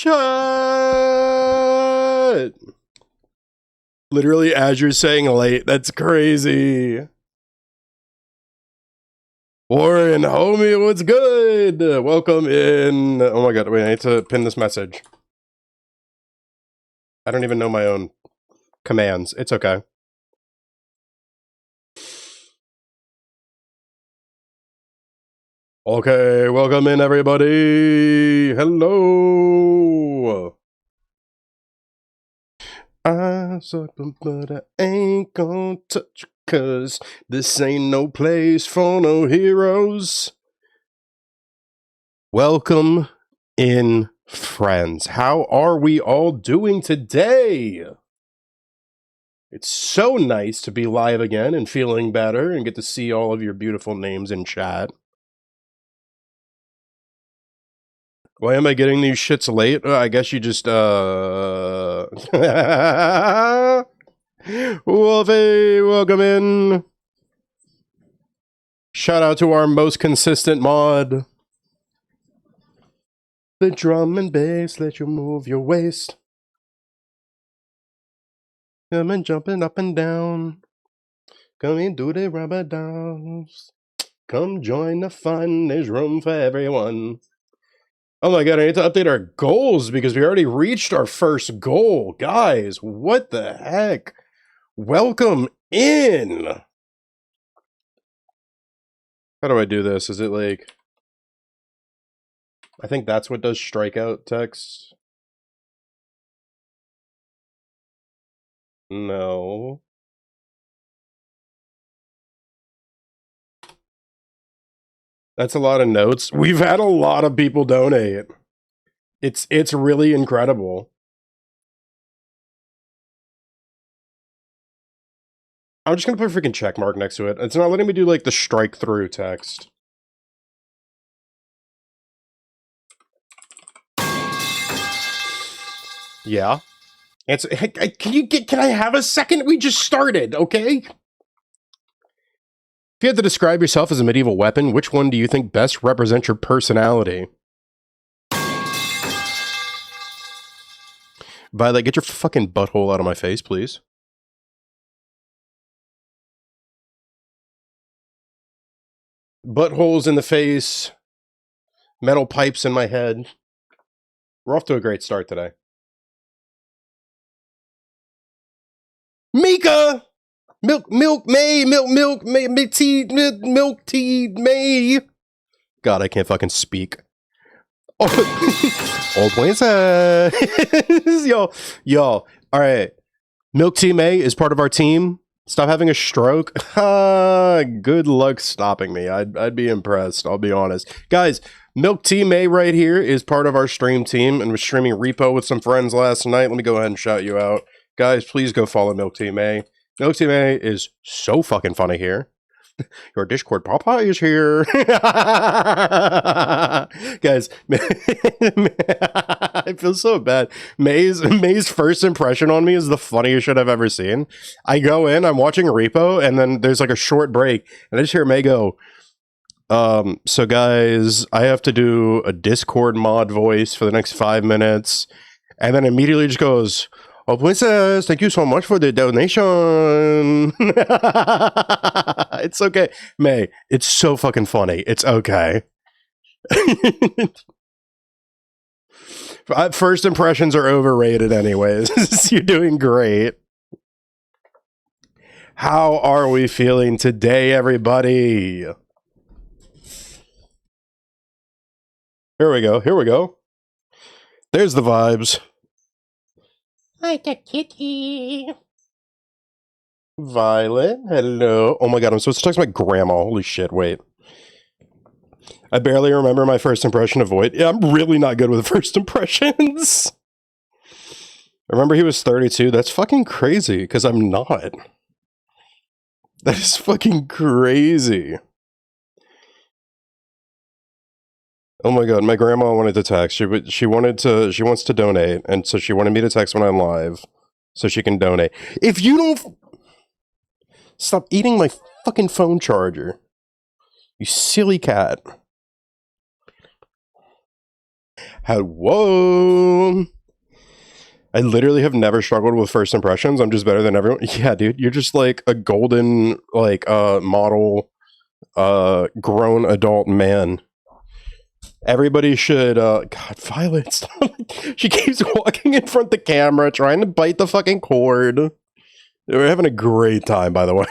Chat! Literally as you're saying late. That's crazy. Warren, homie, what's good? Welcome in. Oh my god, wait, I need to pin this message. I don't even know my own commands. It's okay. Okay, welcome in, everybody. Hello. I suck, but I ain't gonna touch, 'cause this ain't no place for no heroes. Welcome in, friends. How are we all doing today? It's so nice to be live again and feeling better and get to see all of your beautiful names in chat. Why am I getting these shits late? I guess you just, Wolfie, welcome in. Shout out to our most consistent mod. The drum and bass let you move your waist. Come and jumping up and down. Come and do the rubber dance. Come join the fun, there's room for everyone. Oh my god, I need to update our goals because we already reached our first goal. Guys, what the heck? Welcome in! How do I do this? Is it like... I think that's what does strikeout text. No. That's a lot of notes. We've had a lot of people donate. It's really incredible. I'm just gonna put a freaking check mark next to it. It's not letting me do like the strike through text. Yeah. It's can I have a second? We just started, okay? If you had to describe yourself as a medieval weapon, which one do you think best represents your personality? Violet, get your fucking butthole out of my face, please. Buttholes in the face. Metal pipes in my head. We're off to a great start today. Mika! Milk tea, May. God, I can't fucking speak. Oh, old princess. Yo. All right. Milk Tea May is part of our team. Stop having a stroke. Good luck stopping me. I'd be impressed. I'll be honest, guys. Milk Tea May right here is part of our stream team and was streaming Repo with some friends last night. Let me go ahead and shout you out, guys. Please go follow Milk Tea May. Milk Tea May is so fucking funny here. Your Discord papa is here. Guys, I feel so bad. May's first impression on me is the funniest shit I've ever seen. I go in, I'm watching Repo, and then there's like a short break, and I just hear May go, so guys, I have to do a Discord mod voice for the next 5 minutes, and then immediately just goes, oh, princess, thank you so much for the donation. It's okay. May, it's so fucking funny. It's okay. First impressions are overrated anyways. You're doing great. How are we feeling today, everybody? Here we go. There's the vibes. Like a kitty. Violet, hello. Oh my god, I'm supposed to text my grandma. Holy shit, wait. I barely remember my first impression of Voight. Yeah, I'm really not good with first impressions. I remember he was 32. That's fucking crazy, because I'm not. That is fucking crazy. Oh my god, my grandma wanted to text. She wants to donate, and so she wanted me to text when I'm live, so she can donate. If you don't stop eating my fucking phone charger, you silly cat. Whoa. I literally have never struggled with first impressions. I'm just better than everyone. Yeah, dude, you're just like a golden, like, model, grown adult man. Everybody should, God, Violet, stop. She keeps walking in front of the camera, trying to bite the fucking cord. We're having a great time, by the way.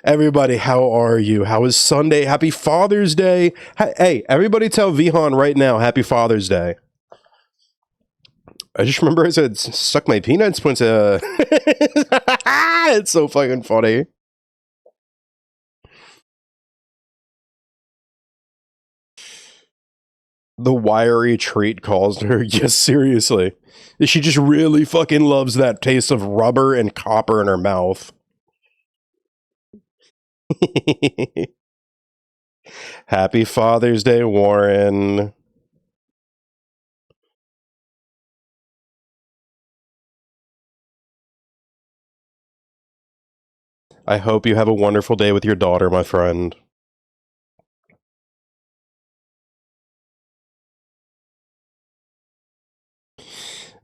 Everybody, how are you? How is Sunday? Happy Father's Day. Hey, everybody tell Vihan right now, Happy Father's Day. I just remember I said, suck my peanuts, Punta. It's so fucking funny. The wiry treat calls her. Yes, seriously. She just really fucking loves that taste of rubber and copper in her mouth. Happy Father's Day, Warren. I hope you have a wonderful day with your daughter, my friend.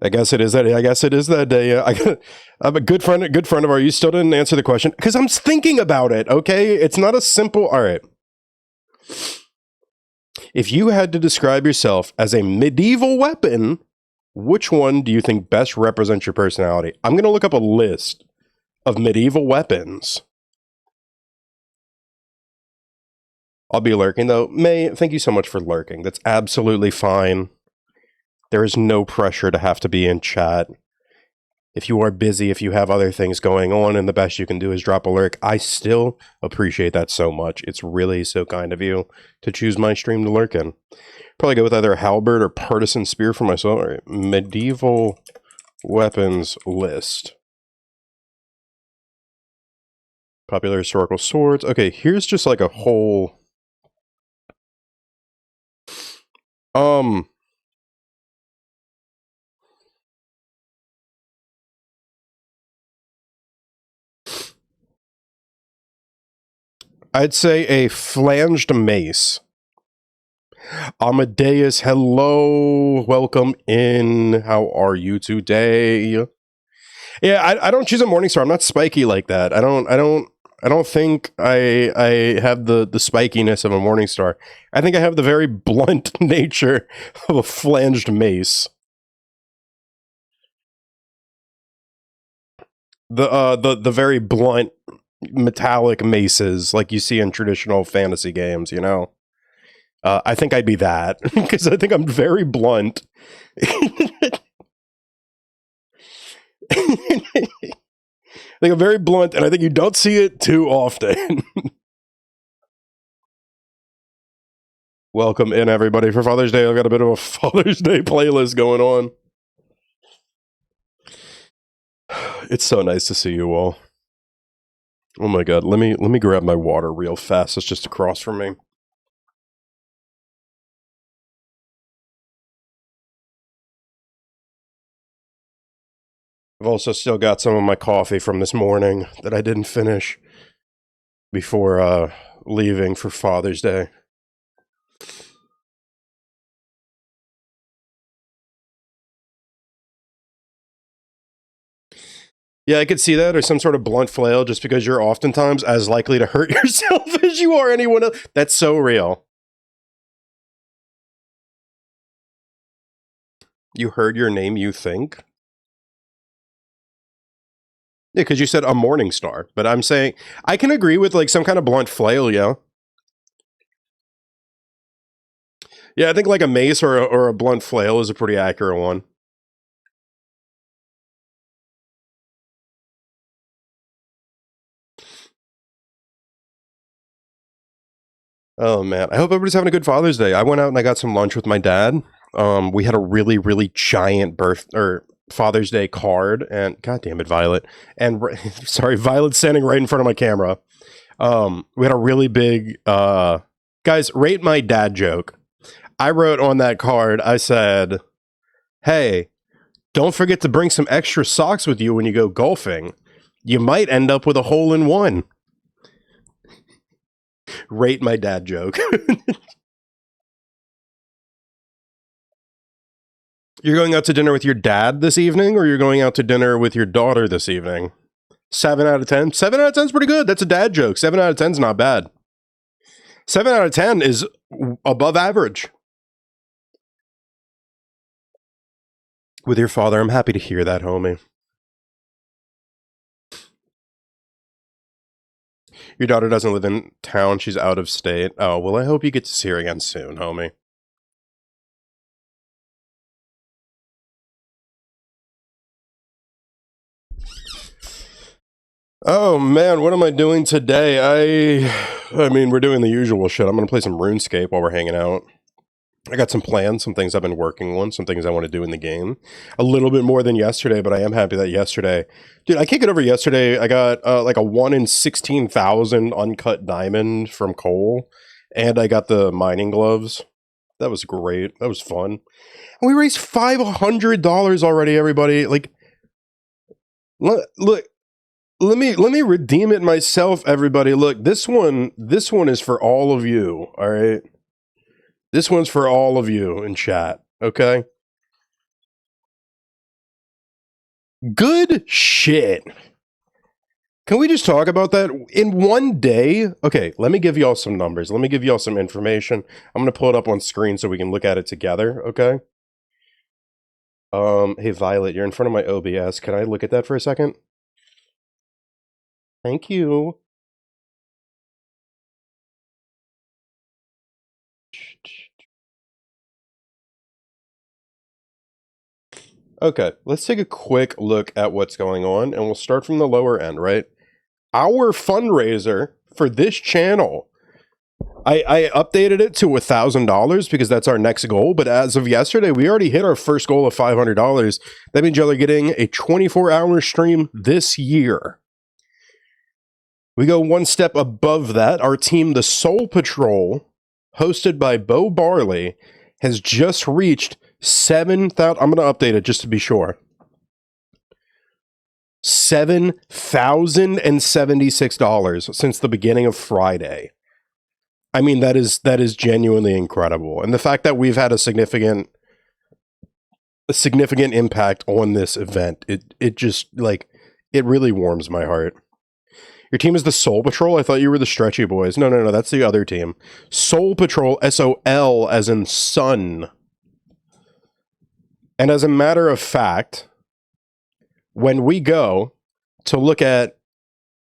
I guess it is that. I guess it is that day. I'm a good friend of ours. You still didn't answer the question because I'm thinking about it. Okay, it's not a simple. All right. If you had to describe yourself as a medieval weapon, which one do you think best represents your personality? I'm gonna look up a list of medieval weapons. I'll be lurking though. May, thank you so much for lurking. That's absolutely fine. There is no pressure to have to be in chat. If you are busy, if you have other things going on, and the best you can do is drop a lurk, I still appreciate that so much. It's really so kind of you to choose my stream to lurk in. Probably go with either halberd or partisan spear for myself. All right, medieval weapons list. Popular historical swords. Okay, here's just like a whole... I'd say a flanged mace. Amadeus, hello. Welcome in. How are you today? Yeah, I don't choose a Morningstar. I'm not spiky like that. I don't think I have the spikiness of a Morningstar. I think I have the very blunt nature of a flanged mace. The very blunt metallic maces like you see in traditional fantasy games, you know? I think I'd be that because I think I'm very blunt. I think I'm very blunt, and I think you don't see it too often. Welcome in, everybody, for Father's Day. I've got a bit of a Father's Day playlist going on. It's so nice to see you all. Oh my god, let me grab my water real fast. It's just across from me. I've also still got some of my coffee from this morning that I didn't finish before leaving for Father's Day. Yeah, I could see that, or some sort of blunt flail, just because you're oftentimes as likely to hurt yourself as you are anyone else. That's so real. You heard your name, you think? Yeah, because you said a morning star, but I'm saying I can agree with like some kind of blunt flail, yeah. Yeah, I think like a mace or a blunt flail is a pretty accurate one. Oh man, I hope everybody's having a good Father's Day. I went out and I got some lunch with my dad. We had a really giant Father's Day card, and god damn it, Violet. And sorry, Violet's standing right in front of my camera. We had a really big guys, rate my dad joke. I wrote on that card, I said, "Hey, don't forget to bring some extra socks with you when you go golfing. You might end up with a hole in one." Rate my dad joke. You're going out to dinner with your dad this evening, or you're going out to dinner with your daughter this evening? 7 out of 10. 7 out of 10 is pretty good. That's a dad joke. 7 out of 10 is not bad. 7 out of 10 is above average. With your father, I'm happy to hear that, homie. Your daughter doesn't live in town. She's out of state. Oh, well, I hope you get to see her again soon, homie. Oh man, what am I doing today? I mean, we're doing the usual shit. I'm gonna play some RuneScape while we're hanging out. I got some plans, some things I've been working on, some things I want to do in the game. A little bit more than yesterday, but I am happy that yesterday, dude, I can't get over yesterday. I got like a 1 in 16,000 uncut diamond from Cole, and I got the mining gloves. That was great. That was fun. And we raised $500 already, everybody. Like, look, let me redeem it myself, everybody. Look, this one is for all of you. All right, this one's for all of you in chat. Okay, good shit. Can we just talk about that in one day? Okay, let me give y'all some numbers. Let me give y'all some information. I'm gonna pull it up on screen so we can look at it together. Okay. Hey Violet, you're in front of my OBS. Can I look at that for a second? Thank you. Okay, let's take a quick look at what's going on, and we'll start from the lower end, right? Our fundraiser for this channel, I updated it to $1,000 because that's our next goal, but as of yesterday, we already hit our first goal of $500. That means y'all are getting a 24-hour stream this year. We go one step above that. Our team, the Soul Patrol, hosted by Bo Barley, has just reached 7,000. I'm going to update it just to be sure. $7,076 since the beginning of Friday. I mean, that is genuinely incredible. And the fact that we've had a significant impact on this event, it just, like, it really warms my heart. Your team is the Soul Patrol? I thought you were the Stretchy Boys. No, that's the other team. Soul Patrol, S-O-L as in sun. And as a matter of fact, when we go to look at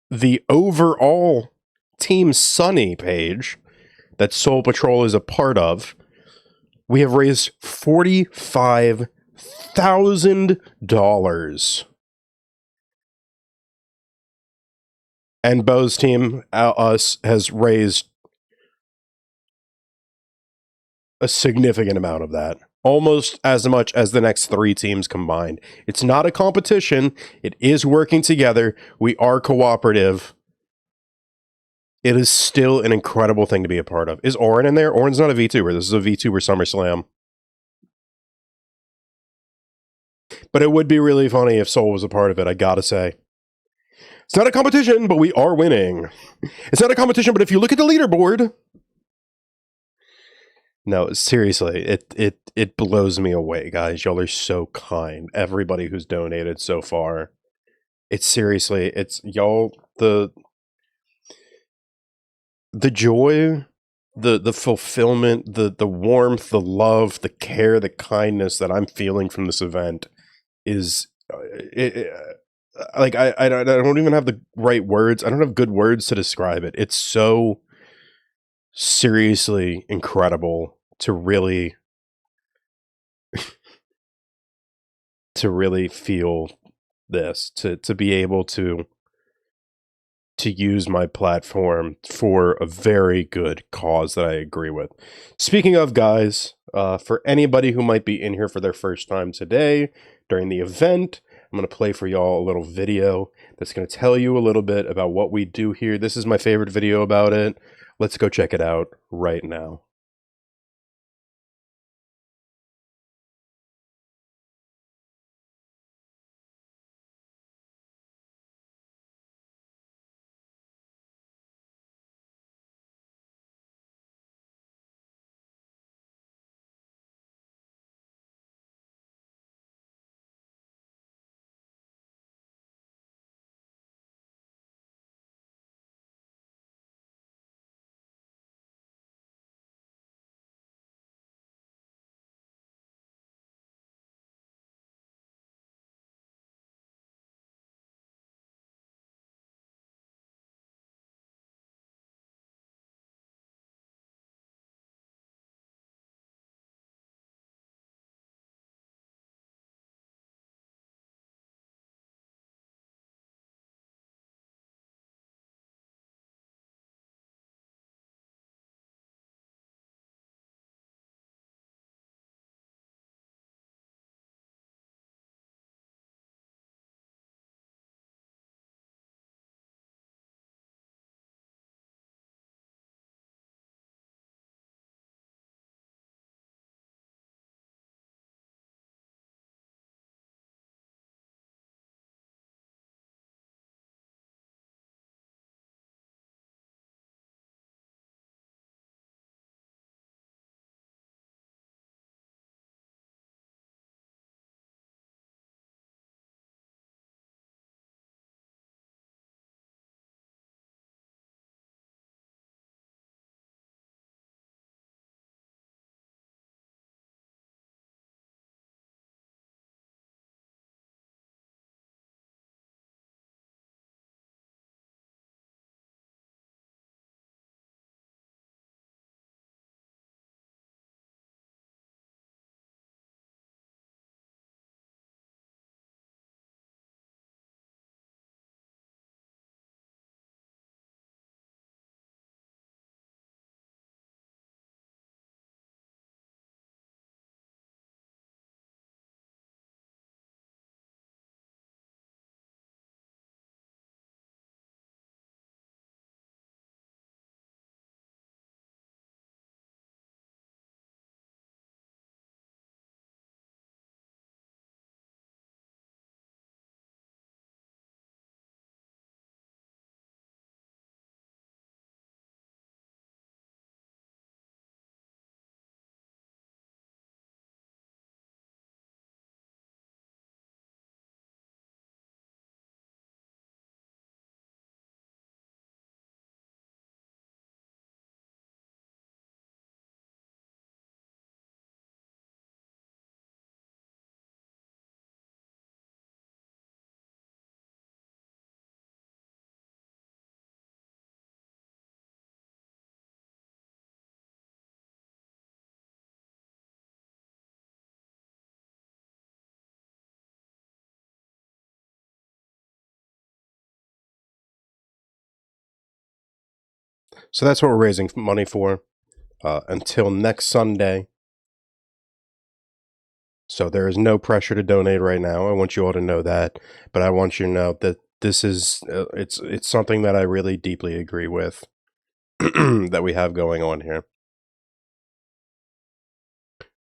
the overall Team Sunny page that Soul Patrol is a part of, we have raised $45,000. And Bo's team, us, has raised a significant amount of that. Almost as much as the next 3 teams combined. It's not a competition. It is working together. We are cooperative. It is still an incredible thing to be a part of. Is Oren in there? Oren's not a VTuber. This is a VTuber SummerSlam. But it would be really funny if Soul was a part of it, I gotta say. It's not a competition, but we are winning. It's not a competition, but if you look at the leaderboard... No, seriously, it blows me away, guys. Y'all are so kind. Everybody who's donated so far. It's seriously, it's y'all, the joy, the fulfillment, the warmth, the love, the care, the kindness that I'm feeling from this event is like I don't even have the right words. I don't have good words to describe it. It's so seriously incredible to really feel this, to be able to use my platform for a very good cause that I agree with. Speaking of, guys, for anybody who might be in here for their first time today during the event, I'm going to play for y'all a little video that's going to tell you a little bit about what we do here. This is my favorite video about it. Let's go check it out right now. So that's what we're raising money for until next Sunday. So there is no pressure to donate right now. I want you all to know that, but I want you to know that this is it's something that I really deeply agree with that we have going on here.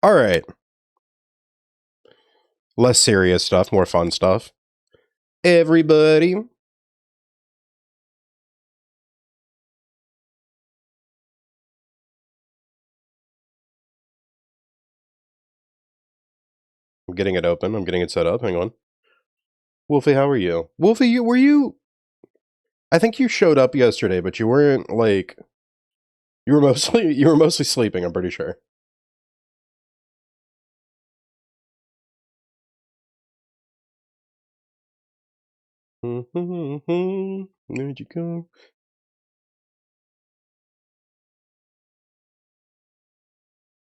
All right, less serious stuff, more fun stuff. Everybody, I'm getting it open. I'm getting it set up. Hang on. Wolfie, how are you? Wolfie, were you? I think you showed up yesterday, but you weren't like you were mostly sleeping. I'm pretty sure. Where'd you go?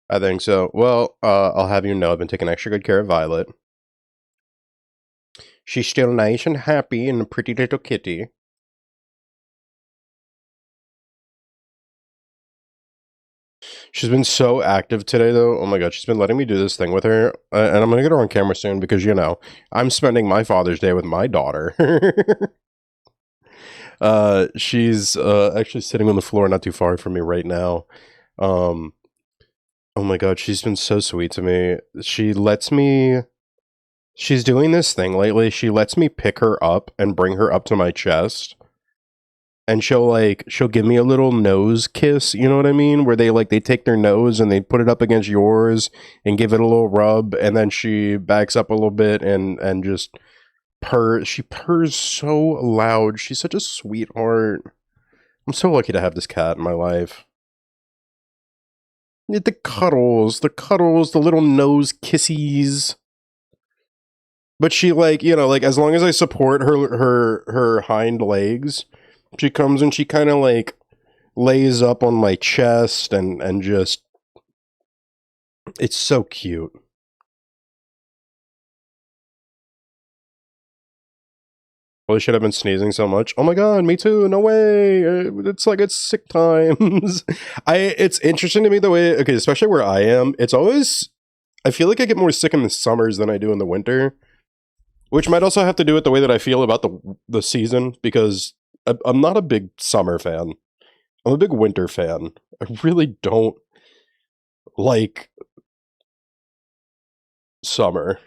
I think so. Well, I'll have you know I've been taking extra good care of Violet. She's still nice and happy and a pretty little kitty. She's been so active today, though. Oh my god, she's been letting me do this thing with her. And I'm gonna get her on camera soon because, you know, I'm spending my Father's Day with my daughter. She's actually sitting on the floor not too far from me right now. Oh my god, she's been so sweet to me. She's doing this thing lately. She lets me pick her up and bring her up to my chest. And she'll give me a little nose kiss, you know what I mean? Where they take their nose and they put it up against yours and give it a little rub, and then she backs up a little bit and just she purrs so loud. She's such a sweetheart. I'm so lucky to have this cat in my life. The cuddles, the little nose kissies. But she as long as I support her hind legs, she comes and she kind of lays up on my chest and just, it's so cute. Well, should have been sneezing so much. Oh my god, me too. No way. It's like it's sick times. It's interesting to me the way, okay, especially where I am. It's always, I feel like I get more sick in the summers than I do in the winter, which might also have to do with the way that I feel about the season, because I'm not a big summer fan. I'm a big winter fan. I really don't like summer.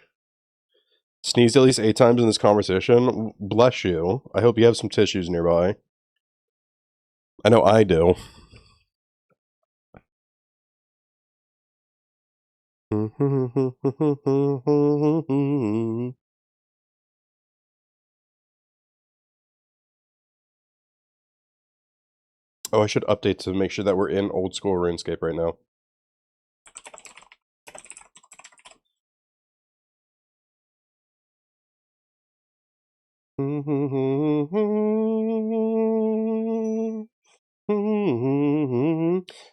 Sneezed at least 8 times in this conversation. Bless you. I hope you have some tissues nearby. I know I do. Oh, I should update to make sure that we're in old school RuneScape right now.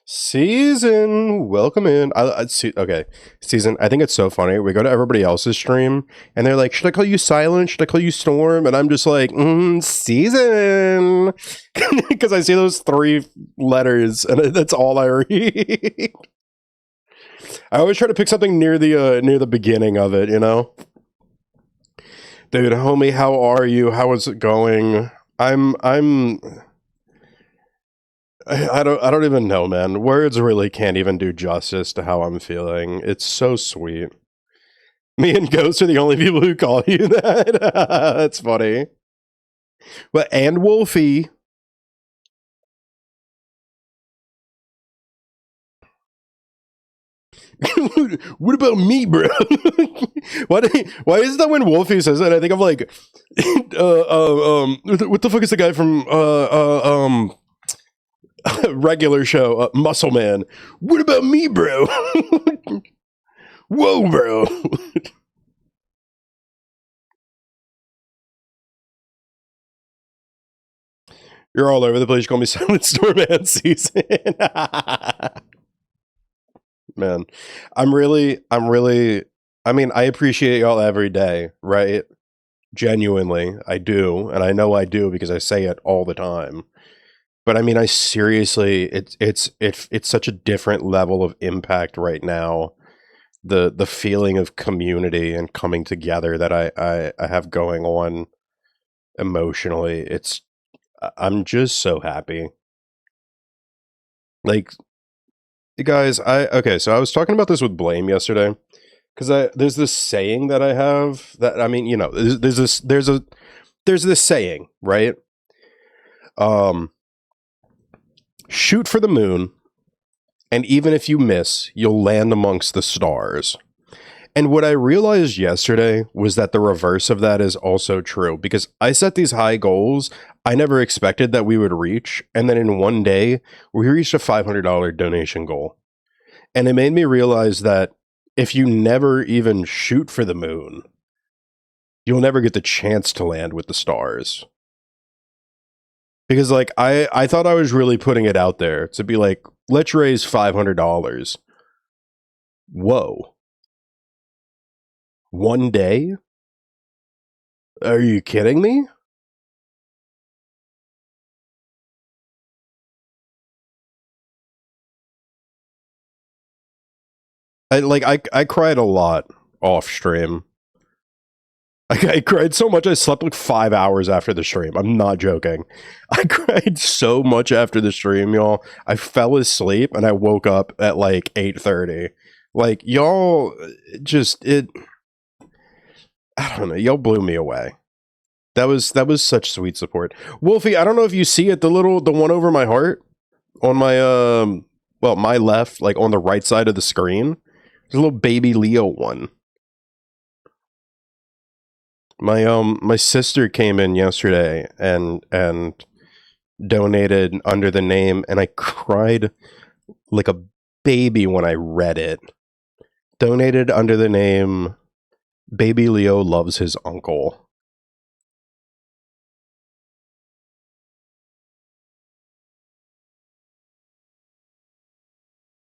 Season, welcome in. I see. Okay, Season. I think it's so funny. We go to everybody else's stream, and they're like, "Should I call you Silent? Should I call you Storm?" And I'm just like, Season, because I see those 3 letters, and that's all I read. I always try to pick something near the beginning of it, you know. Dude, homie, how are you? How is it going? I don't even know, man. Words really can't even do justice to how I'm feeling. It's so sweet. Me and Ghost are the only people who call you that. That's funny. But and Wolfie. What about me, bro? Why is that when Wolfie says that? I think of like, what the fuck is the guy from regular show, Muscle Man? What about me, bro? Whoa, bro. You're all over the place. You call me Silent Storm Man Season. Man, I mean, I appreciate y'all every day, right? Genuinely, I do. And I know I do because I say it all the time. But I mean, I seriously, it's such a different level of impact right now. The feeling of community and coming together that I have going on emotionally. I'm just so happy. Like, guys, okay, so I was talking about this with Blame yesterday because I there's this saying that I have that I mean, there's this saying, right? Um, shoot for the moon, and even if you miss, you'll land amongst the stars. And what I realized yesterday was that the reverse of that is also true because I set these high goals I never expected that we would reach. And then in one day, we reached a $500 donation goal. And it made me realize that if you never even shoot for the moon, you'll never get the chance to land with the stars. Because like I thought I was really putting it out there to be like, let's raise $500. Whoa. One day? Are you kidding me? I cried a lot off stream. I cried so much I slept like 5 hours after the stream. I'm not joking. I cried so much after the stream, y'all. I fell asleep and I woke up at like 8:30. Like y'all just it I don't know, y'all blew me away. That was such sweet support. Wolfie, I don't know if you see it, the one over my heart on my well, my left, like on the right side of the screen. There's a little baby Leo one. My sister came in yesterday and donated under the name, and I cried like a baby when I read it. Donated under the name Baby Leo loves his uncle.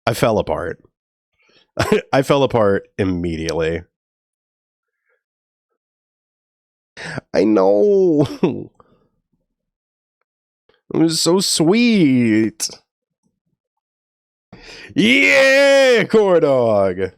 I fell apart. I fell apart immediately. I know. It was so sweet. Yeah, Core Dog.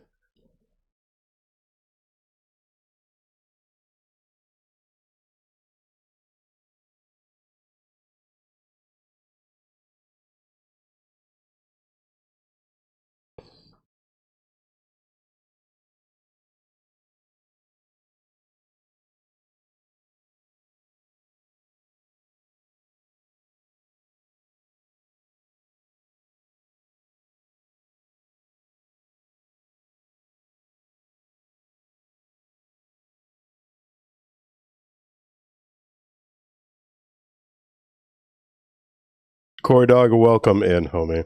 Core Dog, welcome in, homie.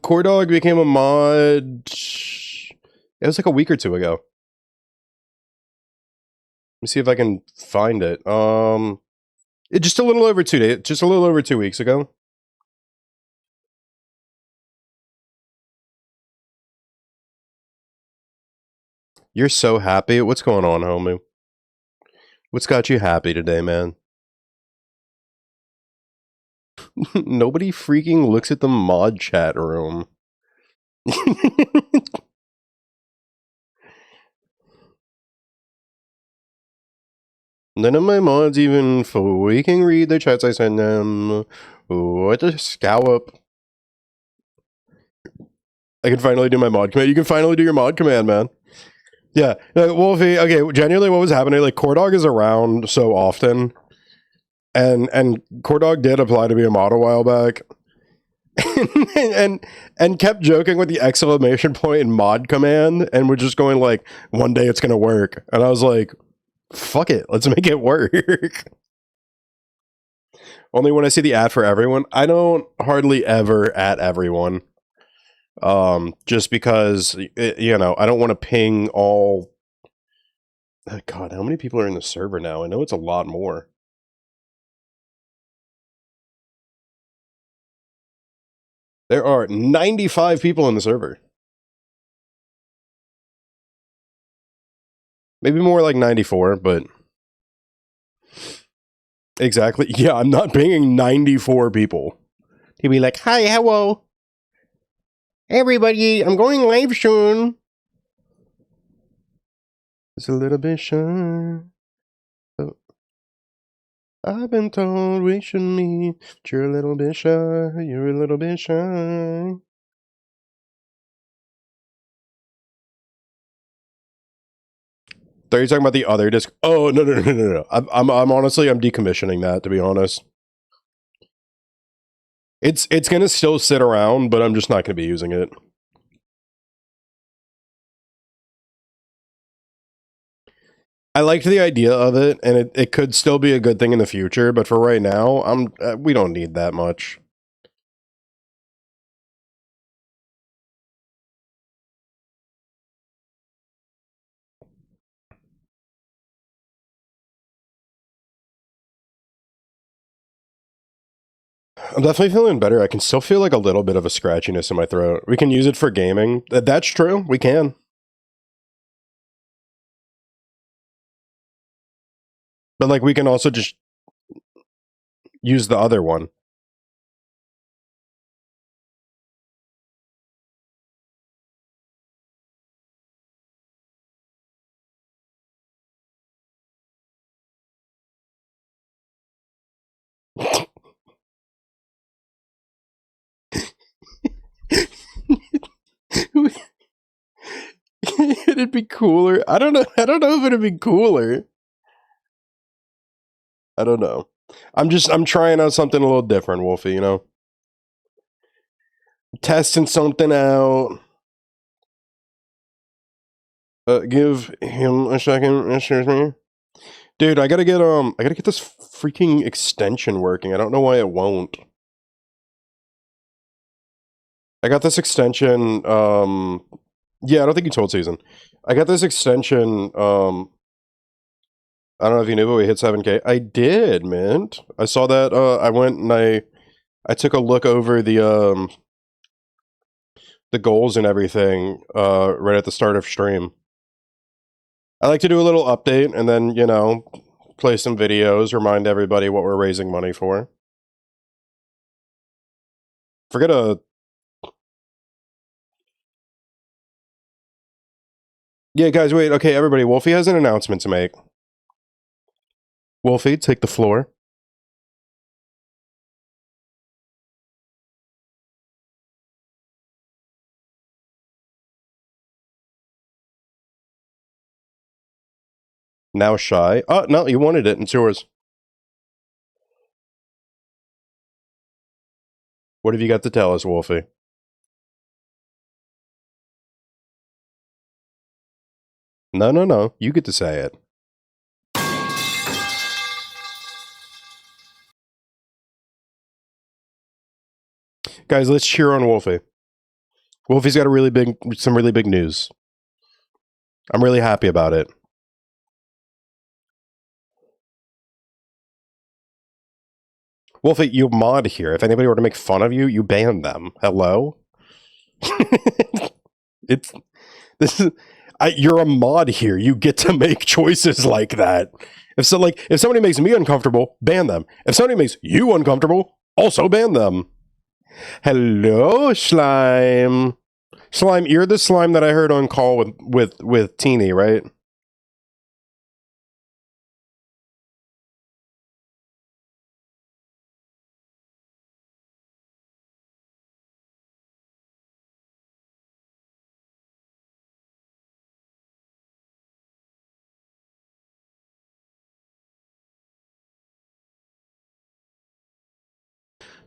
Core Dog became a mod. It was like a week or two ago. Let me see if I can find it. Just a little over 2 days, just a little over 2 weeks ago. You're so happy. What's going on, homie? What's got you happy today, man? Nobody freaking looks at the mod chat room. None of my mods even freaking read the chats I send them. What a scallop. I can finally do my mod command. You can finally do your mod command, man. Yeah. Wolfie, okay, genuinely what was happening, like Cordog is around so often. And Cordog did apply to be a mod a while back. and kept joking with the exclamation point and mod command, and we're just going like, one day it's gonna work. And I was like, fuck it, let's make it work. Only when I see the ad for everyone, I don't hardly ever at everyone. Just because I don't want to ping all. Oh, God, how many people are in the server now? I know it's a lot more. There are 95 people in the server. Maybe more like 94, but Exactly. Yeah, I'm not pinging 94 people. He'd be like, hi, hello. Everybody, I'm going live soon. It's a little bit shy. Oh, I've been told we should meet, but you're a little bit shy. You're a little bit shy. Are you talking about the other disc? Oh no! I'm honestly I'm decommissioning that, to be honest. It's gonna still sit around, but I'm just not gonna be using it. I liked the idea of it, and it could still be a good thing in the future. But for right now, we don't need that much. I'm definitely feeling better. I can still feel like a little bit of a scratchiness in my throat. We can use it for gaming. That's true. We can. But like we can also just use the other one. It'd be cooler. I don't know. I don't know if it'd be cooler. I don't know. I'm trying out something a little different, Wolfie, you know? Testing something out. Give him a second, excuse me. Dude, I gotta get this freaking extension working. I don't know why it won't. I got this extension, yeah, I don't think you told Season. I got this extension, I don't know if you knew, but we hit 7K. I did, Mint. I saw that, I went and I took a look over the goals and everything, right at the start of stream. I like to do a little update and then, you know, play some videos, remind everybody what we're raising money for. Forget a... Yeah, guys, wait. Okay, everybody. Wolfie has an announcement to make. Wolfie, take the floor. Now shy. Oh, no, you wanted it. It's yours. What have you got to tell us, Wolfie? No. You get to say it. Guys, let's cheer on Wolfie. Wolfie's got some really big news. I'm really happy about it. Wolfie, you mod here. If anybody were to make fun of you, you ban them. Hello? it's this is you're a mod here. You get to make choices like that. If somebody makes me uncomfortable, ban them. If somebody makes you uncomfortable, also ban them. Hello, slime. Slime, you're the slime that I heard on call with Teeny, right?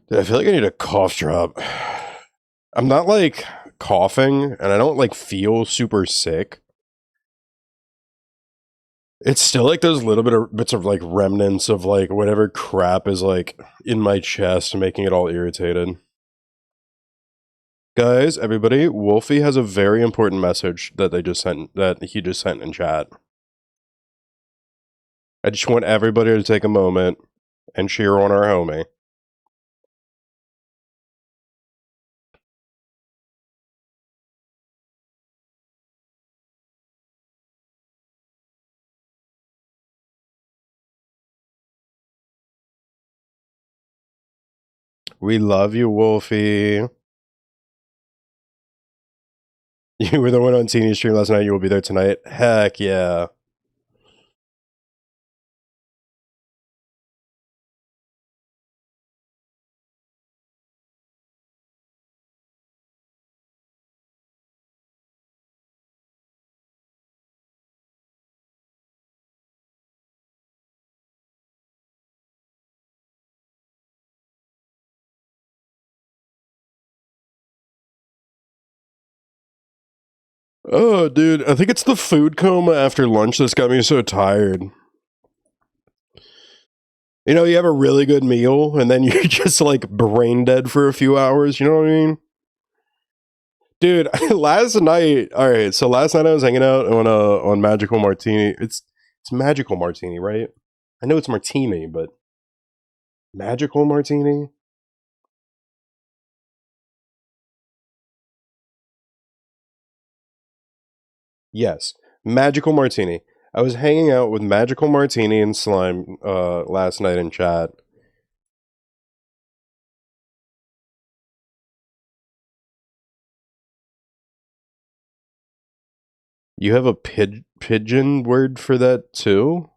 Dude, I feel like I need a cough drop. I'm not like coughing, and I don't like feel super sick. It's still like those little bits of like remnants of like whatever crap is like in my chest, making it all irritated. Guys, everybody, Wolfie has a very important message that he just sent in chat. I just want everybody to take a moment and cheer on our homie. We love you, Wolfie. You were the one on Teeny's stream last night. You will be there tonight. Heck yeah. Oh, dude, I think it's the food coma after lunch that's got me so tired. You know, you have a really good meal and then you're just like brain dead for a few hours. You know what I mean? Dude, last night. All right, so last night I was hanging out on Magical Martini. It's Magical Martini, right? I know it's Martini, but Magical Martini. Yes, Magical Martini. I was hanging out with Magical Martini and Slime last night in chat. You have a pigeon word for that too?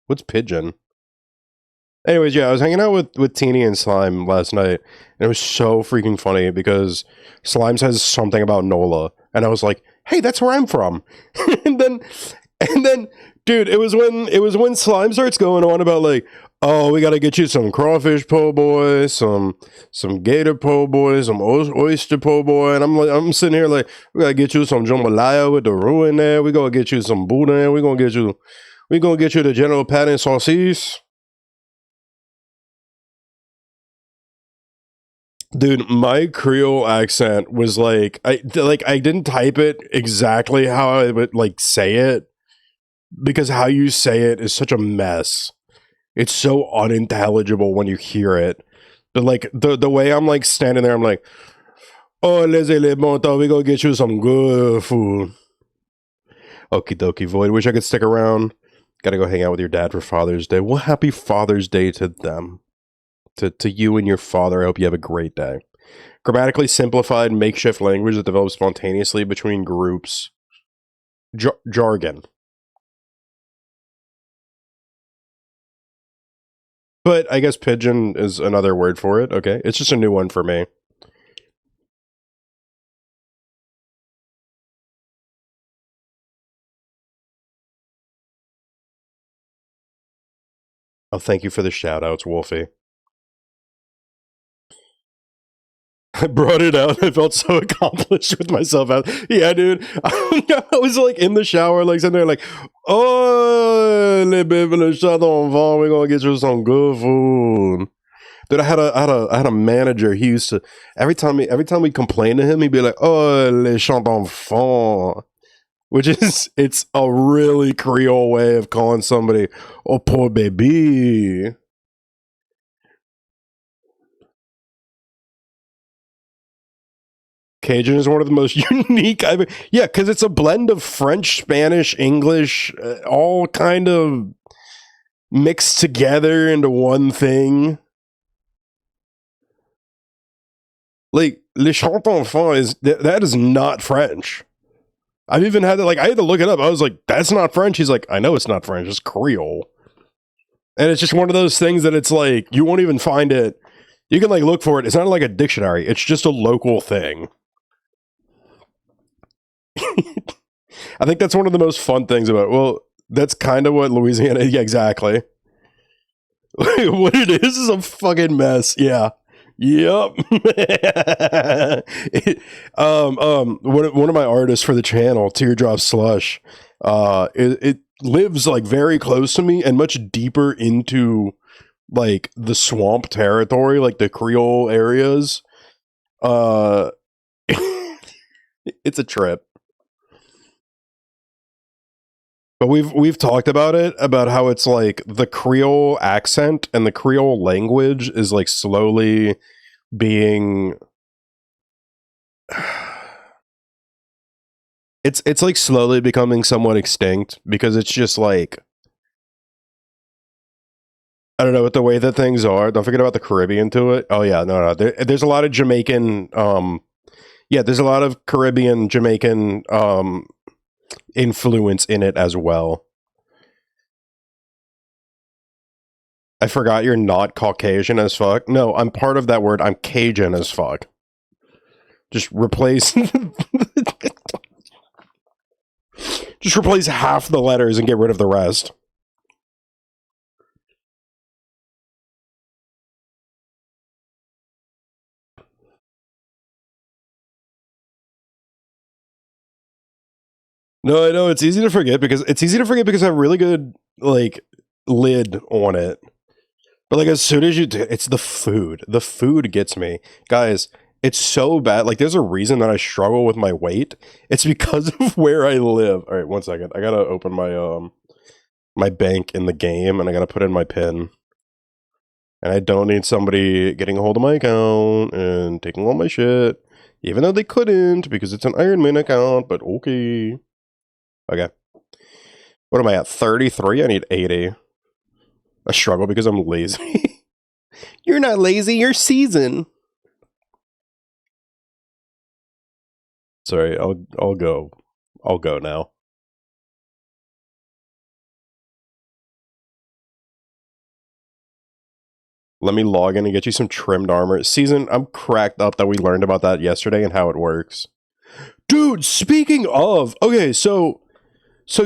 What's pigeon? Anyways, yeah, I was hanging out with Teeny and Slime last night, and it was so freaking funny because Slime says something about Nola, and I was like, "Hey, that's where I'm from." and then, and then, dude, it was when Slime starts going on about like, "Oh, we got to get you some crawfish po' boy, some gator po' boy, some oyster po' boy," and I'm sitting here like, "We gotta get you some jambalaya with the roux in there. We gonna get you some boudin. We gonna get you the General Patton saucisse." Dude, my Creole accent was like I didn't type it exactly how I would like say it because how you say it is such a mess. It's so unintelligible when you hear it. But like the way I'm like standing there, I'm like, "Oh, laissez les montants, we gonna get you some good food." Okie dokie, Void. Wish I could stick around. Gotta go hang out with your dad for Father's Day. Well, happy Father's Day to them. To you and your father. I hope you have a great day. Grammatically simplified makeshift language that develops spontaneously between groups. Jargon. But I guess pigeon is another word for it. Okay. It's just a new one for me. Oh, thank you for the shout outs, Wolfie. I brought it out. I felt so accomplished with myself. Yeah, dude. I was like in the shower, like sitting there, like, "Oh, les baby, le chat d'enfant, we're gonna get you some good food." Dude, I had a manager. He used to every time we complain to him, he'd be like, "Oh, les chants d'enfant," which is it's a really Creole way of calling somebody "oh poor baby." Cajun is one of the most unique. Yeah, because it's a blend of French, Spanish, English, all kind of mixed together into one thing. Like Le Chant Enfant that is not French. I've even had to I had to look it up. I was like, "That's not French." He's like, "I know it's not French. It's Creole." And it's just one of those things that it's like you won't even find it. You can like look for it. It's not like a dictionary. It's just a local thing. I think that's one of the most fun things about it. Well, that's kind of what Louisiana. Yeah, exactly. What it is a fucking mess. Yeah. Yep. One of my artists for the channel, Teardrop Slush, it lives like very close to me and much deeper into like the swamp territory, like the Creole areas. Uh, it's a trip. But we've talked about it about how it's like the Creole accent and the Creole language is like slowly being it's like slowly becoming somewhat extinct because it's just like I don't know what the way that things are. Don't forget about the Caribbean to it. Oh yeah, no. There's a lot of Jamaican. Yeah, there's a lot of Caribbean, Jamaican influence in it as well. I forgot you're not Caucasian as fuck. No, I'm part of that word. I'm Cajun as fuck. Just replace. Just replace half the letters and get rid of the rest. No, I know it's easy to forget because I have really good like lid on it. But like as soon as you do, it's the food. The food gets me. Guys, it's so bad. Like there's a reason that I struggle with my weight. It's because of where I live. All right, one second. I got to open my bank in the game and I got to put in my PIN. And I don't need somebody getting a hold of my account and taking all my shit. Even though they couldn't because it's an Iron Man account, but okay. Okay. What am I at? 33? I need 80. I struggle because I'm lazy. You're not lazy, you're seasoned. Sorry, I'll go. I'll go now. Let me log in and get you some trimmed armor. Season, I'm cracked up that we learned about that yesterday and how it works. Dude, speaking of, okay, so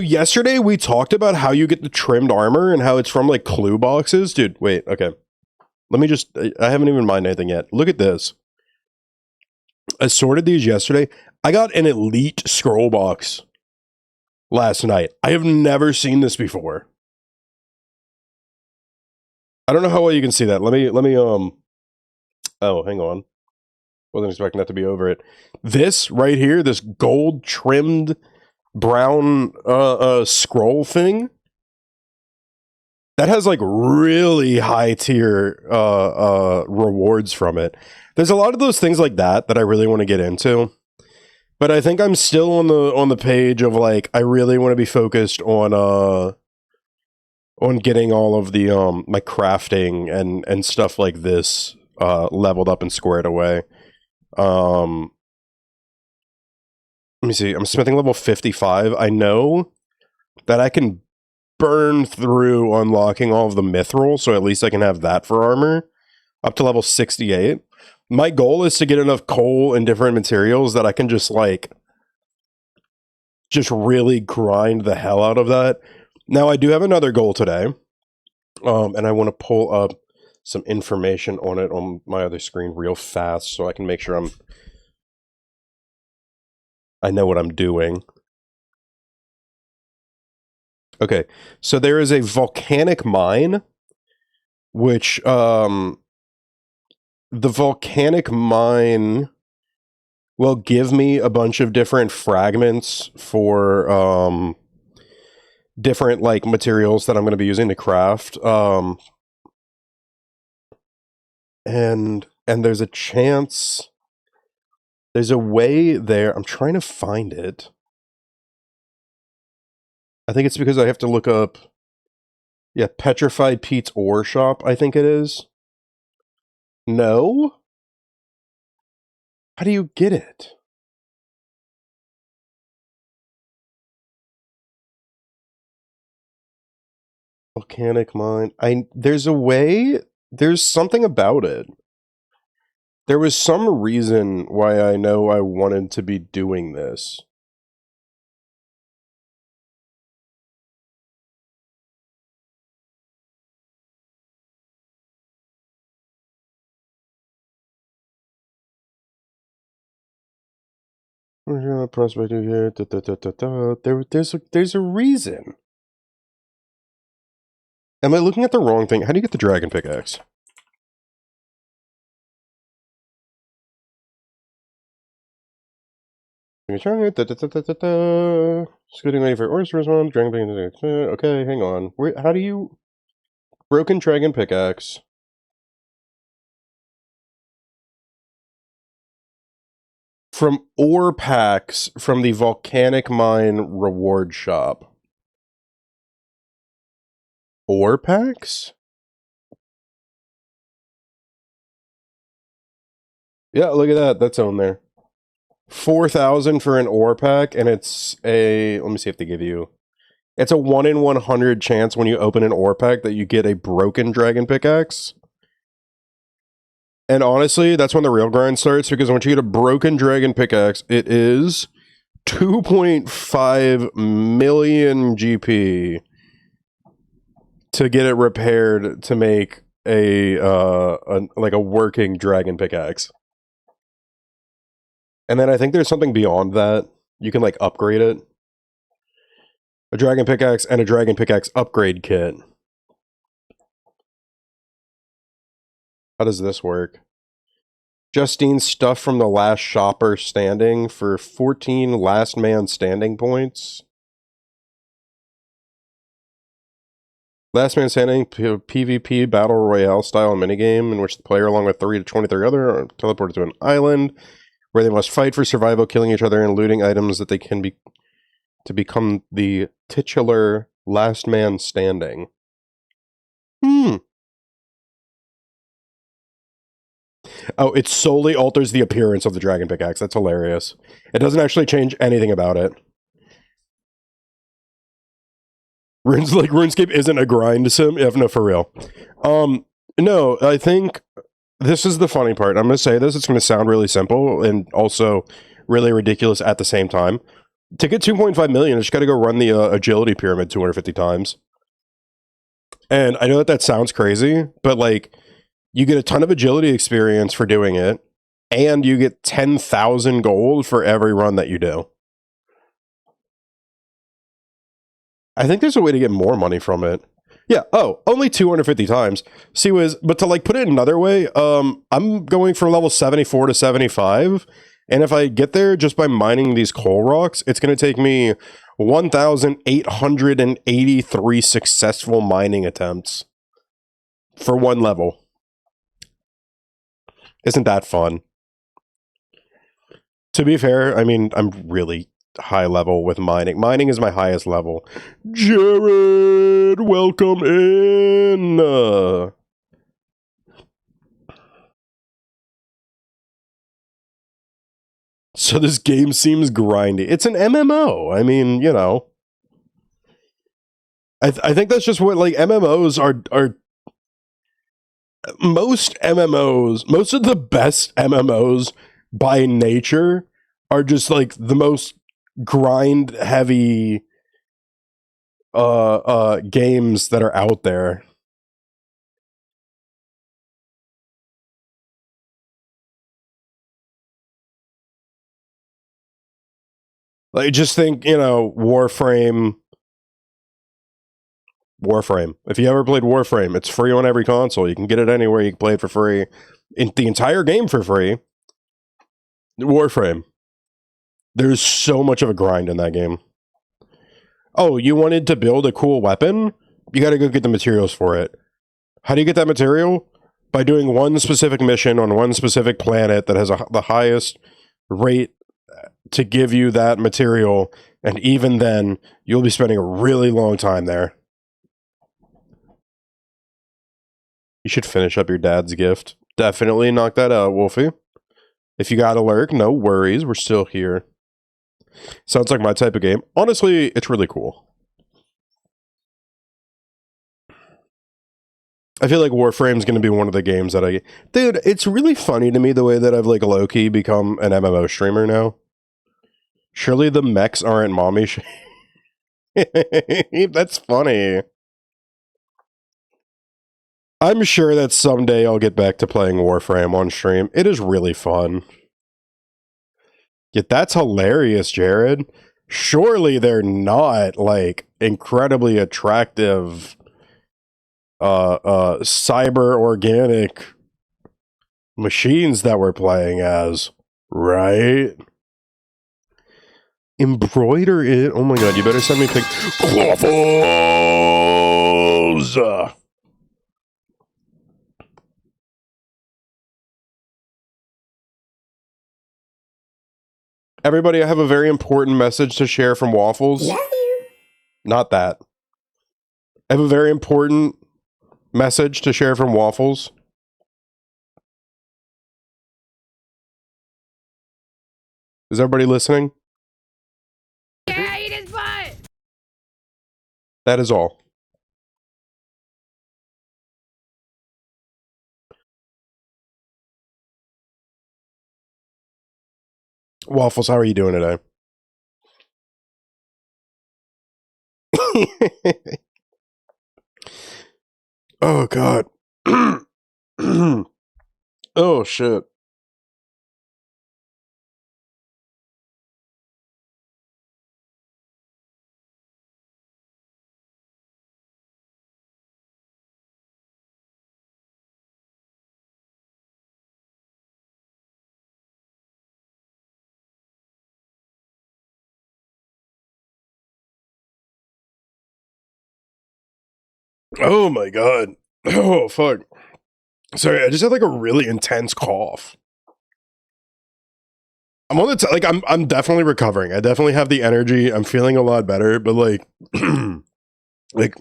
yesterday we talked about how you get the trimmed armor and how it's from like clue boxes. Dude, wait, okay. Let me just I haven't even mined anything yet. Look at this. I sorted these yesterday. I got an elite scroll box last night. I have never seen this before. I don't know how well you can see that. Let me oh, hang on. Wasn't expecting that to be over it. This right here, this gold trimmed brown scroll thing, that has like really high tier rewards from it. There's a lot of those things like that I really want to get into. But I think I'm still on the page of like I really want to be focused on getting all of the my crafting and stuff like this leveled up and squared away. Let me see. I'm smithing level 55. I know that I can burn through unlocking all of the mithril, so at least I can have that for armor up to level 68. My goal is to get enough coal and different materials that I can just really grind the hell out of that. Now I do have another goal today, and I want to pull up some information on it on my other screen real fast so I can make sure I know what I'm doing. Okay, so there is a volcanic mine, which the volcanic mine will give me a bunch of different fragments for different like materials that I'm going to be using to craft. And there's a chance, there's a way there. I'm trying to find it. I think it's because I have to look up, yeah, Petrified Pete's ore shop, I think it is. No? How do you get it? Volcanic mine. There's a way, there's something about it. There was some reason why I know I wanted to be doing this. Prospecting here. There's a reason. Am I looking at the wrong thing? How do you get the dragon pickaxe? Scooting ready for orders to respond. Dragon pickaxe. Okay, hang on. How do you broken dragon pickaxe? From ore packs from the volcanic mine reward shop. Ore packs? Yeah, look at that. That's on there. 4,000 for an ore pack, and it's a. Let me see if they give you. It's a 1 in 100 chance when you open an ore pack that you get a broken dragon pickaxe. And honestly, that's when the real grind starts, because once you get a broken dragon pickaxe, it is 2.5 million GP to get it repaired to make like a working dragon pickaxe. And then I think there's something beyond that. You can like upgrade it. A dragon pickaxe and a dragon pickaxe upgrade kit. How does this work? Justine stuff from the last shopper standing for 14 last man standing points. Last man standing PvP battle royale style minigame in which the player, along with 3 to 23 other, are teleported to an island where they must fight for survival, killing each other and looting items that they can be to become the titular last man standing. Oh, it solely alters the appearance of the dragon pickaxe. That's hilarious. It doesn't actually change anything about it. RuneScape isn't a grind sim. If no, for real. No, I think this is the funny part. I'm gonna say this. It's gonna sound really simple and also really ridiculous at the same time. To get 2.5 million, I just got to go run the agility pyramid 250 times. And I know that sounds crazy, but like, you get a ton of agility experience for doing it, and you get 10,000 gold for every run that you do. I think there's a way to get more money from it. Yeah. Oh, only 250 times. See, but to like put it another way, I'm going from level 74 to 75, and if I get there just by mining these coal rocks, it's going to take me 1,883 successful mining attempts for one level. Isn't that fun? To be fair, I mean, I'm really high level with mining. Mining is my highest level. Jared, welcome in. So this game seems grindy. It's an MMO. I mean, you know. I think that's just what like MMOs are. Most MMOs, most of the best MMOs by nature are just like the most grind heavy games that are out there. Like, just think, you know, Warframe. If you ever played Warframe, it's free on every console. You can get it anywhere. You can play it for free. In the entire game for free. Warframe. There's so much of a grind in that game. Oh, you wanted to build a cool weapon? You got to go get the materials for it. How do you get that material? By doing one specific mission on one specific planet that has the highest rate to give you that material, and even then, you'll be spending a really long time there. You should finish up your dad's gift. Definitely knock that out, Wolfie. If you got a lurk, no worries. We're still here. Sounds like my type of game. Honestly, it's really cool. I feel like Warframe's going to be one of the games that I... Dude, it's really funny to me the way that I've, like, low-key become an MMO streamer now. Surely the mechs aren't mommy That's funny. I'm sure that someday I'll get back to playing Warframe on stream. It is really fun. Yet that's hilarious, Jared. Surely they're not, like, incredibly attractive cyber organic machines that we're playing as, right? Embroider it. Oh my god, you better send me Quaffles! Everybody, I have a very important message to share from Waffles. Not that. I have a very important message to share from Waffles. Is everybody listening? Yeah, eat his butt! That is all. Waffles, how are you doing today? Oh, God. Oh, shit. Oh, my God. Oh, fuck. Sorry, I just had like a really intense cough. I'm on the I'm definitely recovering. I definitely have the energy. I'm feeling a lot better, but like like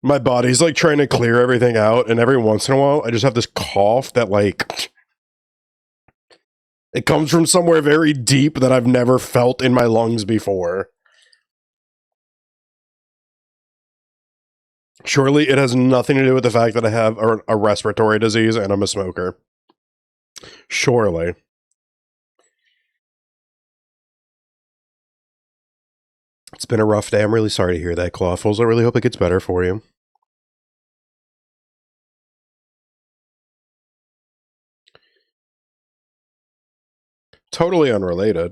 my body's like trying to clear everything out, and every once in a while I just have this cough that like it comes from somewhere very deep that I've never felt in my lungs before. Surely it has nothing to do with the fact that I have a respiratory disease and I'm a smoker. Surely. It's been a rough day. I'm really sorry to hear that, Clawfuls. I really hope it gets better for you. Totally unrelated.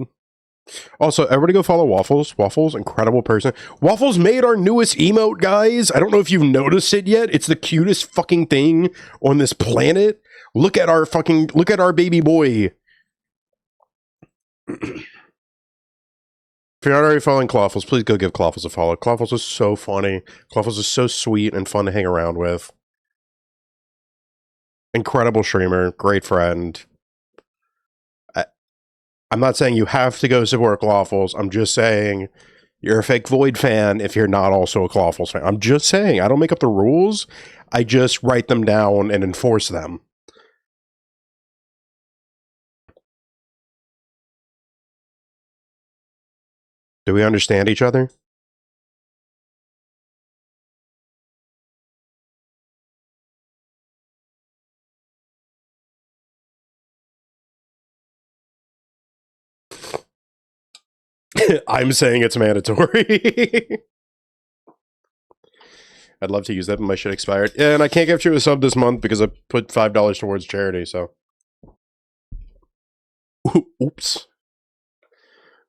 Also, everybody go follow Waffles. Waffles, incredible person. Waffles made our newest emote, guys. I don't know if you've noticed it yet. It's the cutest fucking thing on this planet. Look at our baby boy. If you're not already following Clawfuls, please go give Clawfuls a follow. Clawfuls is so funny. Clawfuls is so sweet and fun to hang around with. Incredible streamer, great friend. I'm not saying you have to go support Clawfuls. I'm just saying you're a fake Void fan if you're not also a Clawfuls fan. I'm just saying, I don't make up the rules. I just write them down and enforce them. Do we understand each other? I'm saying it's mandatory. I'd love to use that, but my shit expired. Yeah, and I can't give you a sub this month because I put $5 towards charity, so. Oops.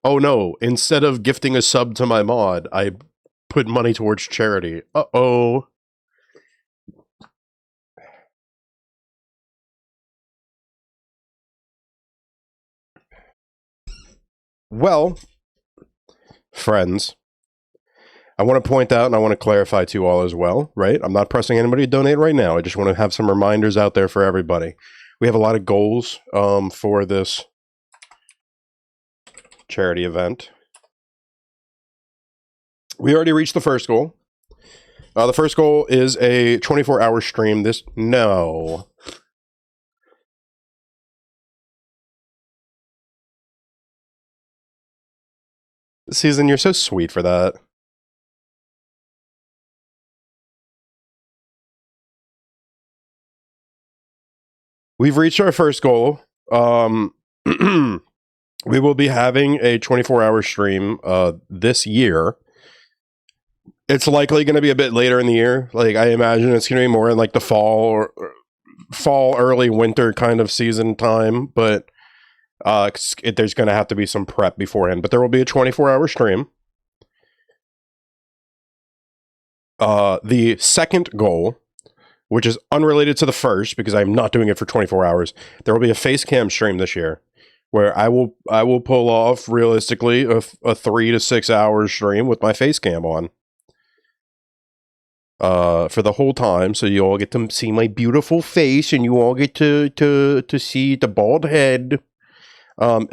Oh no, instead of gifting a sub to my mod, I put money towards charity. Uh-oh. Well, friends, I want to point out and I want to clarify to you all as well, right? I'm not pressing anybody to donate right now. I just want to have some reminders out there for everybody. We have a lot of goals for this charity event. We already reached the first goal. The first goal is a 24-hour stream. No. Season, you're so sweet for that. We've reached our first goal. We will be having a 24-hour stream this year. It's likely going to be a bit later in the year. Like, I imagine it's going to be more in like the fall, early winter kind of season time. But there's going to have to be some prep beforehand. But there will be a 24-hour stream. The second goal, which is unrelated to the first because I'm not doing it for 24 hours, there will be a face cam stream this year where I will pull off realistically a 3 to 6 hour stream with my face cam on. For the whole time, so you all get to see my beautiful face, and you all get to see the bald head.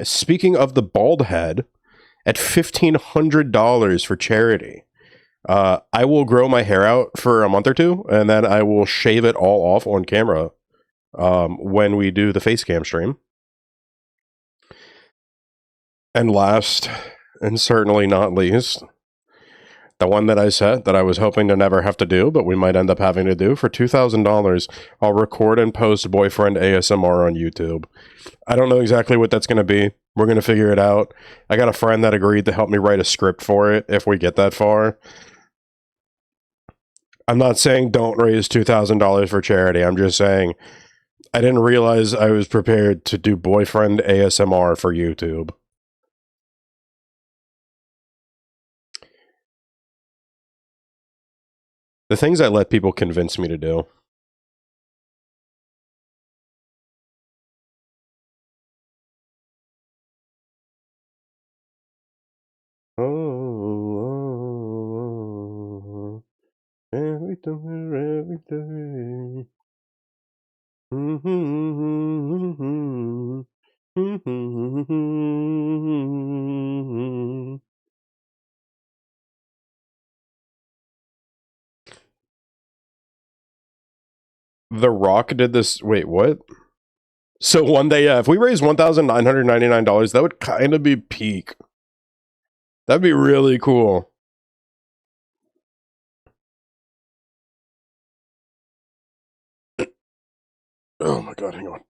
Speaking of the bald head, at $1,500 for charity, I will grow my hair out for a month or two, and then I will shave it all off on camera when we do the face cam stream. And last, and certainly not least, the one that I said that I was hoping to never have to do, but we might end up having to do for $2,000. I'll record and post boyfriend ASMR on YouTube. I don't know exactly what that's going to be. We're going to figure it out. I got a friend that agreed to help me write a script for it if we get that far. I'm not saying don't raise $2,000 for charity. I'm just saying I didn't realize I was prepared to do boyfriend ASMR for YouTube. The things I let people convince me to do. Oh, everything, everything. The Rock did this. Wait, what? So one day, yeah, if we raise $1,999, that would kind of be peak. That'd be really cool. Oh my god, hang on.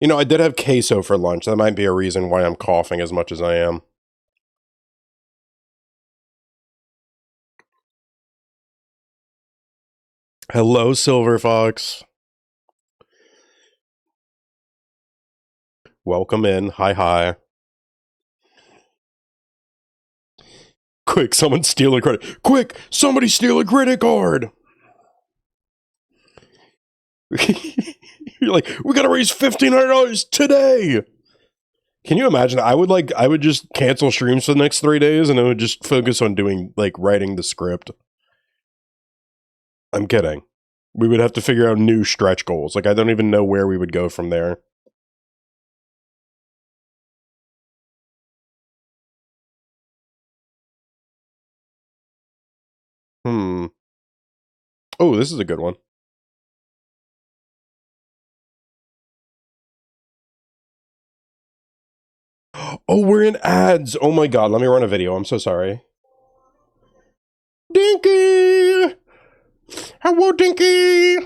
You know, I did have queso for lunch. That might be a reason why I'm coughing as much as I am. Hello, Silver Fox. Welcome in. Hi, hi. Quick, someone steal a credit. Quick, somebody steal a credit card. You're like, we gotta raise $1,500 today. Can you imagine? I would just cancel streams for the next 3 days and I would just focus on doing, like, writing the script. I'm kidding. We would have to figure out new stretch goals. Like, I don't even know where we would go from there. Hmm. Oh, this is a good one. Oh, we're in ads. Oh my god, let me run a video. I'm so sorry. Dinky! Hello, Dinky!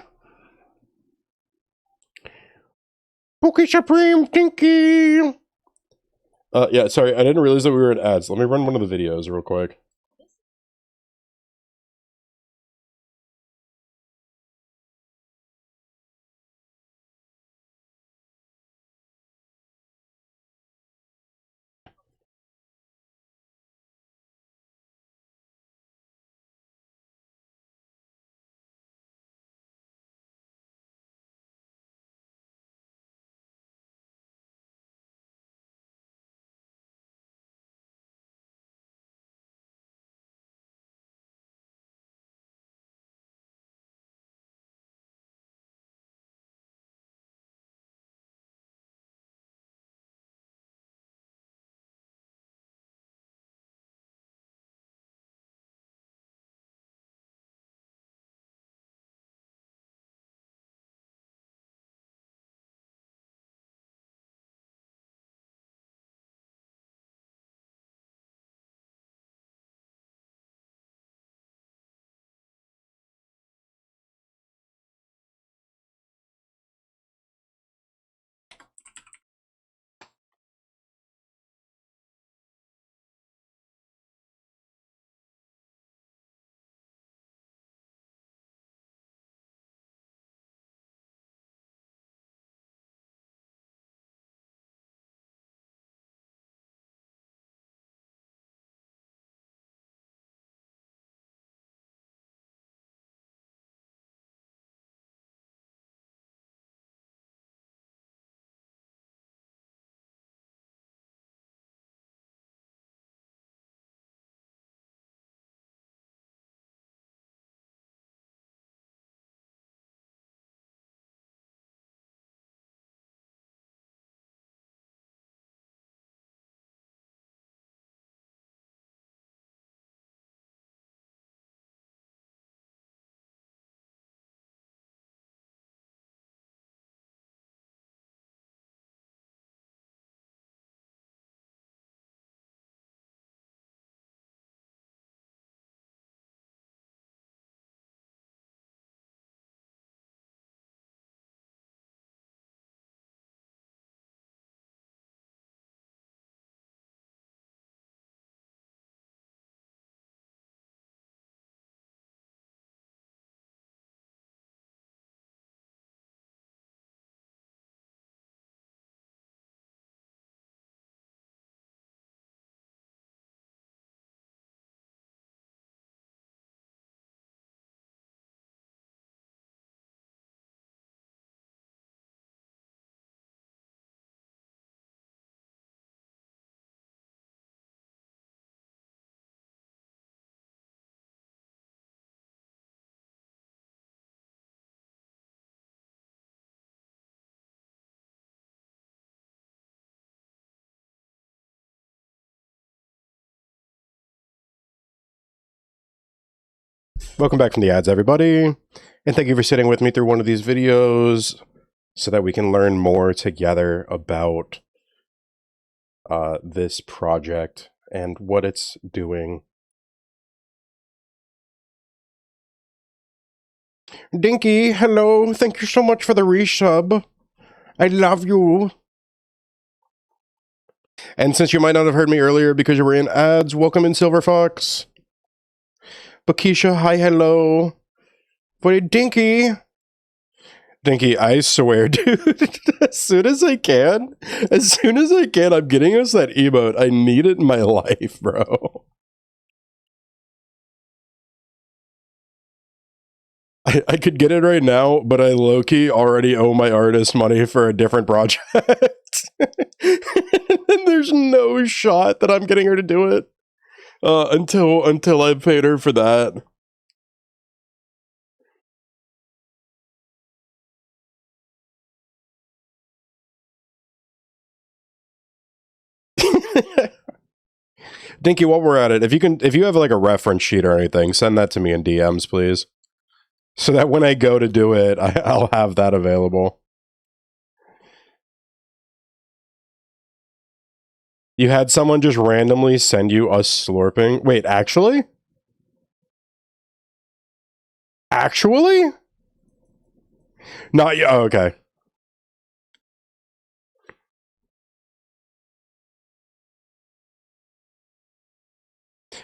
Pookie Supreme, Dinky! Yeah, sorry, I didn't realize that we were in ads. Let me run one of the videos real quick. Welcome back from the ads, everybody. And thank you for sitting with me through one of these videos so that we can learn more together about this project and what it's doing. Dinky, hello. Thank you so much for the resub. I love you. And since you might not have heard me earlier because you were in ads, welcome in, Silver Fox. Bakisha, hi, hello. But Dinky. Dinky, I swear, dude, as soon as I can, I'm getting us that emote. I need it in my life, bro. I could get it right now, but I low-key already owe my artist money for a different project. And there's no shot that I'm getting her to do it until I paid her for that. Dinky, while we're at it, if you have like a reference sheet or anything, send that to me in DMs, please. So that when I go to do it, I'll have that available. You had someone just randomly send you us slurping. Wait, actually? Actually? Not yet. Oh, okay.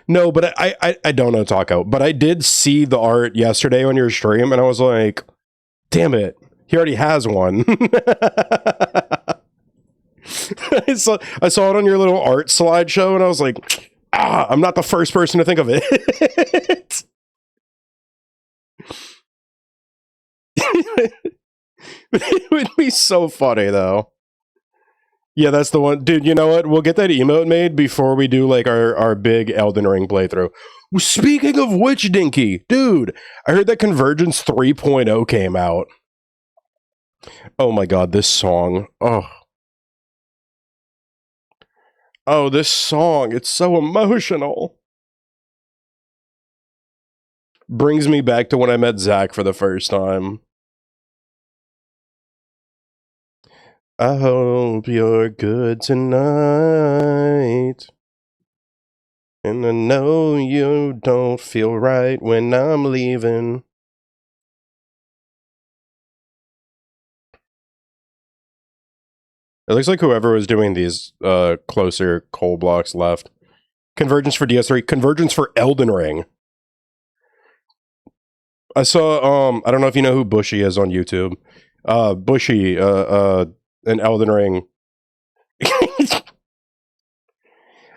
No, but I don't know Taco, but I did see the art yesterday on your stream, and I was like, damn it, he already has one. I saw it on your little art slideshow, and I was like, I'm not the first person to think of it. It would be so funny, though. Yeah, that's the one. Dude, you know what? We'll get that emote made before we do, like, our big Elden Ring playthrough. Speaking of which, Dinky, dude, I heard that Convergence 3.0 came out. Oh my god, this song. Oh, this song. It's so emotional. Brings me back to when I met Zach for the first time. I hope you're good tonight. And I know you don't feel right when I'm leaving. It looks like whoever was doing these closer coal blocks left. Convergence for DS3. Convergence for Elden Ring. I saw, I don't know if you know who Bushy is on YouTube. Bushy, an Elden Ring. I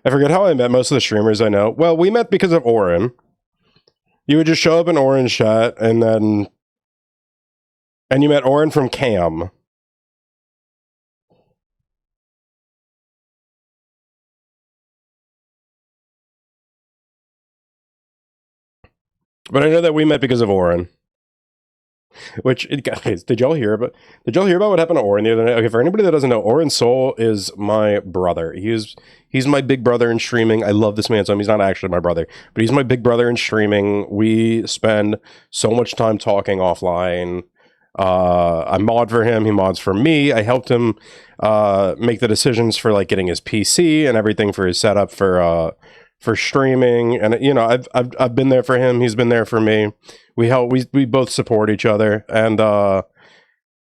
forget how I met most of the streamers I know. Well, we met because of Orin. You would just show up in Orin's chat, and you met Orin from Cam. But I know that we met because of Orin. Which, guys, did y'all hear about what happened to Orin the other night? Okay, for anybody that doesn't know, Orin Soul is my brother. He's my big brother in streaming. I love this man, so he's not actually my brother, but he's my big brother in streaming. We spend so much time talking offline. I mod for him, he mods for me. I helped him make the decisions for like getting his PC and everything for his setup for streaming, and you know, I've been there for him, he's been there for me. We both support each other, and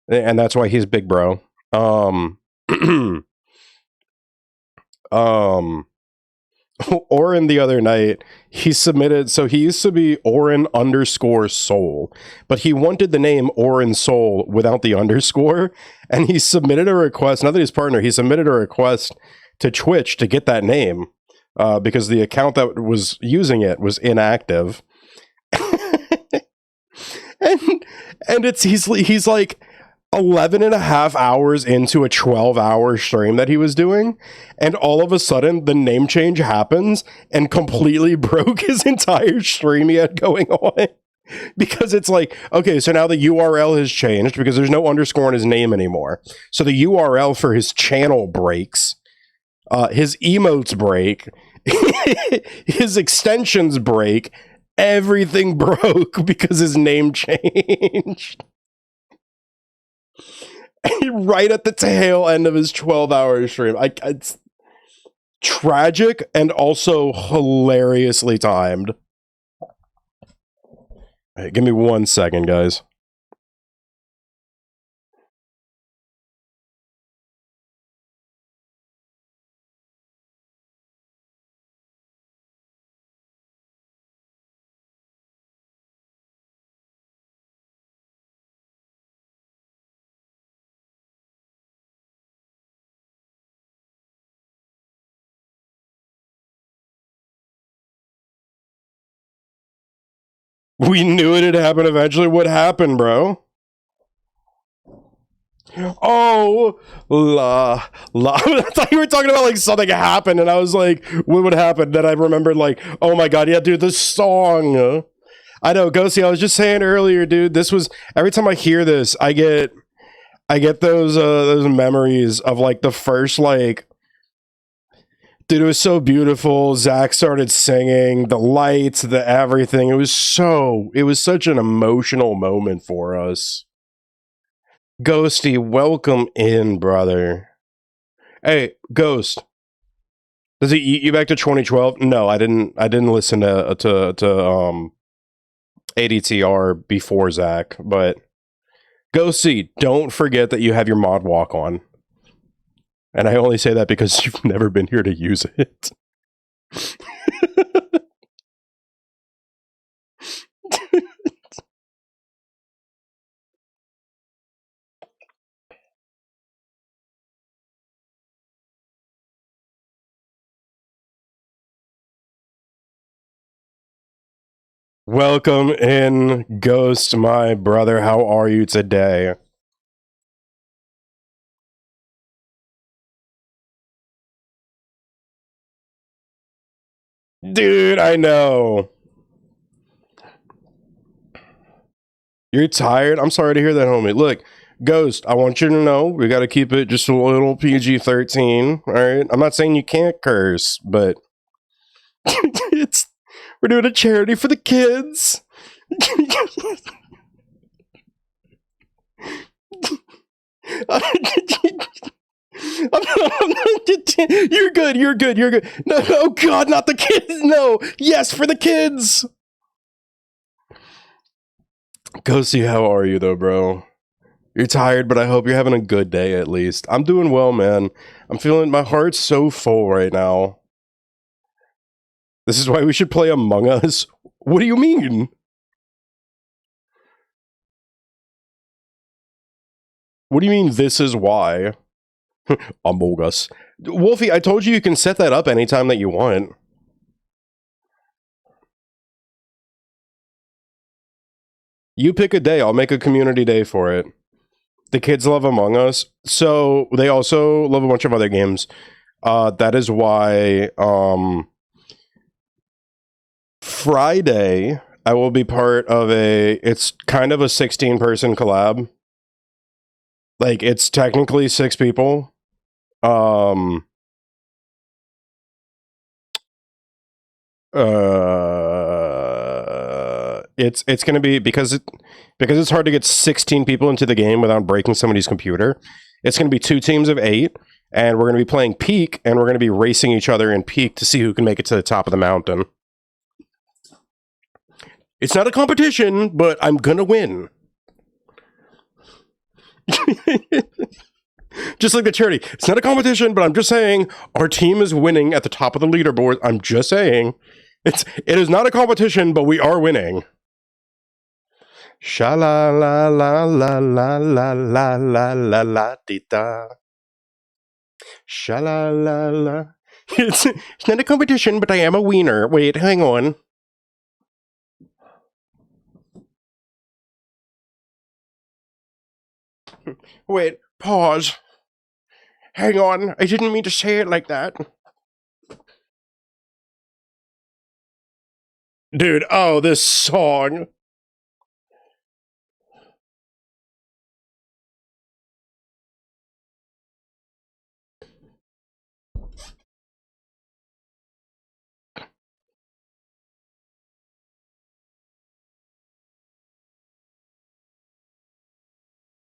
that's why he's big bro. Orin the other night, he submitted, so he used to be Orin_Soul, but he wanted the name Orin Soul without the underscore, and he submitted a request, now that he's partner, he submitted a request to Twitch to get that name, because the account that was using it was inactive. and he's like 11 and a half hours into a 12-hour stream that he was doing, and all of a sudden the name change happens and completely broke his entire stream he had going on. Because it's like, okay, so now the URL has changed because there's no underscore in his name anymore. So the URL for his channel breaks, his emotes break, his extensions break, everything broke because his name changed. Right at the tail end of his 12-hour stream. It's tragic and also hilariously timed. Hey, give me 1 second, guys. We knew it'd happen eventually. What happened, bro? Oh, la. I thought you were talking about like something happened, and I was like, what would happen? Then I remembered, like, oh my god, yeah, dude, this song. I know, Ghosty. I was just saying earlier, dude. This was every time I hear this, I get those memories of like the first like. Dude, it was so beautiful. Zach started singing, the lights, the everything. It was such an emotional moment for us. Ghosty, welcome in, brother. Hey, Ghost. Does it eat you back to 2012? No, I didn't listen to ADTR before Zach, but Ghosty, don't forget that you have your mod walk on. And I only say that because you've never been here to use it. Welcome in, Ghost, my brother. How are you today? Dude, I know. You're tired? I'm sorry to hear that, homie. Look, Ghost, I want you to know we got to keep it just a little PG-13, all right? I'm not saying you can't curse, but it's we're doing a charity for the kids. You're good. You're good. You're good. No, oh God, not the kids. No. Yes, for the kids. Ghosty, how are you though, bro? You're tired, but I hope you're having a good day at least. I'm doing well, man. I'm feeling my heart's so full right now. This is why we should play Among Us. What do you mean? What do you mean this is why? Among Us. Wolfie, I told you can set that up anytime that you want. You pick a day, I'll make a community day for it. The kids love Among Us, so they also love a bunch of other games. That is why Friday I will be part of it's kind of a 16-person collab. Like it's technically 6 people. It's gonna be because it's hard to get 16 people into the game without breaking somebody's computer. It's gonna be 2 teams of 8, and we're gonna be playing Peak, and we're gonna be racing each other in Peak to see who can make it to the top of the mountain. It's not a competition, but I'm gonna win. Just like the charity. It's not a competition, but I'm just saying our team is winning at the top of the leaderboard. I'm just saying. It is not a competition, but we are winning. Sha la la la la la la la la la la da. Sha la la la. It's not a competition, but I am a wiener. Wait, hang on. Wait, pause. Hang on. I didn't mean to say it like that. Dude, oh, this song.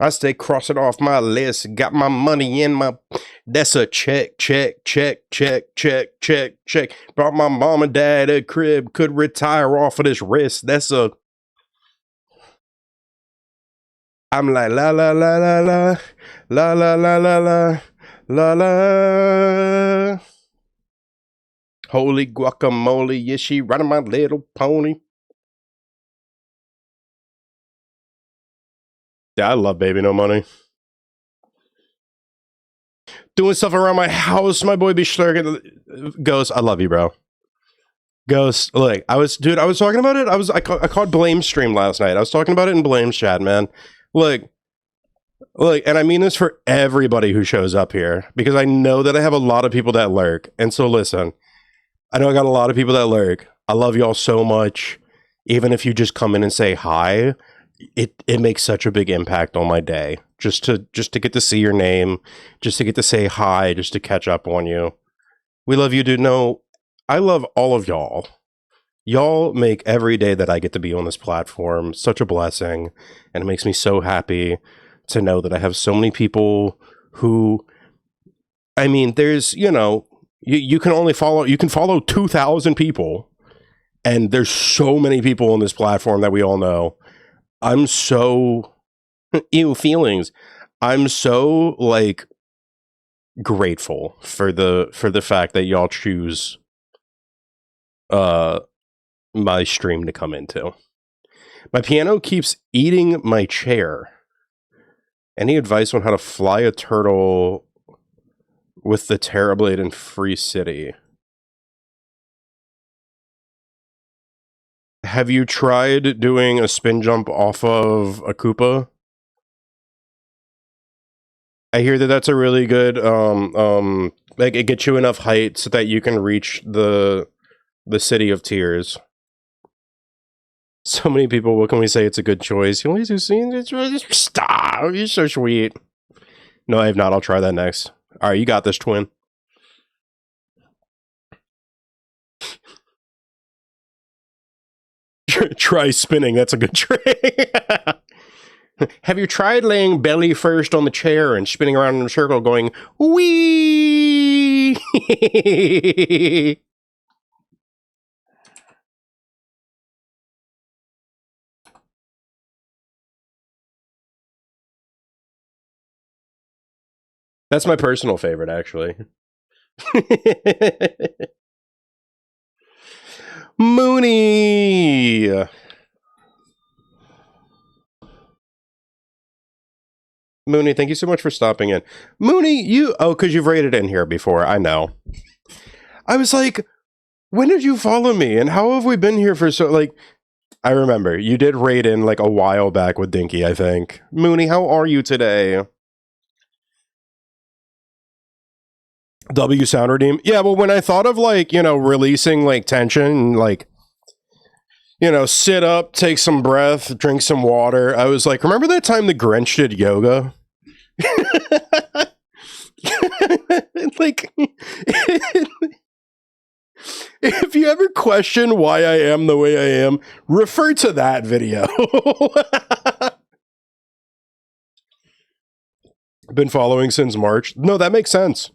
I stay crossing off my list. Got my money in my... That's a check, check, check, check, check, check, check. Brought my mom and dad a crib. Could retire off of this risk. That's a... I'm like, la, la, la, la, la. La, la, la, la, la. La, la. Holy guacamole. Is she riding my little pony? Yeah, I love Baby No Money. Doing stuff around my house. My boy be slurking. Ghost, I love you, bro. Ghost, look, I was talking about it. I caught Blame stream last night. I was talking about it in Blame's chat, man. Look, and I mean this for everybody who shows up here, because I know that I have a lot of people that lurk. And so listen, I know I got a lot of people that lurk. I love y'all so much. Even if you just come in and say hi, it makes such a big impact on my day. Just to get to see your name, just to get to say hi, just to catch up on you. We love you, dude. No, I love all of y'all. Y'all make every day that I get to be on this platform such a blessing, and it makes me so happy to know that I have so many people who, I mean, there's, you can only follow, you can follow 2,000 people, and there's so many people on this platform that we all know. I'm so, ew, feelings. I'm so, like, grateful for the fact that y'all choose my stream to come into. My piano keeps eating my chair. Any advice on how to fly a turtle with the Terrorblade in Free City? Have you tried doing a spin jump off of a Koopa? I hear that that's a really good like it gets you enough height so that you can reach the City of Tears. So many people, what can we say? It's a good choice. You always have seen it. Stop. You're so sweet. No, I have not. I'll try that next. All right, you got this, twin. Try spinning. That's a good trick. Have you tried laying belly first on the chair and spinning around in a circle going, wee? That's my personal favorite, actually. Mooney! Mooney, thank you so much for stopping in. Mooney, because you've rated in here before, I know. I was like, when did you follow me? And how have we been here for so, like, I remember, you did raid in, like, a while back with Dinky, I think. Mooney, how are you today? W Sound Redeem? Yeah, well, when I thought of, like, releasing, like, tension, like, sit up, take some breath, drink some water. I was like, remember that time the Grinch did yoga? Like, if you ever question why I am the way I am, refer to that video. Been following since March. No, that makes sense.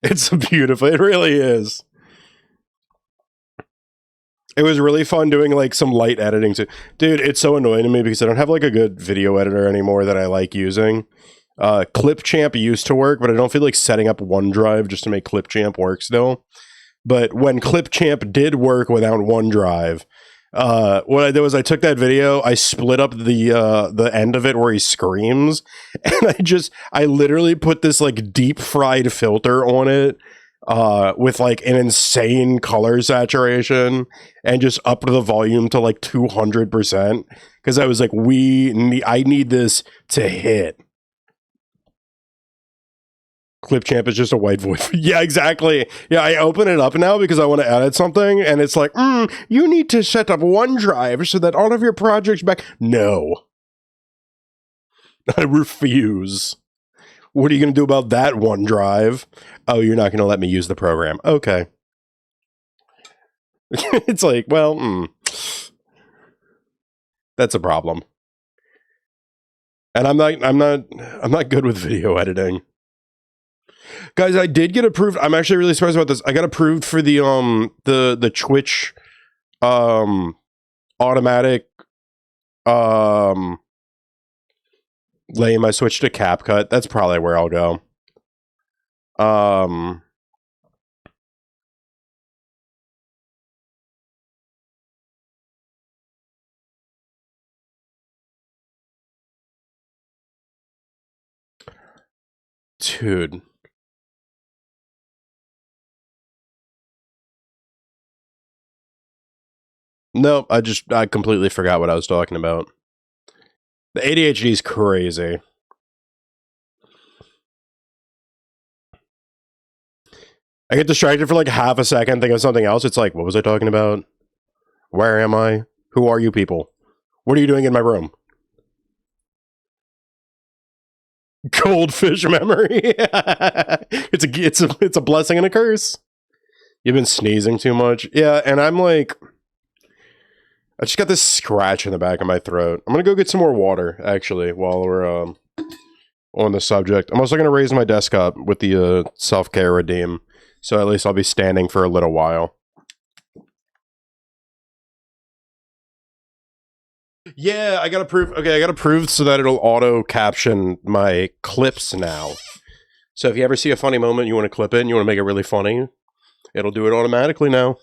It's beautiful. It really is. It was really fun doing like some light editing too. Dude, it's so annoying to me because I don't have like a good video editor anymore that I like using. Clipchamp used to work, but I don't feel like setting up OneDrive just to make Clipchamp work still. But when Clipchamp did work without OneDrive, what I did was I took that video, I split up the end of it where he screams, and I literally put this like deep fried filter on it with like an insane color saturation and just upped the volume to like 200% because I was like, I need this to hit. Clipchamp is just a white voice. Yeah, exactly. Yeah, I open it up now because I want to edit something, and it's like, you need to set up OneDrive so that all of your projects back. No. I refuse. What are you going to do about that, OneDrive? Oh, you're not going to let me use the program. Okay. It's like, well, That's a problem. And I'm not good with video editing. Guys, I did get approved. I'm actually really surprised about this. I got approved for the Twitch automatic laying my Switch to CapCut. That's probably where I'll go. Dude. Nope, I completely forgot what I was talking about. The ADHD is crazy. I get distracted for like half a second, think of something else. It's like, what was I talking about? Where am I? Who are you people? What are you doing in my room? Goldfish memory. it's a blessing and a curse. You've been sneezing too much. Yeah, and I'm like, I just got this scratch in the back of my throat. I'm gonna go get some more water, actually, while we're on the subject. I'm also gonna raise my desk up with the self-care redeem, so at least I'll be standing for a little while. Yeah, I got approved. Okay, I got approved so that it'll auto caption my clips now. So if you ever see a funny moment, you want to clip it and you want to make it really funny, it'll do it automatically now.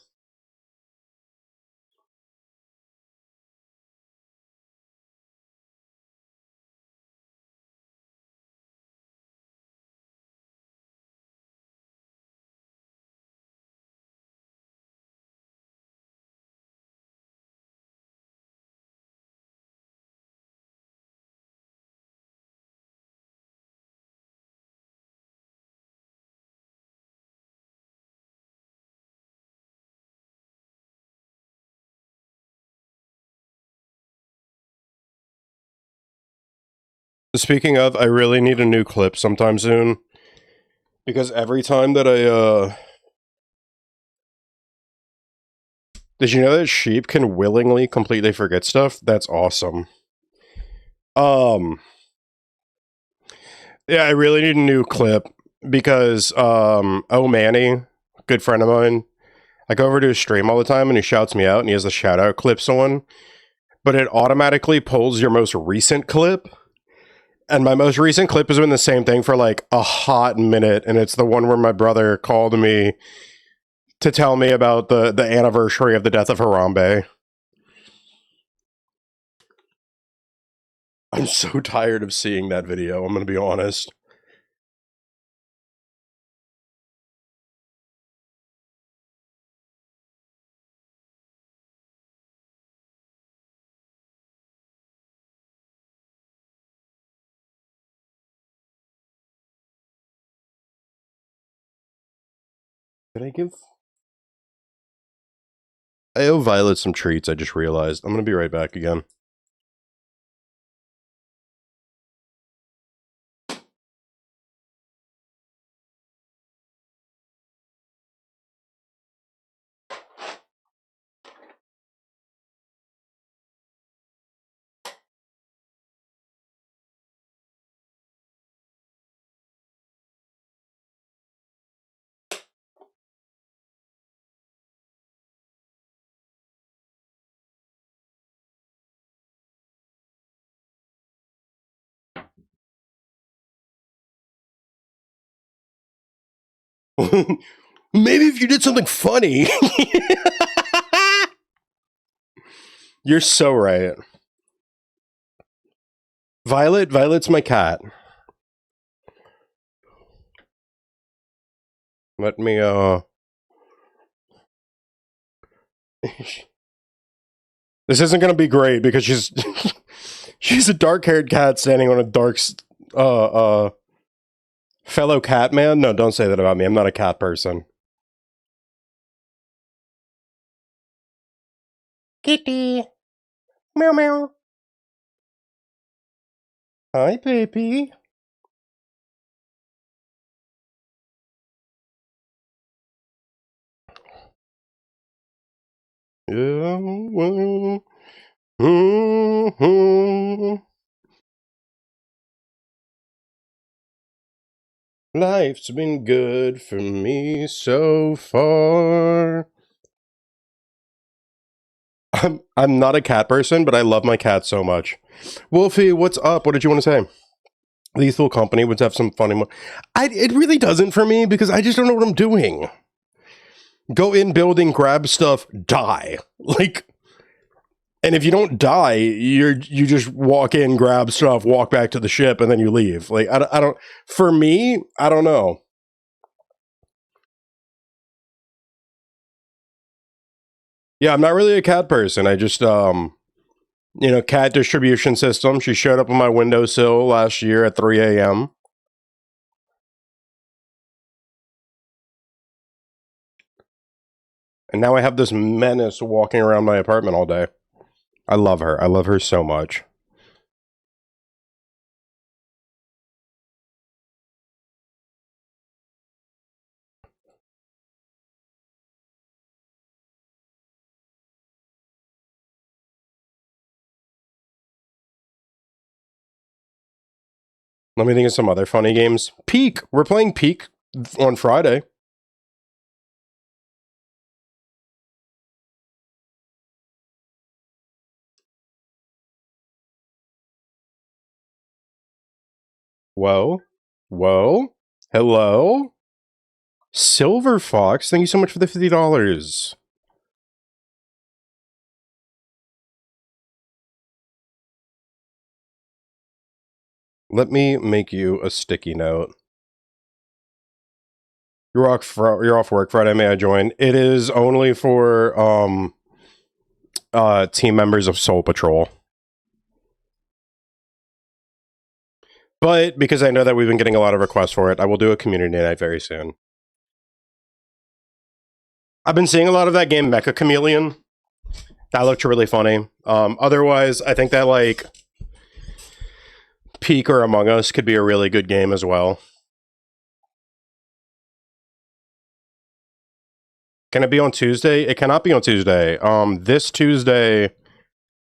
Speaking of, I really need a new clip sometime soon. Because every time that did you know that sheep can willingly completely forget stuff? That's awesome. Yeah, I really need a new clip because oh Manny, good friend of mine, I go over to his stream all the time and he shouts me out and he has the shout out clips on, but it automatically pulls your most recent clip. And my most recent clip has been the same thing for like a hot minute, and it's the one where my brother called me to tell me about the anniversary of the death of Harambe. I'm so tired of seeing that video, I'm gonna be honest. Did I give... I owe Violet some treats, I just realized. I'm gonna be right back again. Maybe if you did something funny. You're so right. Violet's my cat. Let me, this isn't gonna be great because she's... she's a dark-haired cat standing on a dark, fellow cat man? No, don't say that about me. I'm not a cat person. Kitty. Meow meow. Hi, baby. Yeah, well, Life's been good for me so far. I'm not a cat person, but I love my cat so much. Wolfie, what's up? What did you want to say? Lethal Company would have some funny. It really doesn't for me because I just don't know what I'm doing. Go in building, grab stuff, die. Like, and if you don't die, you just walk in, grab stuff, walk back to the ship, and then you leave. Like, I don't. For me, I don't know. Yeah, I'm not really a cat person. I just cat distribution system. She showed up on my windowsill last year at 3 a.m. And now I have this menace walking around my apartment all day. I love her. I love her so much. Let me think of some other funny games. Peak. We're playing Peak on Friday. Whoa. Whoa. Hello. Silver Fox. Thank you so much for the $50. Let me make you a sticky note. You're off work Friday. May I join? It is only for team members of Soul Patrol. But because I know that we've been getting a lot of requests for it, I will do a community night very soon. I've been seeing a lot of that game Mecha Chameleon. That looked really funny. Otherwise, I think that like Peak or Among Us could be a really good game as well. Can it be on Tuesday? It cannot be on Tuesday. This Tuesday,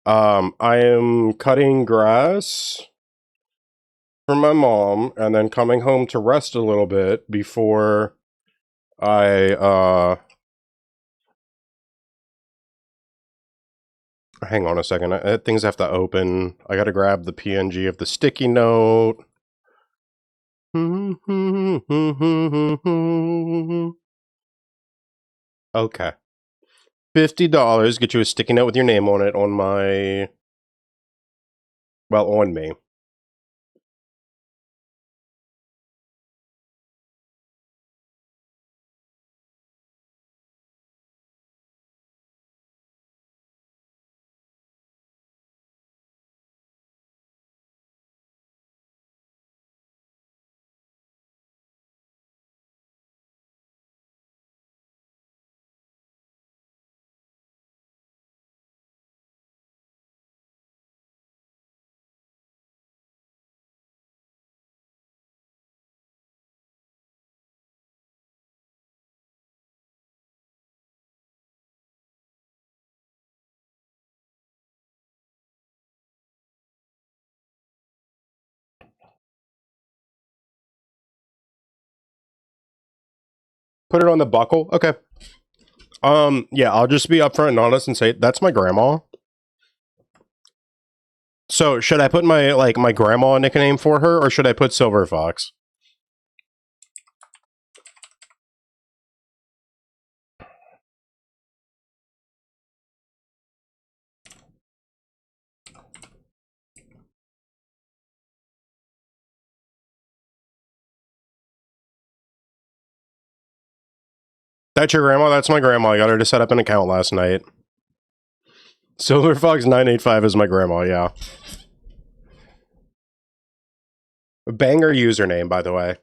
I am cutting grass for my mom and then coming home to rest a little bit before I hang on a second. Things have to open. I gotta grab the PNG of the sticky note. Okay. $50, get you a sticky note with your name on it on my... Well, on me. Put it on the buckle? Okay. Yeah, I'll just be upfront and honest and say, that's my grandma. So, should I put my grandma nickname for her, or should I put Silver Fox? That's your grandma? That's my grandma. I got her to set up an account last night. Silver Fox 985 is my grandma, yeah. Banger username, by the way.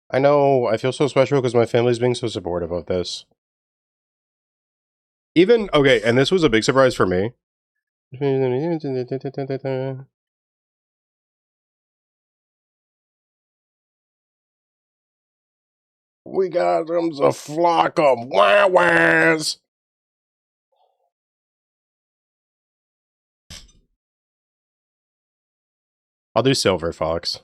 I know, I feel so special because my family's being so supportive of this. Even, okay, and this was a big surprise for me. We got them a flock of wah-wahs. I'll do Silver Fox.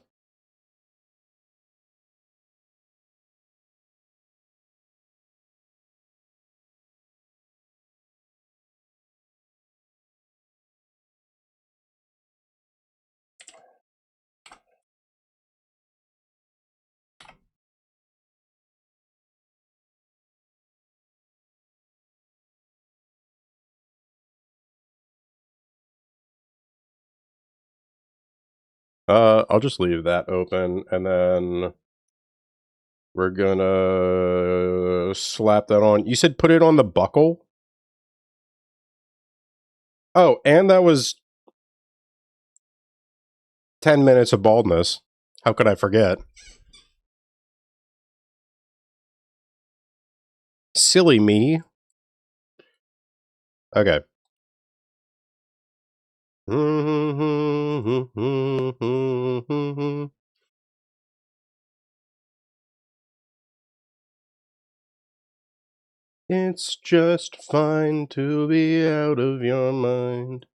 I'll just leave that open, and then we're gonna slap that on. You said put it on the buckle? Oh, and that was 10 minutes of baldness. How could I forget? Silly me. Okay. It's just fine to be out of your mind.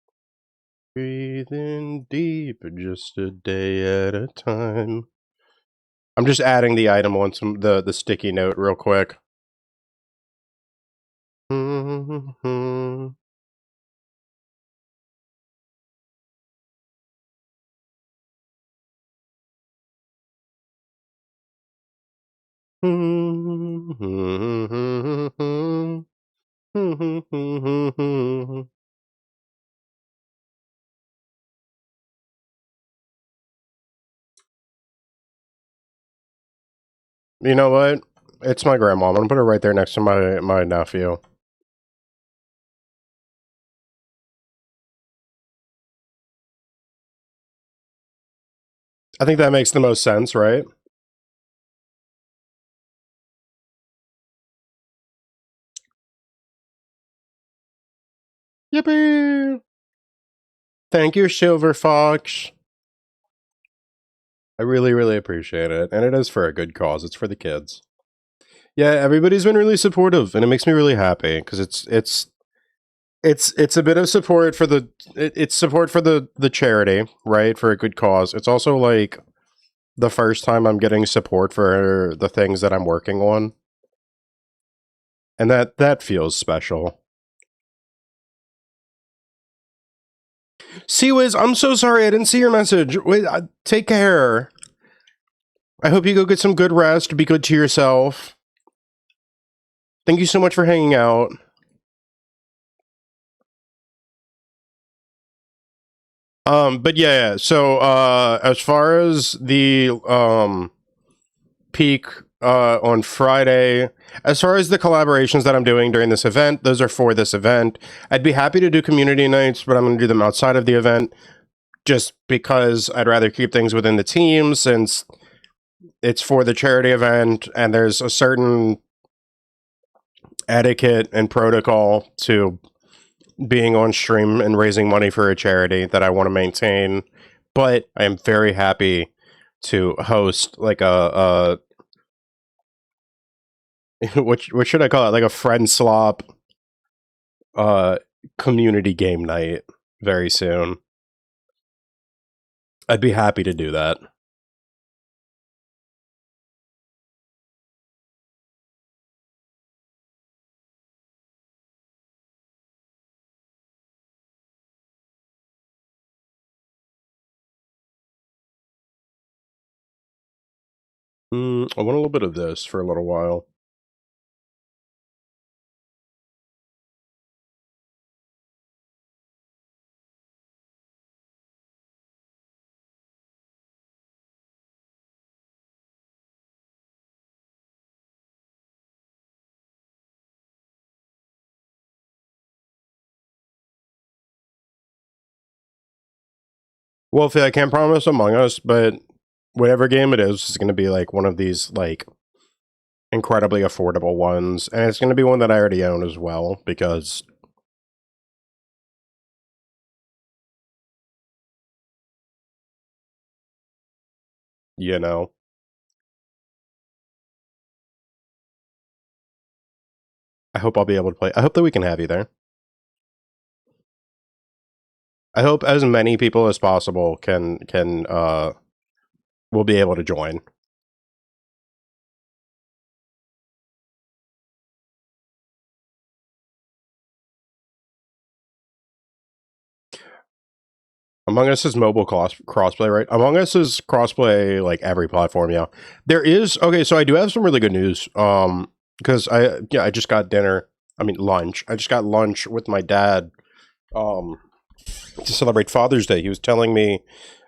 Breathe in deep, just a day at a time. I'm just adding the item on the sticky note real quick. You know what? It's my grandma. I'm gonna put her right there next to my nephew. I think that makes the most sense, right? Yippee! Thank you, Silver Fox. I really, really appreciate it. And it is for a good cause. It's for the kids. Yeah, everybody's been really supportive, and it makes me really happy because it's a bit of support for it's support for the charity, right? For a good cause. It's also like the first time I'm getting support for the things that I'm working on. And that feels special. Seawiz, I'm so sorry I didn't see your message. Wait, take care. I hope you go get some good rest. Be good to yourself. Thank you so much for hanging out. But yeah. So, as far as the peak on Friday, as far as the collaborations that I'm doing during this event, those are for this event. I'd be happy to do community nights, but I'm going to do them outside of the event, just because I'd rather keep things within the team since it's for the charity event, and there's a certain etiquette and protocol to being on stream and raising money for a charity that I want to maintain. But I am very happy to host like a what should I call it? Like a friend slop community game night very soon. I'd be happy to do that. I want a little bit of this for a little while. Wolfie, I can't promise Among Us, but whatever game it is going to be like one of these like incredibly affordable ones, and it's going to be one that I already own as well because you know. I hope I'll be able to play. I hope that we can have you there. I hope as many people as possible can will be able to join. Among Us is mobile crossplay, right? Among Us is crossplay like every platform, yeah. There is okay, so I do have some really good news. Because I just got dinner. I mean lunch. I just got lunch with my dad. To celebrate Father's Day. He was telling me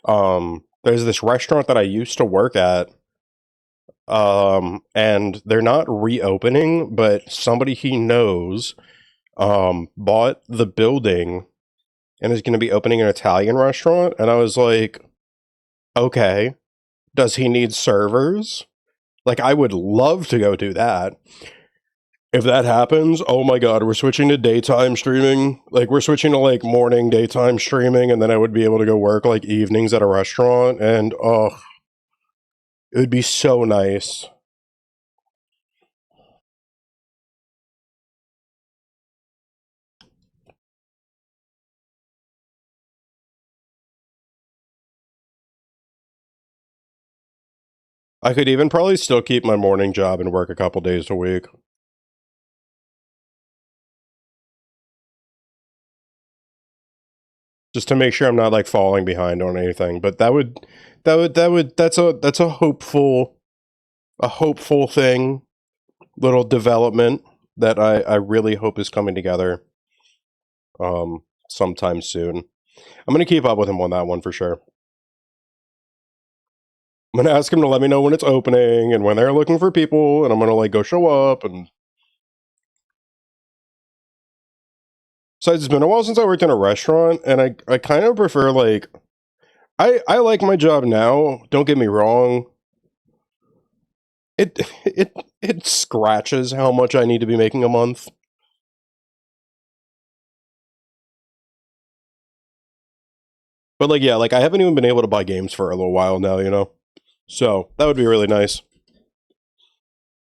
there's this restaurant that I used to work at. And they're not reopening, but somebody he knows bought the building and is going to be opening an Italian restaurant. And I was like, okay, does he need servers? Like, I would love to go do that. If that happens, oh my god, we're switching to daytime streaming. Like, we're switching to like morning daytime streaming, and then I would be able to go work like evenings at a restaurant. And oh, it would be so nice. I could even probably still keep my morning job and work a couple days a week. Just to make sure I'm not like falling behind on anything. But that's a hopeful thing, little development that I really hope is coming together sometime soon. I'm gonna keep up with him on that one for sure. I'm gonna ask him to let me know when it's opening and when they're looking for people, and I'm gonna like go show up. And besides, it's been a while since I worked in a restaurant, and I kind of prefer like I like my job now. Don't get me wrong. It scratches how much I need to be making a month. But like yeah, like I haven't even been able to buy games for a little while now, you know. So that would be really nice.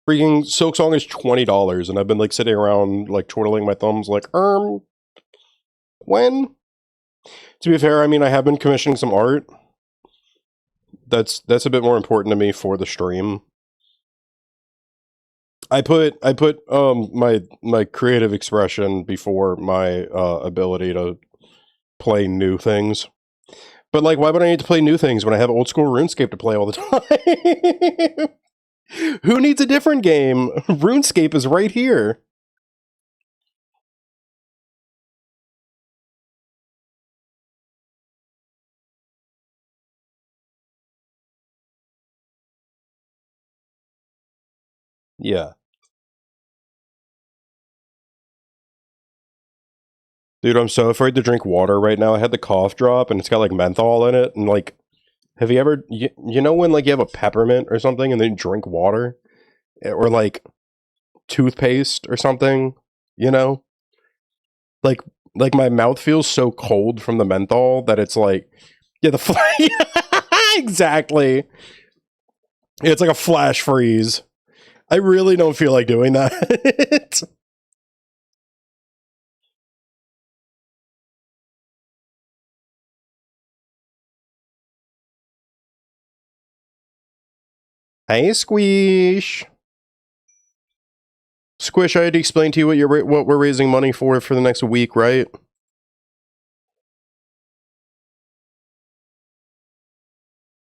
Freaking Silksong is $20, and I've been like sitting around like twiddling my thumbs, like when? To be fair, I mean I have been commissioning some art. That's a bit more important to me for the stream. I put my creative expression before my ability to play new things. But like, why would I need to play new things when I have old school RuneScape to play all the time? Who needs a different game? RuneScape is right here. Yeah. Dude, I'm so afraid to drink water right now. I had the cough drop and it's got like menthol in it. And like, have you ever, you know, when like you have a peppermint or something and then you drink water? Or like toothpaste or something, you know? Like, like my mouth feels so cold from the menthol that it's like, yeah, exactly. It's like a flash freeze. I really don't feel like doing that. Hey, Squish. Squish, I had to explain to you what we're raising money for the next week, right?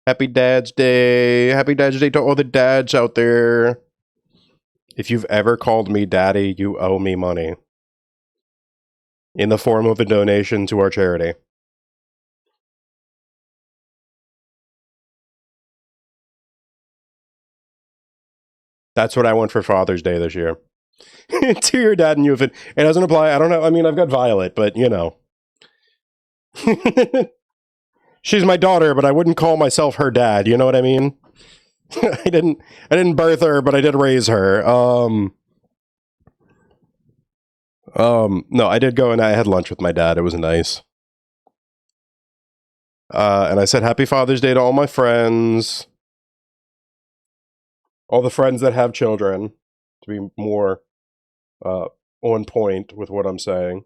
Happy Dad's Day. Happy Dad's Day to all the dads out there. If you've ever called me daddy, you owe me money. In the form of a donation to our charity. That's what I want for Father's Day this year. To your dad and you, if it doesn't apply, I don't know. I mean, I've got Violet, but you know. she's my daughter, but I wouldn't call myself her dad. You know what I mean? I didn't birth her, but I did raise her. No, I did go and I had lunch with my dad. It was nice. And I said happy Father's Day to all my friends. All the friends that have children, to be more on point with what I'm saying.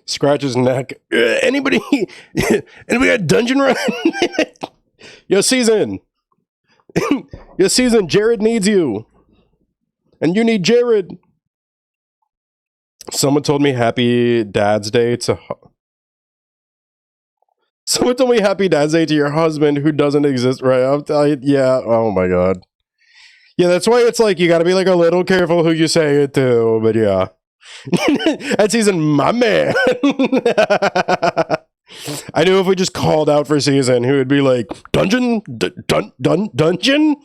Scratch his neck. Anybody got dungeon run? Yo, Season. Yo, Season, Jared needs you. And you need Jared. Someone told me happy Dad's Day to... Someone told me happy Dad's Day to your husband who doesn't exist, right? I'm telling you, yeah, oh my god. Yeah, that's why it's like, you gotta be like a little careful who you say it to, but yeah. That Season, my man. I knew if we just called out for Season, he would be like, dungeon, dungeon, dungeon.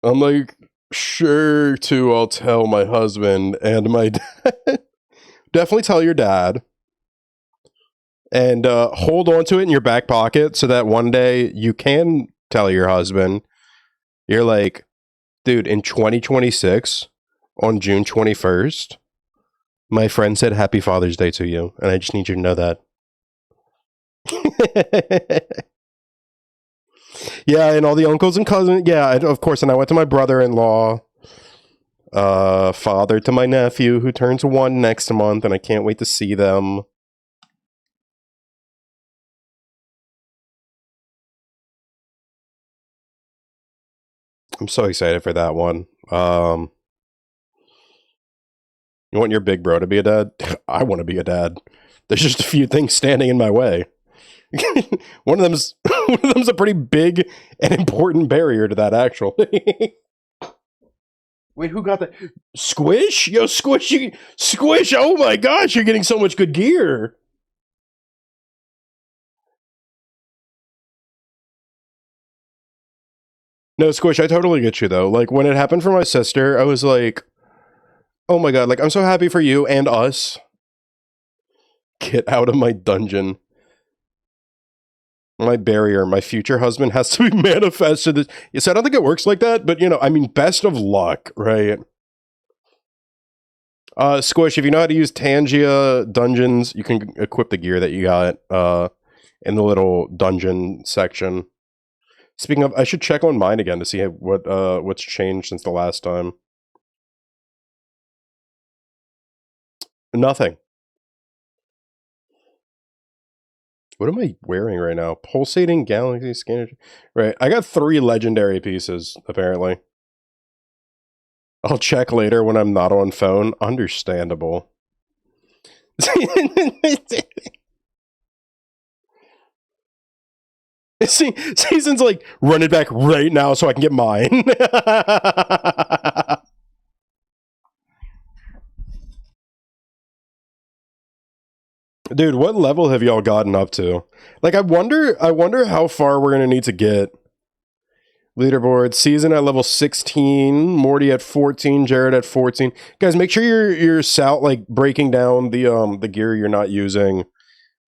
I'm like, sure, too, I'll tell my husband and my dad. Definitely tell your dad. And hold on to it in your back pocket so that one day you can tell your husband. You're like, dude, in 2026, on June 21st, my friend said happy Father's Day to you. And I just need you to know that. Yeah, and all the uncles and cousins. Yeah, of course. And I went to my brother-in-law, father to my nephew who turns 1 next month, and I can't wait to see them. I'm so excited for that one. You want your big bro to be a dad? I want to be a dad. There's just a few things standing in my way. one of them's a pretty big and important barrier to that, actually. Wait, who got that? Squish? Yo, Squish, Squish, oh my gosh, you're getting so much good gear. No, Squish, I totally get you, though. Like, when it happened for my sister, I was like, oh my god, like, I'm so happy for you and us. Get out of my dungeon. My barrier, my future husband has to be manifested. Yes, I don't think it works like that, but, you know, I mean, best of luck, right? Squish, if you know how to use Tangia dungeons, you can equip the gear that you got in the little dungeon section. Speaking of, I should check on mine again to see what's changed since the last time. Nothing. What am I wearing right now? Pulsating Galaxy Scanner. Right, I got 3 legendary pieces, apparently. I'll check later when I'm not on phone. Understandable. Season's like, run it back right now so I can get mine. Dude, what level have y'all gotten up to? Like, I wonder how far we're gonna need to get. Leaderboard, Season at level 16, Morty at 14, Jared at 14. Guys, make sure you're like breaking down the gear you're not using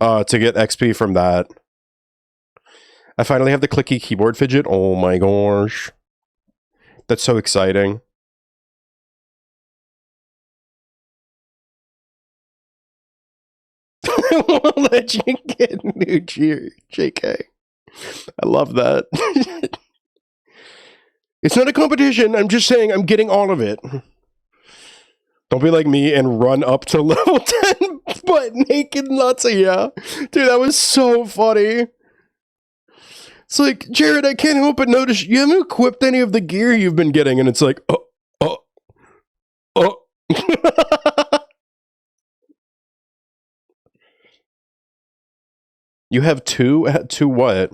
to get XP from that. I finally have the clicky keyboard fidget. Oh my gosh. That's so exciting. I won't let you get new cheer, JK. I love that. It's not a competition. I'm just saying I'm getting all of it. Don't be like me and run up to level 10 butt naked Nazi, yeah. Dude, that was so funny. It's like, Jared, I can't help but notice you haven't equipped any of the gear you've been getting. And it's like, oh. You have two? Two what?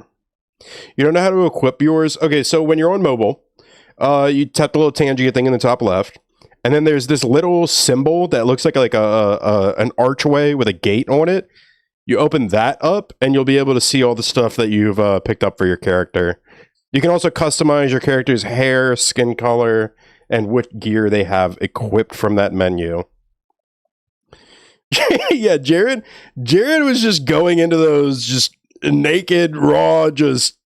You don't know how to equip yours? Okay, so when you're on mobile, you tap the little tangent thing in the top left, and then there's this little symbol that looks like an archway with a gate on it. You open that up, and you'll be able to see all the stuff that you've picked up for your character. You can also customize your character's hair, skin color, and what gear they have equipped from that menu. Yeah, Jared was just going into those just naked, raw, just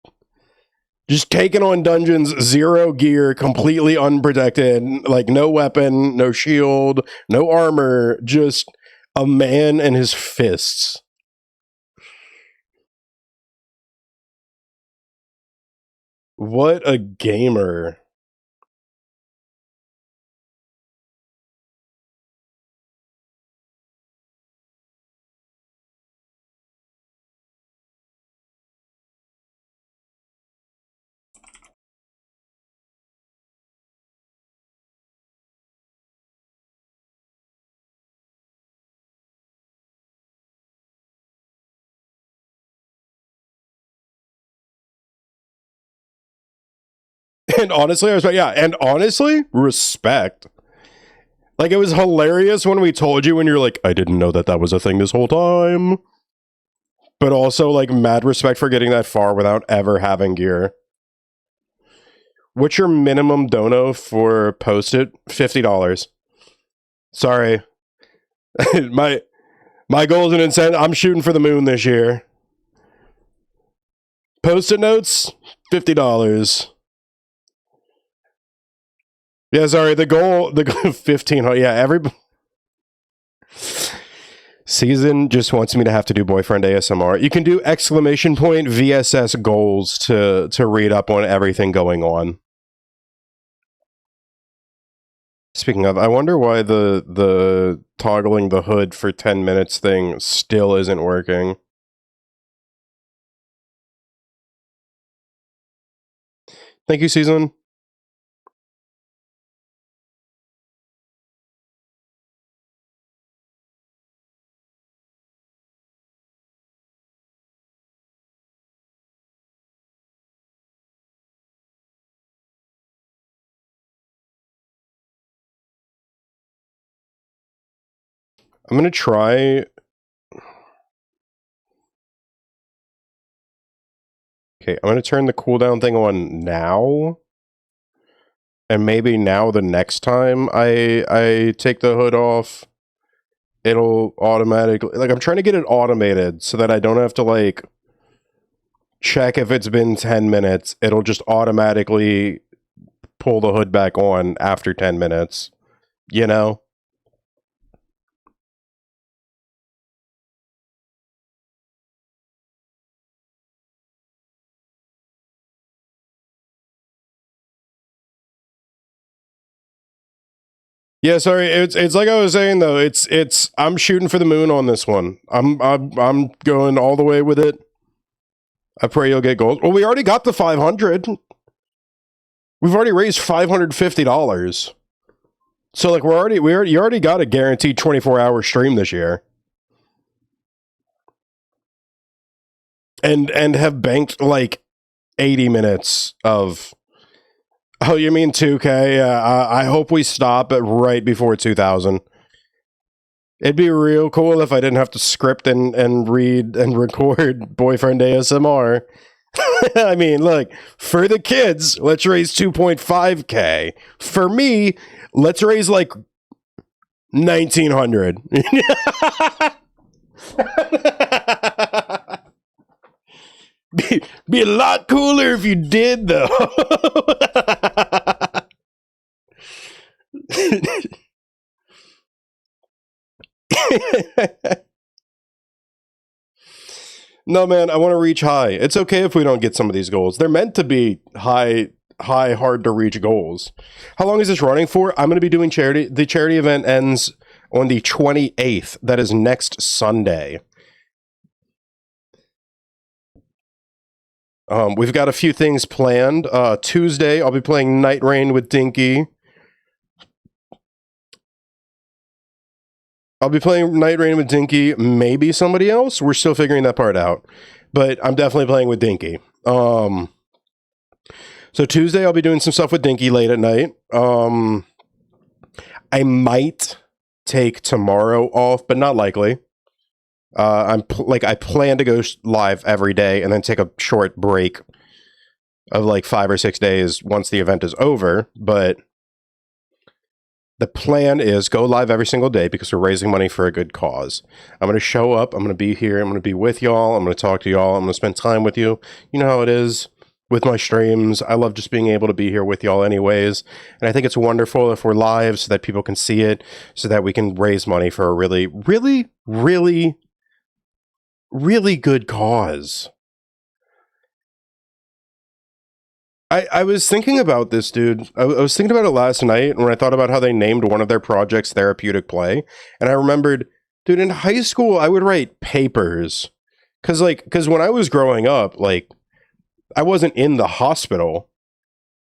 taking on dungeons, zero gear, completely unprotected, like no weapon, no shield, no armor, just a man and his fists. What a gamer. And honestly, I was like, yeah, and honestly, respect. Like, it was hilarious when we told you, when you're like, I didn't know that that was a thing this whole time. But also, like, mad respect for getting that far without ever having gear. What's your minimum dono for Post-it? $50. Sorry. my goal is an incentive. I'm shooting for the moon this year. Post-it notes, $50. Yeah, sorry. The goal 15. Yeah, everybody. Season just wants me to have to do boyfriend ASMR. You can do exclamation point VSS goals to read up on everything going on. Speaking of, I wonder why the toggling the hood for 10 minutes thing still isn't working. Thank you, Season. I'm gonna try. Okay, I'm gonna turn the cooldown thing on now. And maybe now the next time I take the hood off, it'll automatically, like, I'm trying to get it automated so that I don't have to, like, check if it's been 10 minutes. It'll just automatically pull the hood back on after 10 minutes, you know? Yeah, sorry. It's like I was saying though. It's I'm shooting for the moon on this one. I'm going all the way with it. I pray you'll get gold. Well, we already got the 500. We've already raised $550. So like you already got a guaranteed 24-hour stream this year. And have banked like 80 minutes of. Oh, you mean 2K? Yeah, I hope we stop at right before 2000. It'd be real cool if I didn't have to script and read and record boyfriend ASMR. I mean, look, for the kids, let's raise 2.5K. For me, let's raise like 1900. Be a lot cooler if you did, though. No, man, I want to reach high. It's okay if we don't get some of these goals. They're meant to be high, hard to reach goals. How long is this running for? I'm going to be doing charity. The charity event ends on the 28th. That is next Sunday. We've got a few things planned. Tuesday, I'll be playing Night Rain with Dinky. I'll be playing Night Rain with Dinky, maybe somebody else. We're still figuring that part out. but I'm definitely playing with Dinky. So Tuesday I'll be doing some stuff with Dinky late at night. I might take tomorrow off, but not likely. I plan to go live every day and then take a short break of like 5 or 6 days once the event is over. But the plan is go live every single day because we're raising money for a good cause. I'm going to show up. I'm going to be here. I'm going to be with y'all. I'm going to talk to y'all. I'm going to spend time with you. You know how it is with my streams. I love just being able to be here with y'all anyways. And I think it's wonderful if we're live so that people can see it, so that we can raise money for a really, really, really, really good cause. I was thinking about this, dude. I was thinking about it last night when I thought about how they named one of their projects Therapeutic Play. And I remembered, dude, in high school, I would write papers. Because when I was growing up, like, I wasn't in the hospital,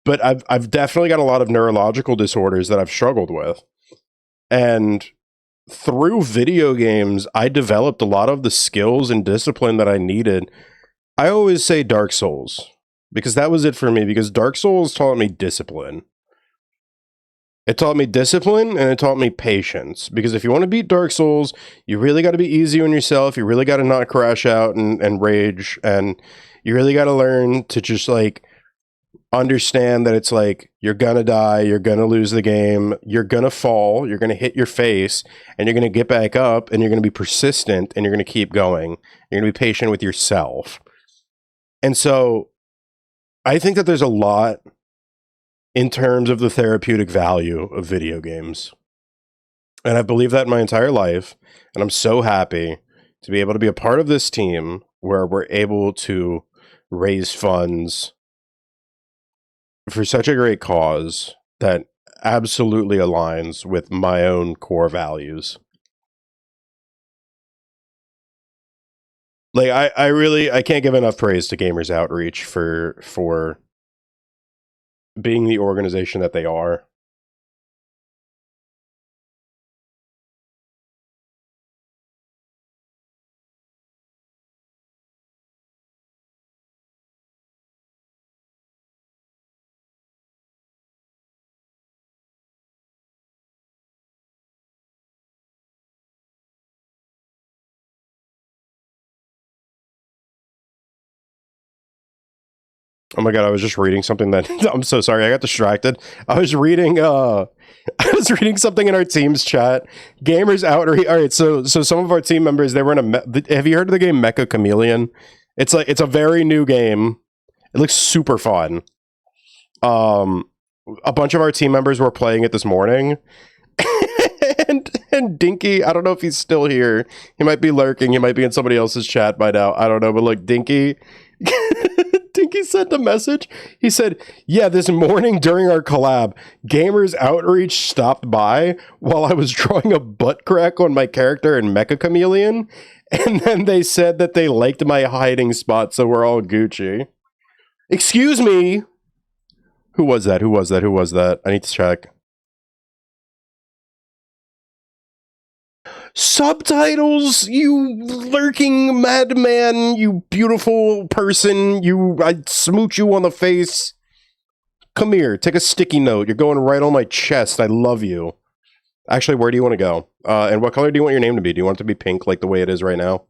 but I've definitely got a lot of neurological disorders that I've struggled with. And through video games, I developed a lot of the skills and discipline that I needed. I always say Dark Souls, because that was it for me, because Dark Souls taught me discipline. It taught me discipline and it taught me patience. Because if you want to beat Dark Souls, you really got to be easy on yourself. You really got to not crash out and rage. And you really got to learn to just like understand that it's like you're gonna die, you're gonna lose the game, you're gonna fall, you're gonna hit your face, and you're gonna get back up, and you're gonna be persistent, and you're gonna keep going. You're gonna be patient with yourself. And so I think that there's a lot in terms of the therapeutic value of video games. And I've believed that my entire life. And I'm so happy to be able to be a part of this team where we're able to raise funds for such a great cause that absolutely aligns with my own core values. Like I can't give enough praise to Gamers Outreach for being the organization that they are. Oh my god, I was just reading something that I'm so sorry, I got distracted. I was reading I was reading something in our team's chat. Gamers Outreach. All right, so some of our team members, they were in have you heard of the game Mecha Chameleon? It's a very new game. It looks super fun. A bunch of our team members were playing it this morning. and Dinky, I don't know if he's still here. He might be lurking. He might be in somebody else's chat by now. I don't know, but look, Dinky Dinky sent a message. He said, yeah, this morning during our collab, Gamers Outreach stopped by while I was drawing a butt crack on my character in Mecha Chameleon. And then they said that they liked my hiding spot, so we're all Gucci. Excuse me. Who was that? Who was that? Who was that? I need to check. Subtitles, you lurking madman, you beautiful person, I'd smooch you on the face. Come here, take a sticky note. You're going right on my chest. I love you. Actually, where do you want to go? And what color do you want your name to be? Do you want it to be pink like the way it is right now?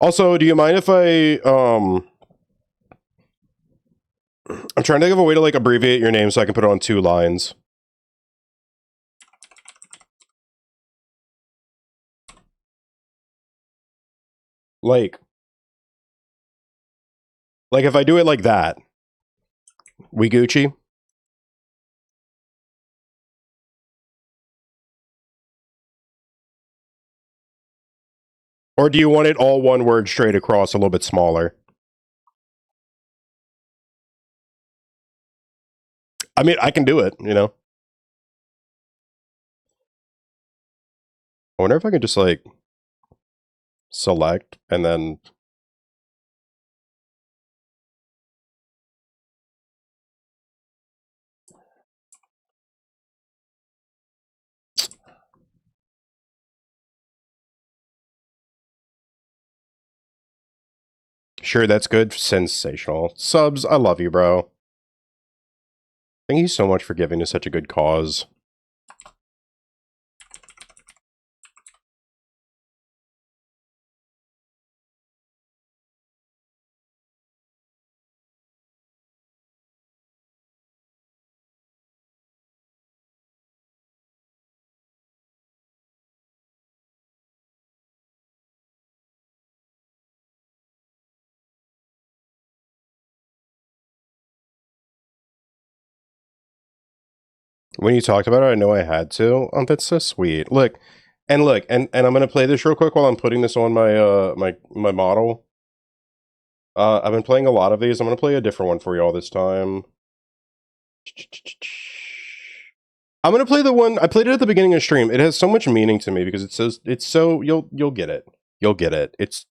Also, do you mind if I'm trying to think of a way to like abbreviate your name so I can put it on 2 lines. Like if I do it like that, we Gucci? Or do you want it all one word straight across, a little bit smaller? I mean, I can do it, you know? I wonder if I could just, like, select and then... Sure, that's good. Sensational. Subs, I love you, bro. Thank you so much for giving to such a good cause. When you talked about it, I know I had to. Oh, that's so sweet. Look, and I'm gonna play this real quick while I'm putting this on my my model. I've been playing a lot of these. I'm gonna play a different one for y'all this time. I'm gonna play the one I played it at the beginning of stream. It has so much meaning to me because it's so you'll get it. You'll get it. It's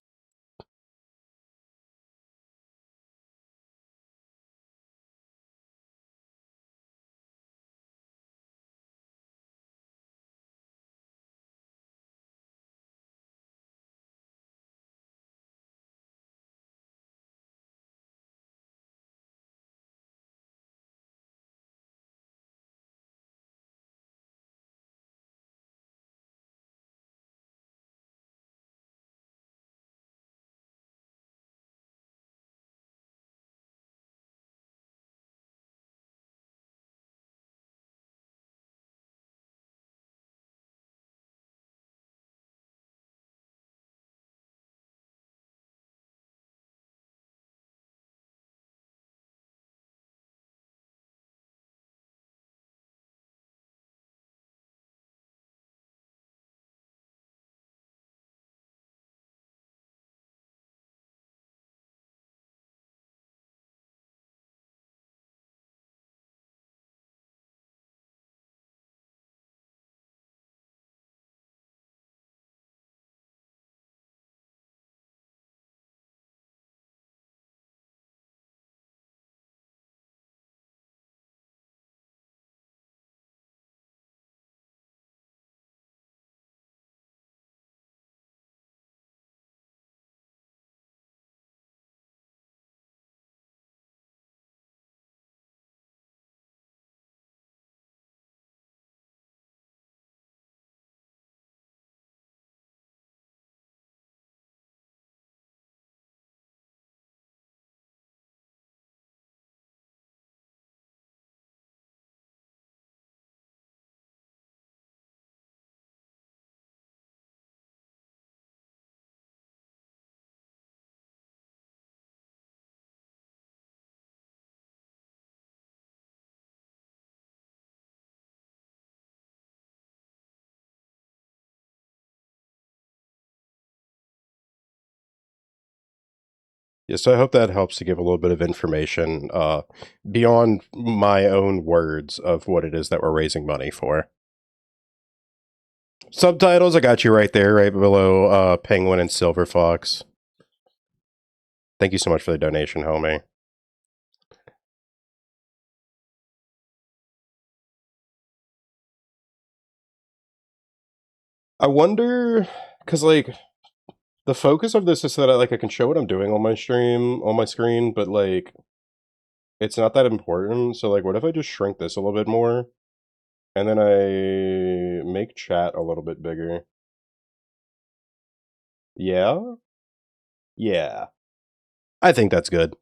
yeah, so I hope that helps to give a little bit of information beyond my own words of what it is that we're raising money for. Subtitles, I got you right there, right below Penguin and Silver Fox. Thank you so much for the donation, homie. I wonder, because like the focus of this is so that I can show what I'm doing on my stream on my screen, but like it's not that important. So like, what if I just shrink this a little bit more, and then I make chat a little bit bigger? Yeah, yeah, I think that's good.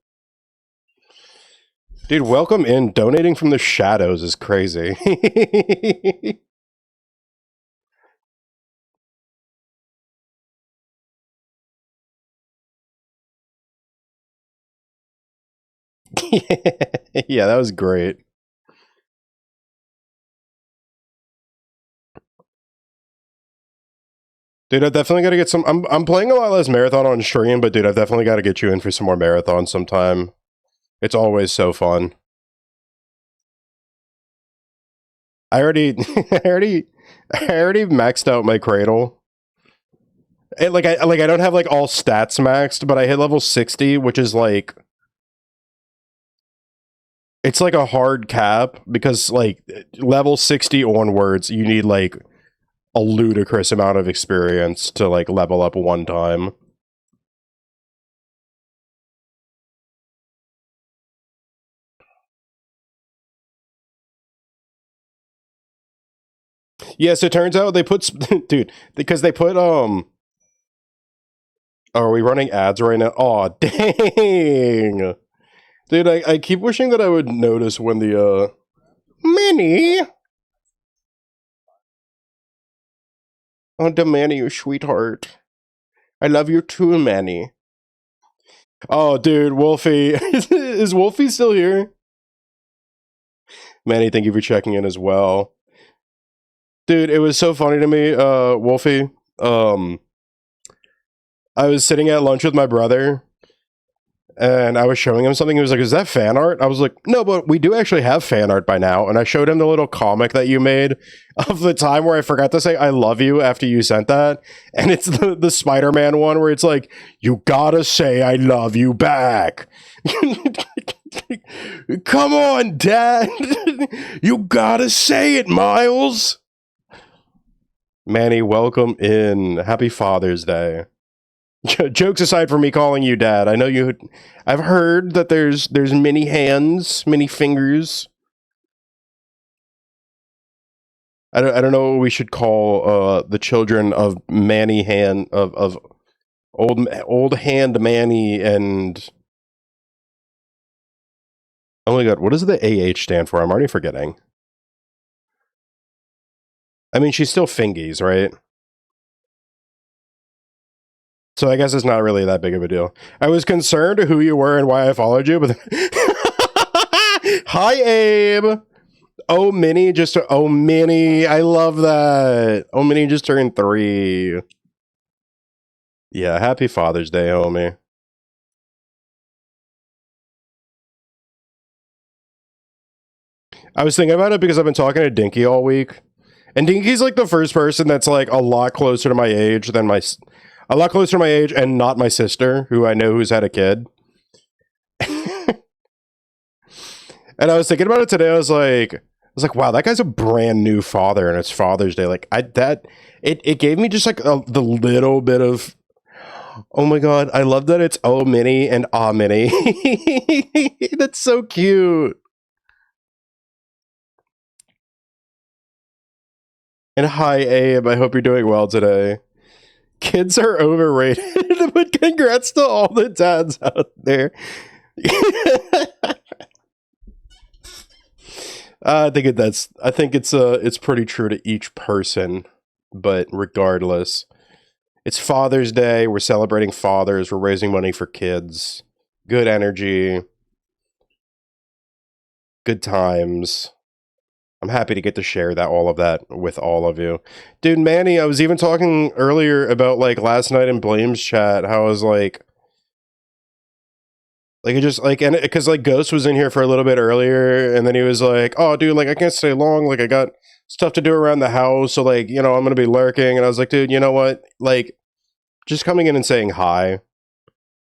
Dude, welcome in. Donating from the shadows is crazy. Yeah, that was great. Dude, I've definitely got to get some. I'm playing a lot less marathon on stream, but dude, I've definitely got to get you in for some more marathon sometime. It's always so fun. I already, I already maxed out my cradle. I don't have like all stats maxed, but I hit level 60, which is like it's like a hard cap because like level 60 onwards, you need like a ludicrous amount of experience to like level up one time. Yes, it turns out they put dude, because they put are we running ads right now? Oh, dang. Dude, I keep wishing that I would notice when the Manny. Oh, the Manny, you sweetheart. I love you too, Manny. Oh, dude, Wolfie. Is Wolfie still here? Manny, thank you for checking in as well. Dude, it was so funny to me, Wolfie. I was sitting at lunch with my brother, and I was showing him something. He was like, "Is that fan art?" I was like, "No, but we do actually have fan art by now." And I showed him the little comic that you made of the time where I forgot to say "I love you" after you sent that, and it's the Spider-Man one where it's like, "You gotta say I love you back." Come on, Dad. You gotta say it, Miles. Manny, welcome in. Happy Father's Day. Jokes aside from me calling you Dad, I know you. I've heard that there's many hands, many fingers. I don't know what we should call the children of Manny hand of old hand Manny and. Oh my god, what does the AH stand for? I'm already forgetting. I mean, she's still fingies, right? So I guess it's not really that big of a deal. I was concerned who you were and why I followed you, but hi, Abe. Oh, Minnie just oh Minnie, I love that. Oh, Minnie just turned 3. Yeah, happy Father's Day, homie. I was thinking about it because I've been talking to Dinky all week, and Dinky's like the first person that's like a lot closer to my age than a lot closer to my age and not my sister, who I know who's had a kid. And I was thinking about it today. I was like, wow, that guy's a brand new father, and it's Father's Day. Like, it gave me just like the little bit of, oh my god, I love that it's oh Minnie and ah Minnie. That's so cute. And hi, Abe. I hope you're doing well today. Kids are overrated, but congrats to all the dads out there. I think it's pretty true to each person, but regardless, it's Father's Day. We're celebrating fathers. We're raising money for kids. Good energy. Good times. I'm happy to get to share all of that with all of you. Dude, Manny, I was even talking earlier about like last night in Blame's chat, how I was like it just like, and because like Ghost was in here for a little bit earlier, and then he was like, "Oh, dude, like I can't stay long. Like I got stuff to do around the house, so like I'm gonna be lurking." And I was like, "Dude, you know what? Like, just coming in and saying hi,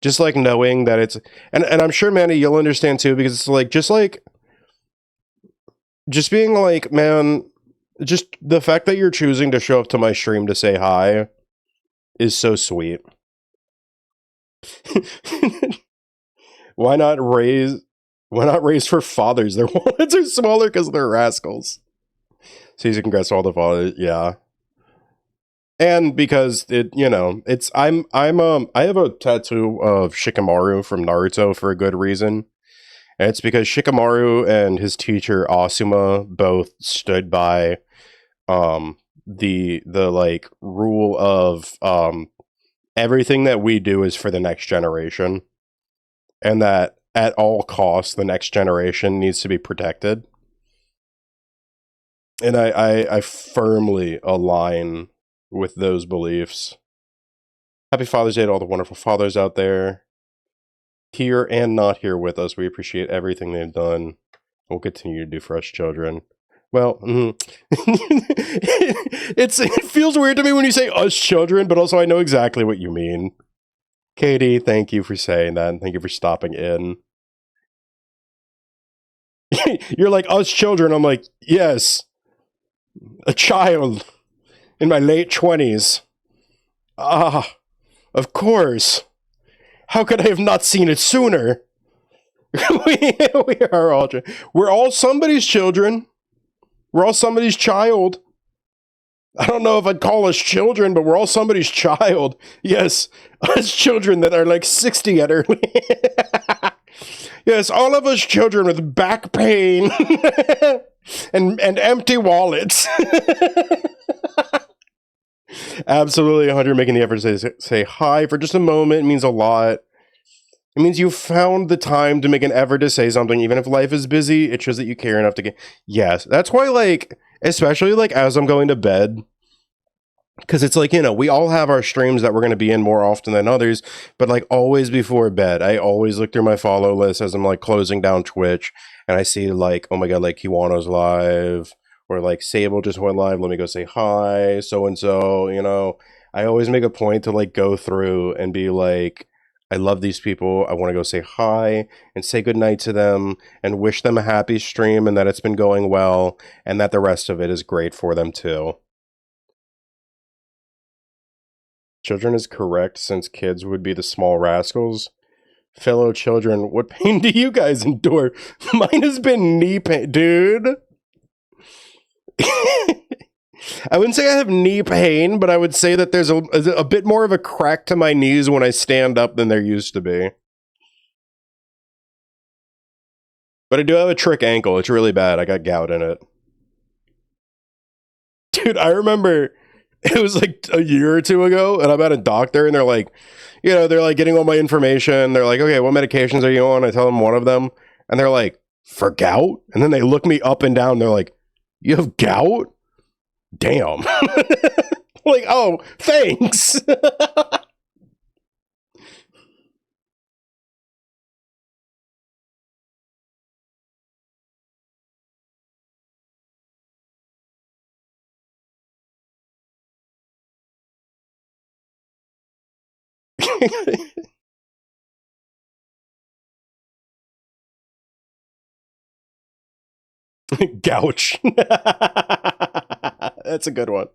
just like knowing that it's and I'm sure Manny, you'll understand too, because it's just being like, man, just the fact that you're choosing to show up to my stream to say hi is so sweet." Why not raise for fathers? Their wallets are smaller because they're rascals. So he's congrats to all the fathers, yeah. And because it's I have a tattoo of Shikamaru from Naruto for a good reason. And it's because Shikamaru and his teacher Asuma both stood by the like rule of everything that we do is for the next generation. And that at all costs, the next generation needs to be protected. And I firmly align with those beliefs. Happy Father's Day to all the wonderful fathers out there, here and not here with us. We appreciate everything they've done. We'll continue to do for us children. Well, it feels weird to me when you say us children, but also I know exactly what you mean. Katie, thank you for saying that, and thank you for stopping in. You're like, us children. I'm like, yes, a child in my late 20s. Ah, of course. How could I have not seen it sooner? we are all, we're all somebody's children. We're all somebody's child. I don't know if I'd call us children, but we're all somebody's child. Yes, us children that are like 60 at early. Yes, all of us children with back pain and empty wallets. Absolutely, 100 making the effort to say hi for just a moment means a lot. It means you found the time to make an effort to say something, even if life is busy. It shows that you care enough to get. Yes, that's why, like, especially like as I'm going to bed, because it's like, you know, we all have our streams that we're going to be in more often than others, but like always before bed, I always look through my follow list as I'm like closing down Twitch, and I see like, oh my god, like Kiwano's live, or like Sable just went live. Let me go say hi, so and so. You know, I always make a point to like go through and be like, I love these people. I want to go say hi and say goodnight to them and wish them a happy stream and that it's been going well and that the rest of it is great for them too. Children is correct since kids would be the small rascals. Fellow children, what pain do you guys endure? Mine has been knee pain, dude. I wouldn't say I have knee pain, but I would say that there's a bit more of a crack to my knees when I stand up than there used to be. But I do have a trick ankle. It's really bad. I got gout in it. Dude, I remember it was like a year or two ago, and I'm at a doctor, and they're like, you know, they're like getting all my information. They're like, okay, what medications are you on? I tell them one of them, and they're like, for gout? And then they look me up and down. They're like, you have gout? Damn. Like, oh, thanks. Gouch. That's a good one.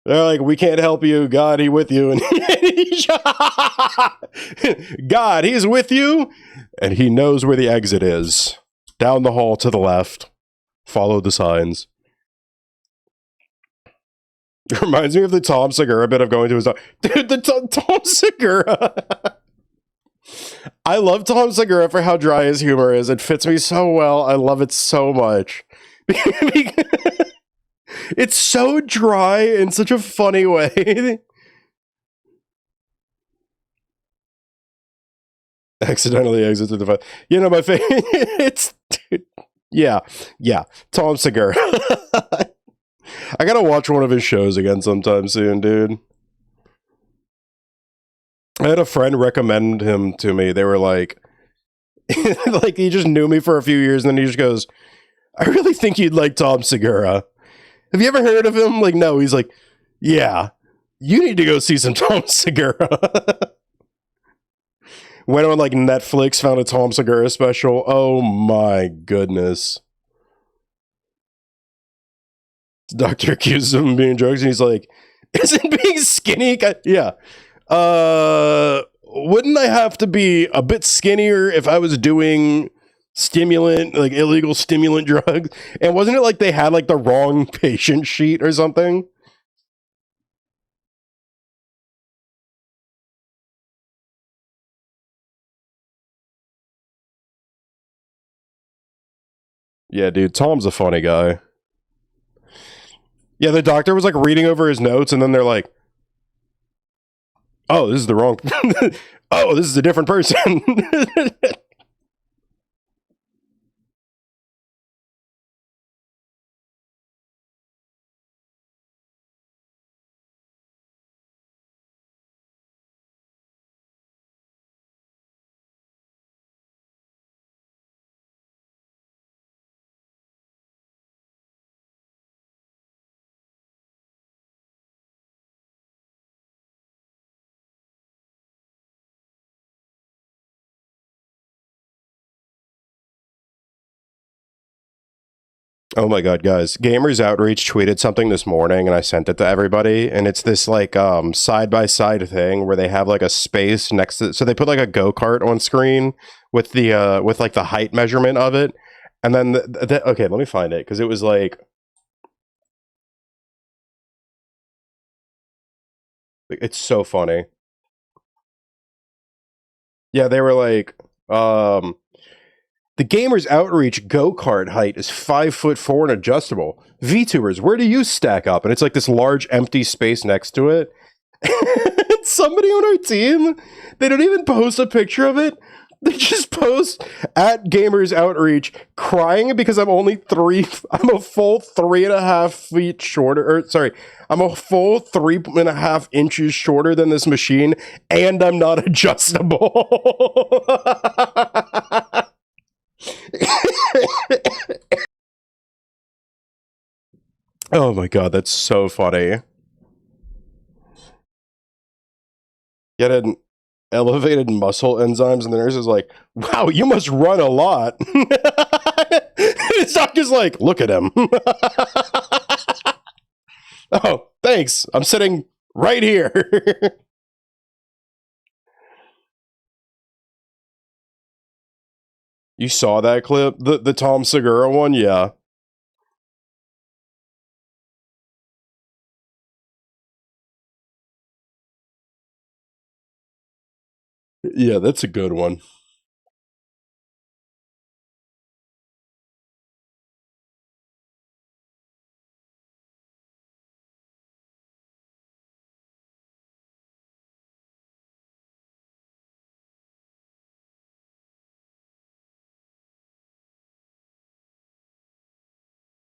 They're like, we can't help you. God, he with you. And God, he's with you. And he knows where the exit is. Down the hall to the left. Follow the signs. It reminds me of the Tom Segura bit of going to his... Dude, the Tom Segura. I love Tom Segura for how dry his humor is. It fits me so well. I love it so much. It's so dry in such a funny way. Accidentally exited the fight. You know, my favorite. It's... Dude, yeah. Tom Segura. I gotta watch one of his shows again sometime soon, dude. I had a friend recommend him to me. They were like, like he just knew me for a few years, and then he just goes, I really think you'd like Tom Segura. Have you ever heard of him? Like, no. He's like, yeah, you need to go see some Tom Segura. Went on like Netflix, found a Tom Segura special. Oh my goodness. The doctor accuses him of being drugs, and he's like, isn't being skinny? Yeah. Wouldn't I have to be a bit skinnier if I was doing stimulant, like illegal stimulant drugs? And wasn't it like they had like the wrong patient sheet or something? Yeah, dude, Tom's a funny guy. Yeah, the doctor was like reading over his notes, and then they're like, oh, this is the wrong... oh, this is a different person. Oh my god, guys. Gamers Outreach tweeted something this morning and I sent it to everybody, and it's this like side by side thing where they have like a space next to, so they put like a go-kart on screen with the with like the height measurement of it. And then okay, let me find it, because it was like It's so funny. Yeah, they were like, the gamer's outreach go-kart height is 5'4" and adjustable. VTubers, where do you stack up? And it's like this large empty space next to it. Somebody on our team, they don't even post a picture of it. They just post at Gamers Outreach crying because I'm a full 3.5 feet shorter, or sorry, I'm a full 3.5 inches shorter than this machine, and I'm not adjustable. Oh my god, that's so funny. Get an elevated muscle enzymes, and the nurse is like, wow, you must run a lot. His doctor's like, look at him. Oh, thanks. I'm sitting right here. You saw that clip? The Tom Segura one? Yeah. Yeah, that's a good one.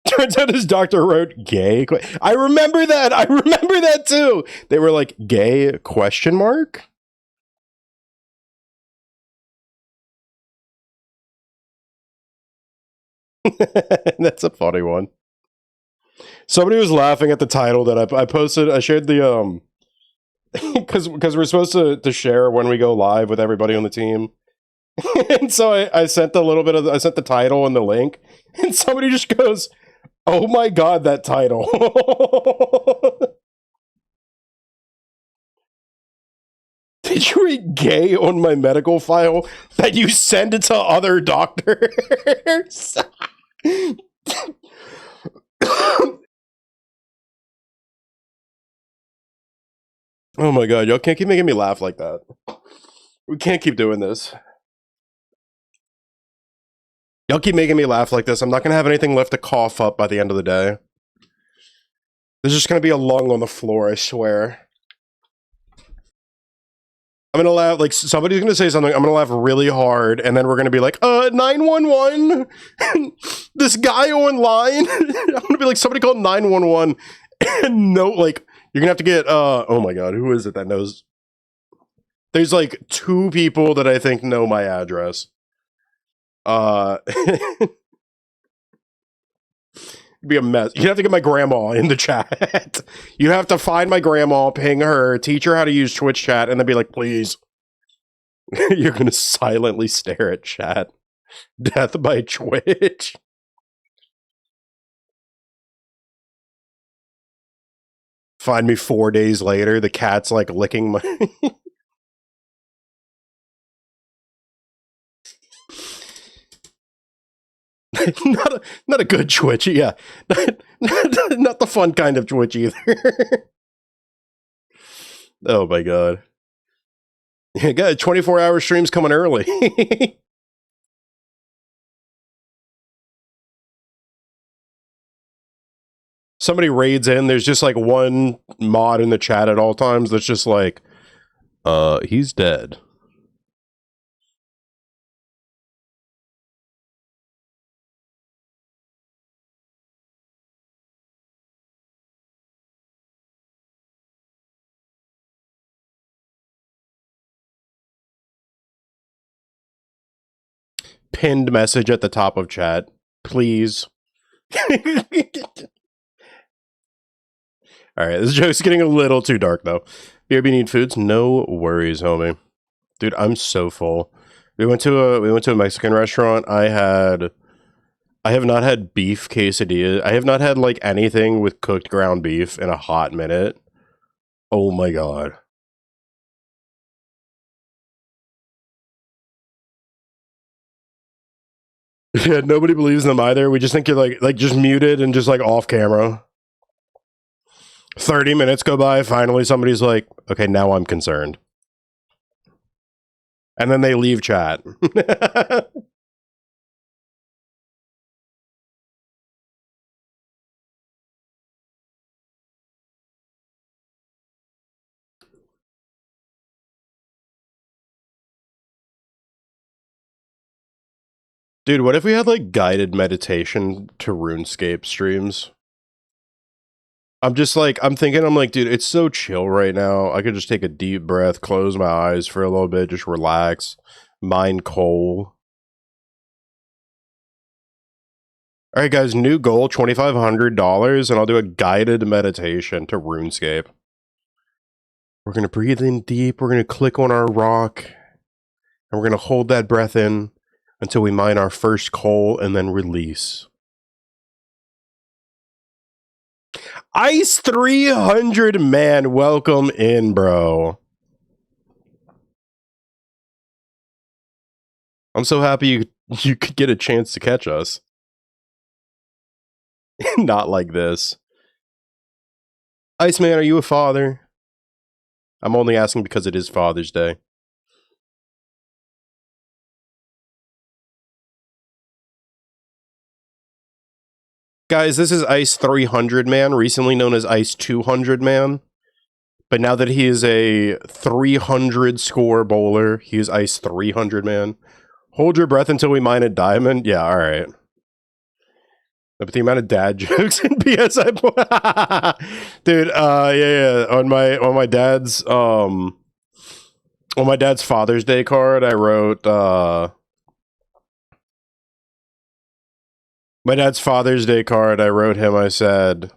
Turns out his doctor wrote gay. I remember that. I remember that too. They were like, gay question mark? That's a funny one. Somebody was laughing at the title that I posted. I shared the because we're supposed to share when we go live with everybody on the team. And so I sent a little bit of I sent the title and the link, and somebody just goes, "Oh my god, that title!" Did you read "gay" on my medical file that you send it to other doctors? Oh my god, y'all can't keep making me laugh like that. We can't keep doing this. Y'all keep making me laugh like this. I'm not gonna have anything left to cough up by the end of the day. There's just gonna be a lung on the floor, I swear. I'm gonna laugh, like, somebody's gonna say something, I'm gonna laugh really hard, and then we're gonna be like, 911? This guy online? I'm gonna be like, somebody called 911, and no, like, you're gonna have to get, oh my god, who is it that knows? There's like 2 people that I think know my address. It'd be a mess. You'd have to get my grandma in the chat. You have to find my grandma, ping her, teach her how to use Twitch chat, and then be like, please. You're gonna silently stare at chat. Death by Twitch. Find me 4 days later, the cat's like licking my... not a good Twitch, yeah. Not the fun kind of Twitch either. Oh my god. Yeah, got 24-hour streams coming early. Somebody raids in, there's just like one mod in the chat at all times that's just like, he's dead. Pinned message at the top of chat. Please. Alright, this joke's getting a little too dark though. BRB need foods? No worries, homie. Dude, I'm so full. We went to a Mexican restaurant. I have not had beef quesadilla. I have not had like anything with cooked ground beef in a hot minute. Oh my god. Yeah, nobody believes them either. We just think you're like just muted and just like off camera. 30 minutes go by, finally somebody's like, okay, now I'm concerned. And then they leave chat. Dude, what if we had like guided meditation to RuneScape streams? I'm just like, I'm thinking, I'm like, dude, it's so chill right now. I could just take a deep breath, close my eyes for a little bit, just relax, mind coal. All right, guys, new goal, $2,500, and I'll do a guided meditation to RuneScape. We're going to breathe in deep. We're going to click on our rock, and we're going to hold that breath in until we mine our first coal and then release. Ice 300, man, welcome in, bro. I'm so happy you could get a chance to catch us. Not like this. Iceman, are you a father? I'm only asking because it is Father's Day. Guys, this is Ice 300 Man, recently known as Ice 200 Man. But now that he is a 300 score bowler, he is Ice 300 Man. Hold your breath until we mine a diamond. Yeah, all right. But the amount of dad jokes in BSI, dude. Yeah. On my dad's Father's Day card, I wrote my dad's Father's Day card. I wrote him. I said,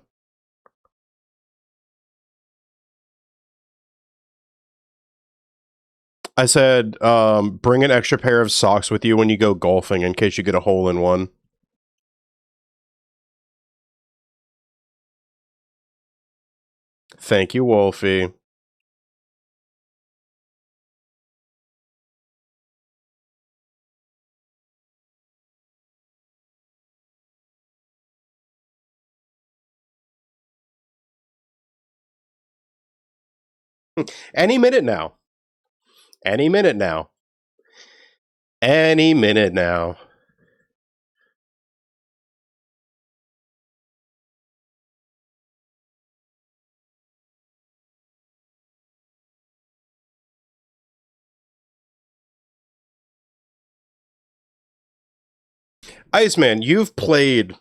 bring an extra pair of socks with you when you go golfing in case you get a hole in one. Thank you, Wolfie. Any minute now. Any minute now. Any minute now. Iceman, you've played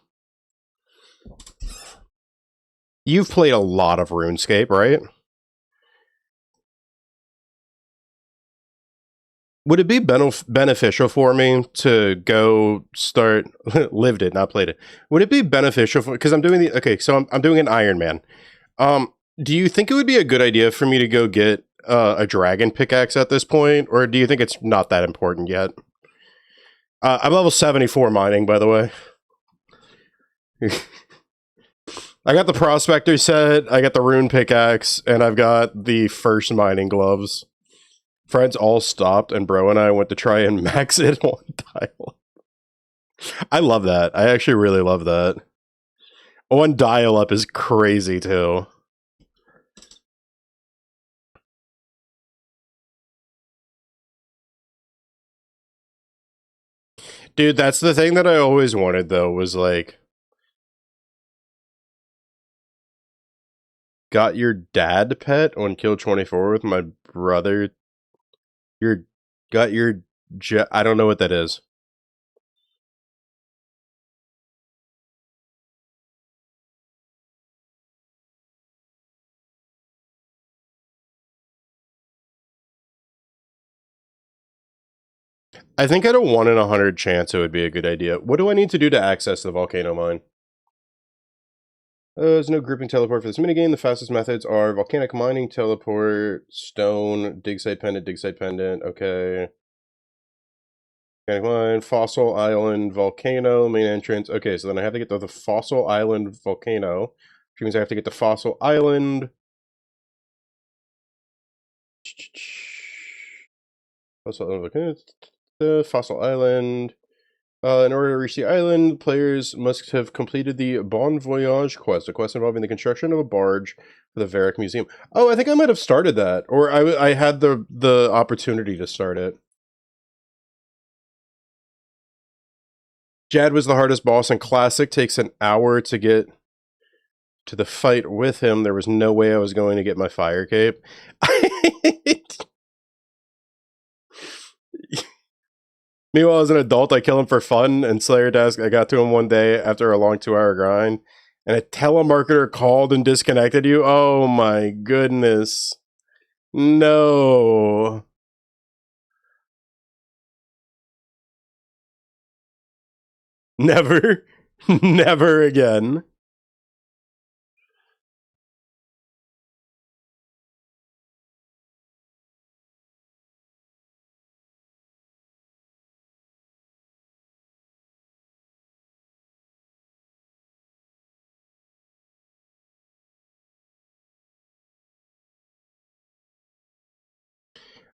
a lot of RuneScape, right? Would it be beneficial for me to go start lived it, not played it? Would it be beneficial for because I'm doing the okay? So I'm doing an Iron Man. Do you think it would be a good idea for me to go get a dragon pickaxe at this point, or do you think it's not that important yet? I'm level 74 mining, by the way. I got the prospector set, I got the rune pickaxe, and I've got the first mining gloves. Friends all stopped, and bro and I went to try and max it on dial. I love that. I actually really love that. On dial up is crazy too. Dude, that's the thing that I always wanted though, was like, got your dad pet on kill 24 with my brother. Got your I don't know what that is. I think at a 1 in 100 chance it would be a good idea. What do I need to do to access the volcano mine? There's no grouping teleport for this minigame. The fastest methods are volcanic mining, teleport, stone, dig site pendant. Okay. Volcanic mine, fossil island, volcano, main entrance. Okay, so then I have to get to the fossil island volcano, which means I have to get to fossil island. Fossil island volcano. The fossil island. In order to reach the island, players must have completed the Bon Voyage quest, a quest involving the construction of a barge for the Varric Museum. Oh, I think I might have started that, or I had the opportunity to start it. Jad was the hardest boss in Classic. Takes an hour to get to the fight with him. There was no way I was going to get my fire cape. Meanwhile, as an adult, I kill him for fun, and Slayer Task, I got to him one day after a long 2-hour grind, and a telemarketer called and disconnected you? Oh my goodness. No. Never. Never again.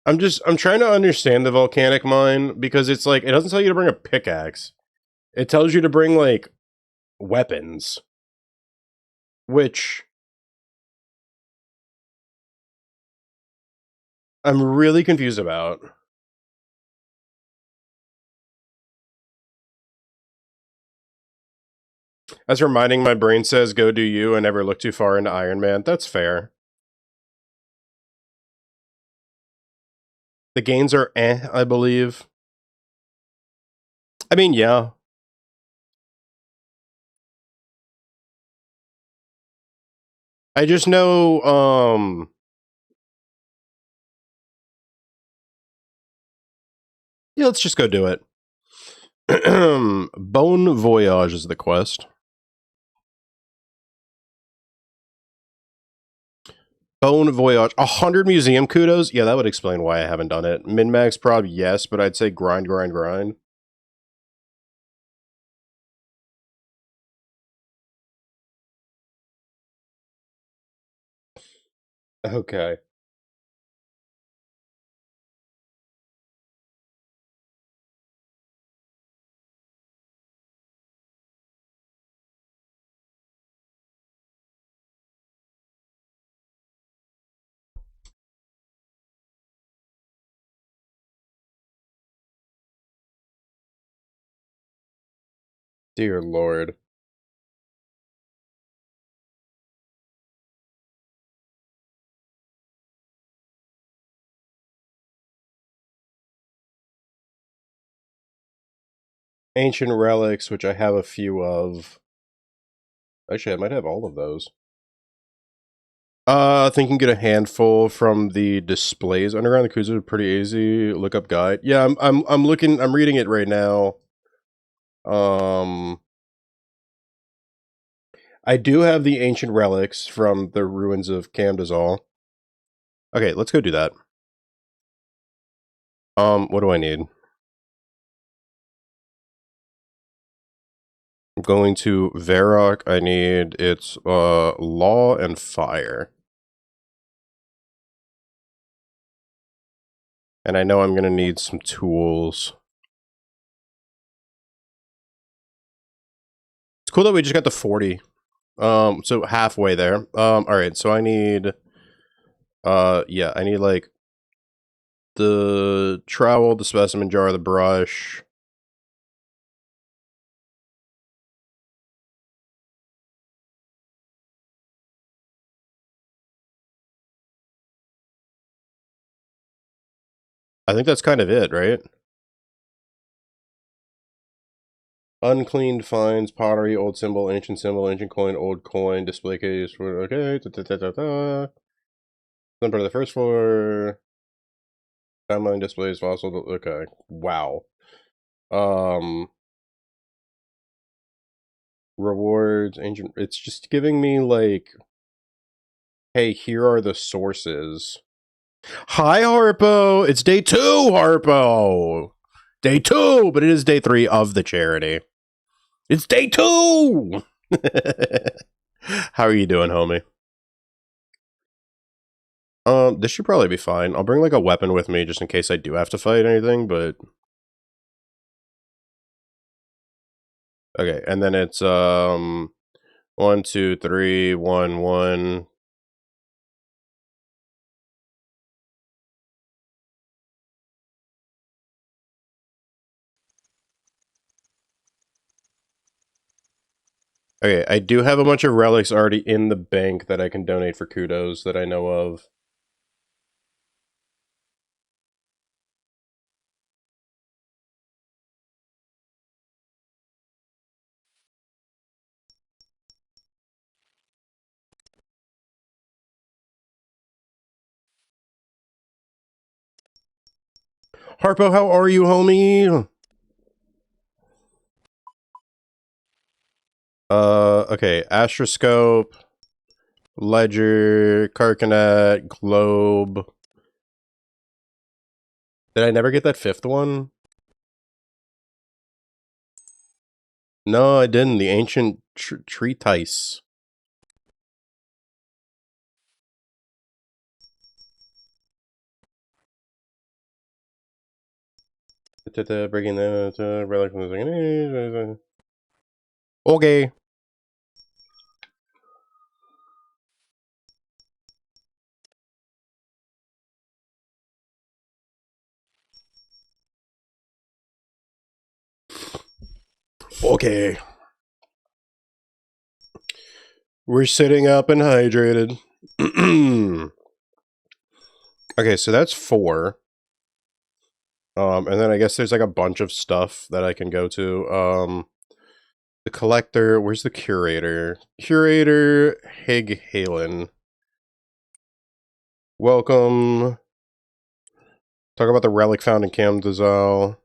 I'm trying to understand the volcanic mine, because it's like, it doesn't tell you to bring a pickaxe. It tells you to bring, like, weapons. Which I'm really confused about. As reminding my brain says, go do you and never look too far into Iron Man. That's fair. The gains are I believe. I mean, yeah. I just know, yeah, let's just go do it. Bone Voyage is the quest. Bone Voyage. 100 museum kudos? Yeah, that would explain why I haven't done it. Min-max prob, yes, but I'd say grind, grind, grind. Okay. Dear Lord. Ancient relics, which I have a few of. Actually, I might have all of those. I think you can get a handful from the displays. Underground the Cruiser is pretty easy. Look up guide. Yeah, I'm looking. I'm reading it right now. I do have the ancient relics from the ruins of Camdazal. Okay, let's go do that. What do I need? I'm going to Varrock. I need its law and fire. And I know I'm gonna need some tools. It's cool that we just got to 40. So halfway there. Alright, so I need yeah, I need like the trowel, the specimen jar, the brush. I think that's kind of it, right? Uncleaned finds, pottery, old symbol, ancient coin, old coin, display case. Okay. Then part of the first floor. Timeline displays, fossil. Okay. Wow. Rewards, ancient. It's just giving me like, hey, here are the sources. Hi, Harpo. It's day 2, Harpo. Day 2, but it is day 3 of the charity. It's day 2. How are you doing, homie? This should probably be fine. I'll bring like a weapon with me just in case I do have to fight anything, but Okay, and then it's 1, 2, 3, 1, 1. Okay, I do have a bunch of relics already in the bank that I can donate for kudos that I know of. Harpo, how are you, homie? Okay, astroscope, ledger, carcanet, globe. Did I never get that fifth one? No, I didn't. The ancient treatise. Breaking the relic from the second age. Okay. Okay. We're sitting up and hydrated. Okay, so that's 4. And then I guess there's like a bunch of stuff that I can go to. The collector, where's the curator? Curator Hig Halen. Welcome. Talk about the relic found in Camdazal.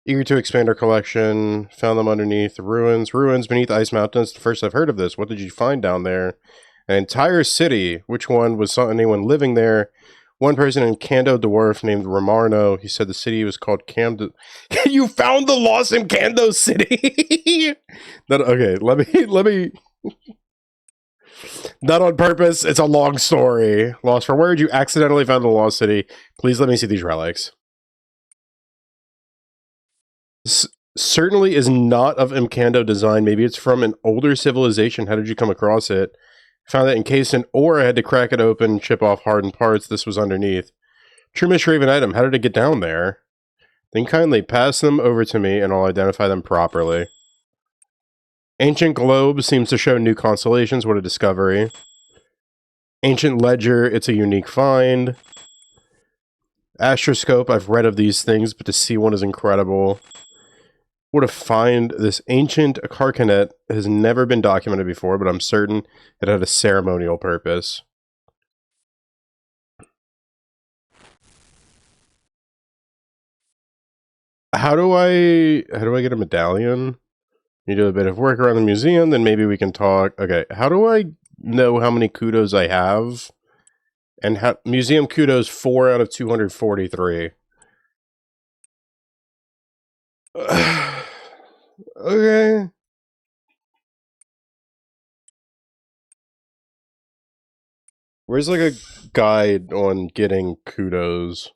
Eager to expand our collection. Found them underneath the ruins. Ruins beneath Ice Mountains. The first I've heard of this. What did you find down there? An entire city. Which one was anyone living there? One person in Kando Dwarf named Romarno. He said the city was called Camdo. You found the lost in Kando City. Okay, let me. Not on purpose. It's a long story. Lost for word. You accidentally found the lost city. Please let me see these relics. Certainly is not of Mkando design. Maybe it's from an older civilization. How did you come across it? Found it encased in ore. I had to crack it open, chip off hardened parts. This was underneath. True Mishraven item. How did it get down there? Then kindly pass them over to me and I'll identify them properly. Ancient globe seems to show new constellations. What a discovery. Ancient ledger. It's a unique find. Astroscope. I've read of these things, but to see one is incredible. What a find. This ancient carcanet has never been documented before, but I'm certain it had a ceremonial purpose. How do I get a medallion? You do a bit of work around the museum, then maybe we can talk. Okay, how do I know how many kudos I have? And museum kudos 4 out of 243. Okay. Where's like a guide on getting kudos?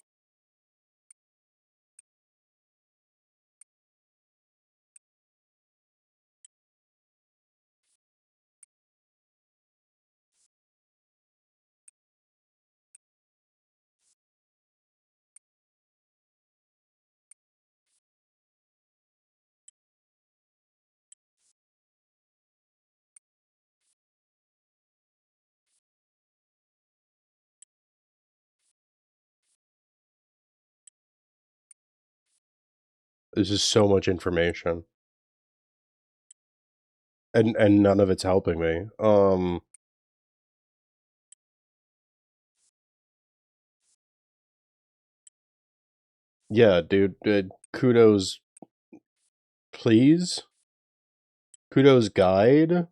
This is so much information. And none of it's helping me. Yeah, dude, kudos, please. Kudos guide.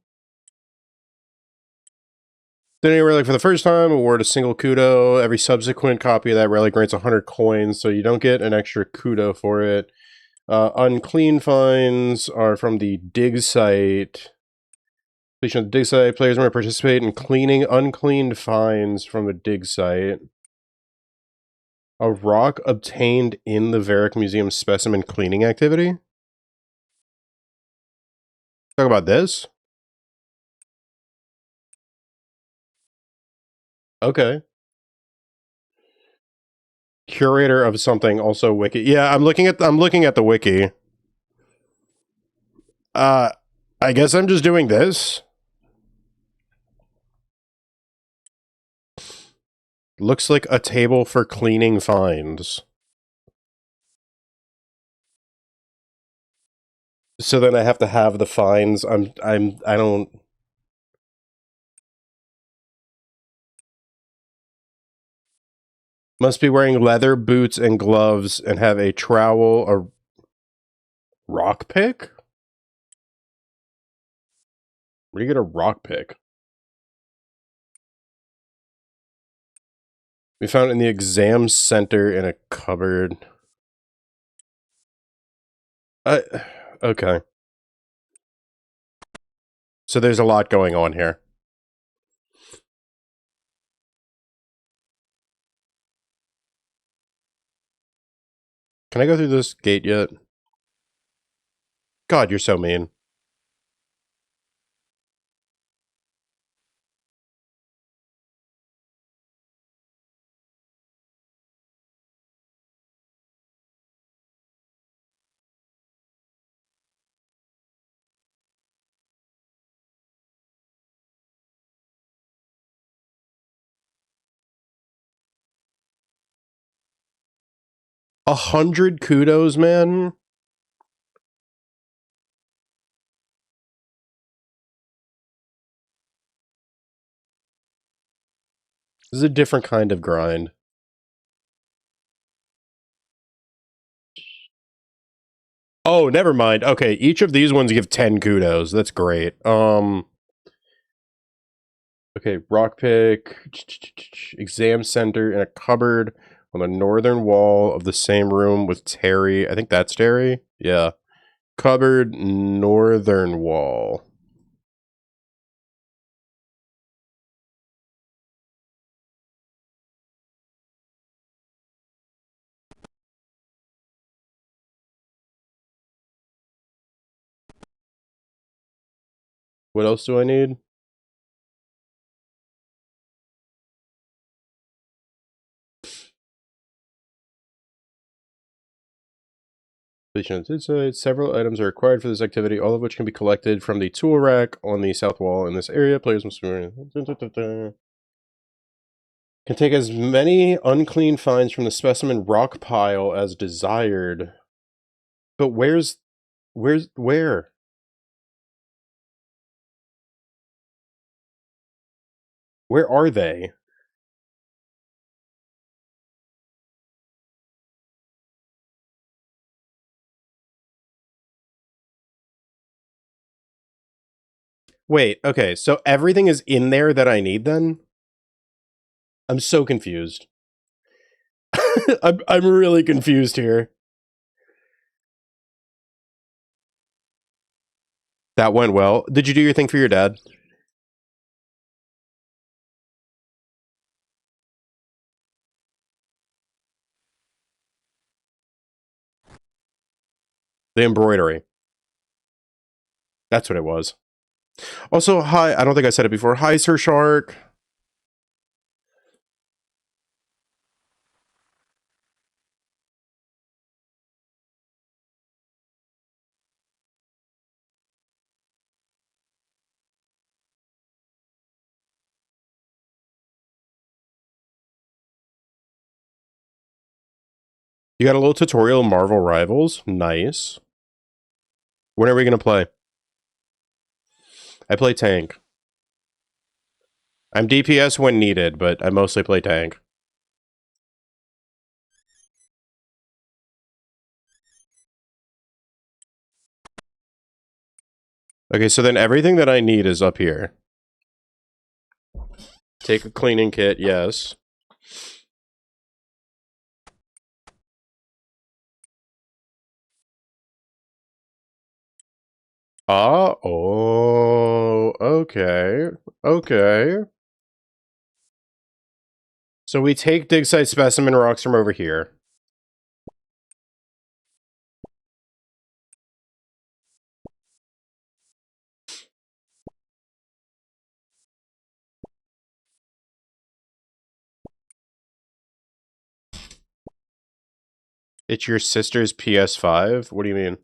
Then a relic for the first time, award a single kudo. Every subsequent copy of that relic grants 100 coins, so you don't get an extra kudo for it. Unclean finds are from the dig site. Completion of the dig site. Players may participate in cleaning uncleaned finds from the dig site. A rock obtained in the Varric Museum specimen cleaning activity? Talk about this? Okay. Curator of something, also wiki. Yeah, I'm looking at the wiki. I guess I'm just doing this. Looks like a table for cleaning finds. So then I have to have the finds. I don't. Must be wearing leather boots and gloves and have a trowel, a rock pick? Where do you get a rock pick? We found it in the exam center in a cupboard. Okay. So there's a lot going on here. Can I go through this gate yet? God, you're so mean. $100 kudos, man. This is a different kind of grind. Oh, never mind. Okay, each of these ones give 10 kudos. That's great. Okay, rock pick, exam center in a cupboard on the northern wall of the same room with Terry. I think that's Terry. Yeah. Cupboard, northern wall. What else do I need? Several items are required for this activity, all of which can be collected from the tool rack on the south wall in this area. Players must can take as many unclean finds from the specimen rock pile as desired. But where? Where are they? Wait, okay, so everything is in there that I need then? I'm so confused. I'm really confused here. That went well. Did you do your thing for your dad? The embroidery. That's what it was. Also, hi, I don't think I said it before. Hi, Sir Shark. You got a little tutorial of Marvel Rivals. Nice. When are we going to play? I play tank. I'm DPS when needed, but I mostly play tank. Okay, so then everything that I need is up here. Take a cleaning kit, yes. Oh, okay. Okay. So we take dig site specimen rocks from over here. It's your sister's PS5? What do you mean?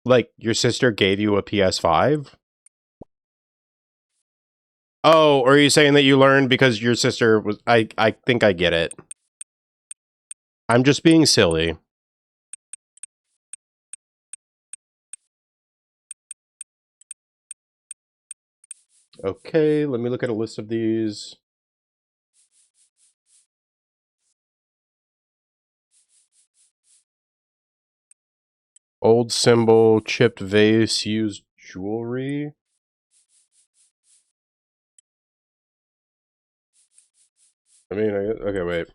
Like, your sister gave you a PS5? Oh, or are you saying that you learned because your sister was... I think I get it. I'm just being silly. Okay, let me look at a list of these. Old symbol, chipped vase, used jewelry. I mean, okay, wait.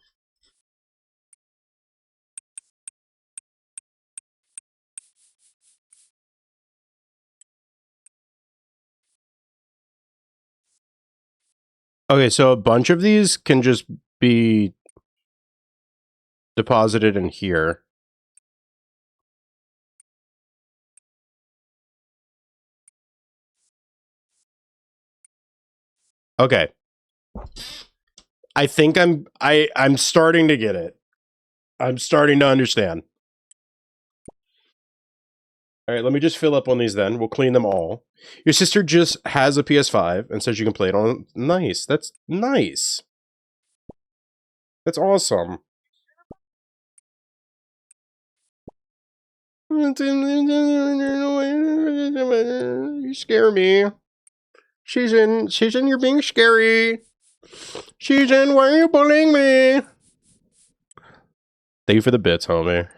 Okay, so a bunch of these can just be deposited in here. Okay. I think I'm starting to get it. I'm starting to understand. All right, let me just fill up on these then. We'll clean them all. Your sister just has a PS5 and says you can play it on. Nice. That's nice. That's awesome. You scare me. She's in. You're being scary. She's in. Why are you bullying me? Thank you for the bits, homie.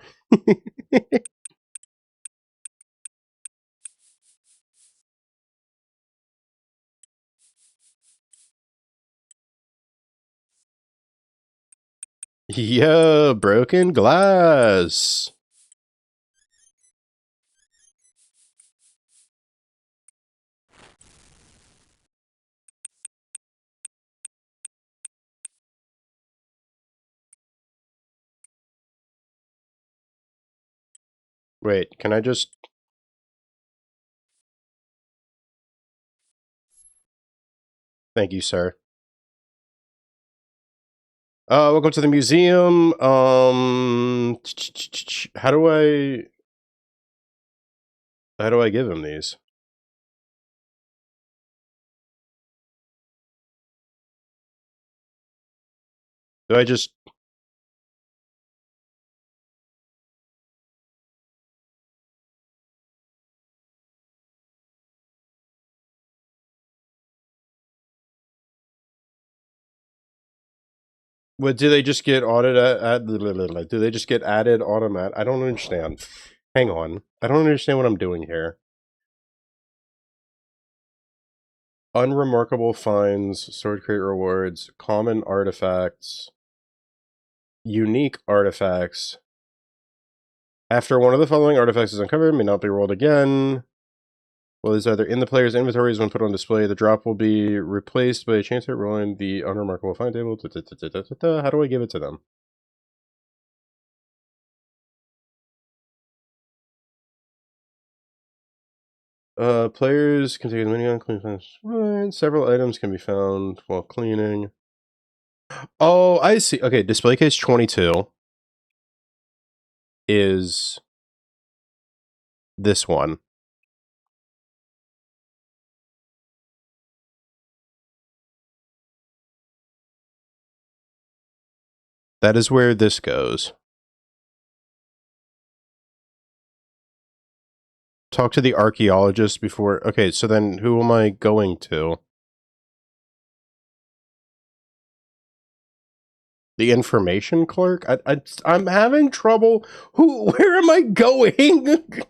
Yeah, broken glass. Wait, can I just... Thank you, sir. Welcome to the museum. How do I give him these? Do I just... What, do they just get do they just get added automatic? I don't understand. Hang on. I don't understand what I'm doing here. Unremarkable finds, sword crate rewards, common artifacts, unique artifacts. After one of the following artifacts is uncovered, may not be rolled again. Well, it's either in the player's inventories when put on display. The drop will be replaced by a chance at rolling the unremarkable find table. How do I give it to them? Players can take as many unclean finds. Several items can be found while cleaning. Oh, I see. Okay, display case 22 is this one. That is where this goes. Talk to the archaeologist before... Okay, so then who am I going to? The information clerk? I'm having trouble. Where am I going?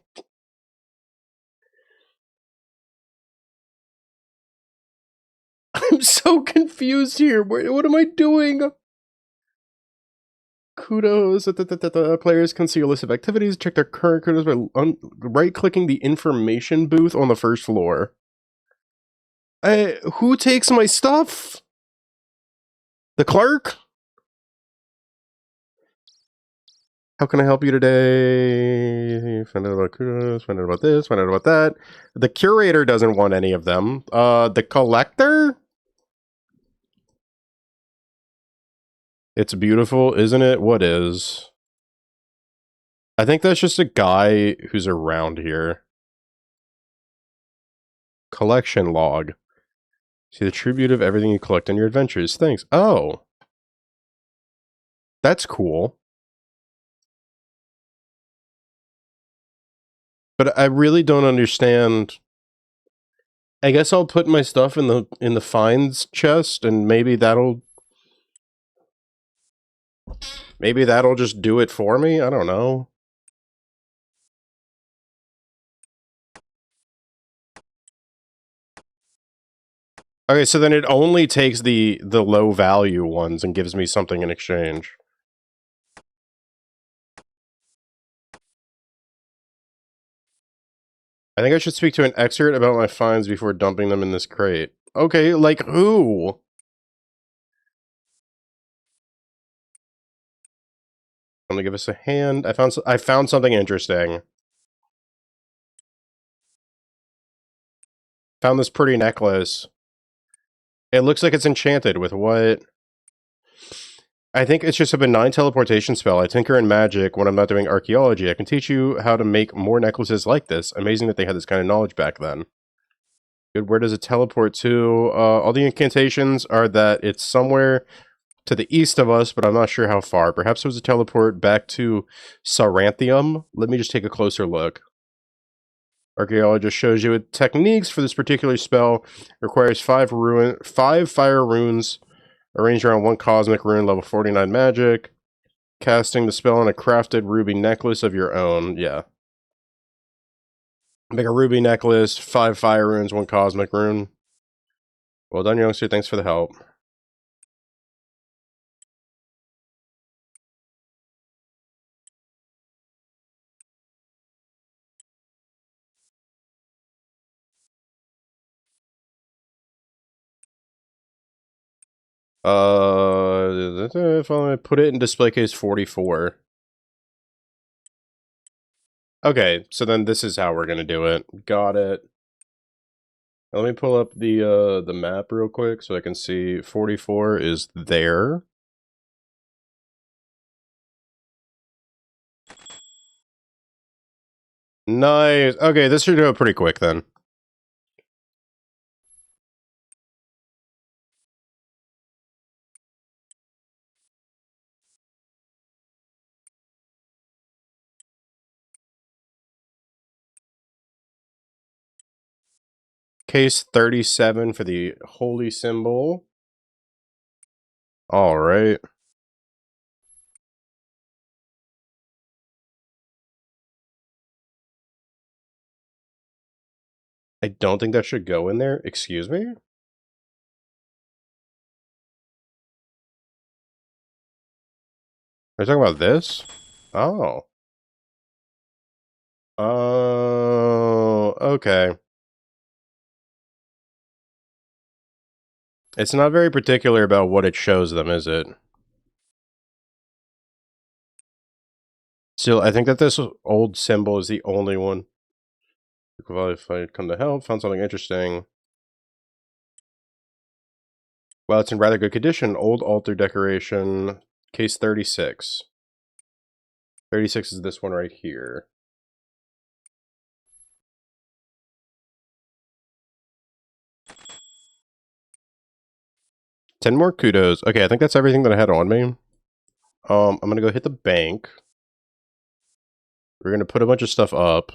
I'm so confused here. What am I doing? Kudos. Players can see a list of activities. Check their current kudos by right-clicking the information booth on the first floor. Who takes my stuff? The clerk? How can I help you today? Find out about kudos, find out about this, find out about that. The curator doesn't want any of them. The collector? It's beautiful, isn't it? What is? I think that's just a guy who's around here. Collection log. See the tribute of everything you collect on your adventures. Thanks. Oh. That's cool. But I really don't understand. I guess I'll put my stuff in the finds chest and maybe that'll just do it for me. I don't know. Okay, so then it only takes the low value ones and gives me something in exchange. I think I should speak to an expert about my finds before dumping them in this crate. Okay, like who? I'm gonna give us a hand. I found something interesting. Found this pretty necklace. It looks like it's enchanted with what? I think it's just a benign teleportation spell. I tinker in magic when I'm not doing archaeology. I can teach you how to make more necklaces like this. Amazing that they had this kind of knowledge back then. Good. Where does it teleport to? All the incantations are that it's somewhere to the east of us, but I'm not sure how far. Perhaps it was a teleport back to Saranthium. Let me just take a closer look. Archaeologist shows you techniques for this particular spell. Requires 5 fire runes arranged around 1 cosmic rune, level 49 magic. Casting the spell on a crafted ruby necklace of your own. Yeah. Make a ruby necklace, 5 fire runes, 1 cosmic rune. Well done, youngster. Thanks for the help. If I put it in display case 44. Okay, so then this is how we're gonna do it. Got it. Let me pull up the map real quick so I can see 44 is there. Nice. Okay, this should go pretty quick then. Case 37 for the holy symbol. All right. I don't think that should go in there. Excuse me? Are you talking about this? Oh. Oh, okay. It's not very particular about what it shows them, is it? Still, I think that this old symbol is the only one. If I come to help, found something interesting. Well, it's in rather good condition. Old altar decoration. Case 36. 36 is this one right here. Ten more kudos. Okay, I think that's everything that I had on me. I'm gonna go hit the bank. We're gonna put a bunch of stuff up.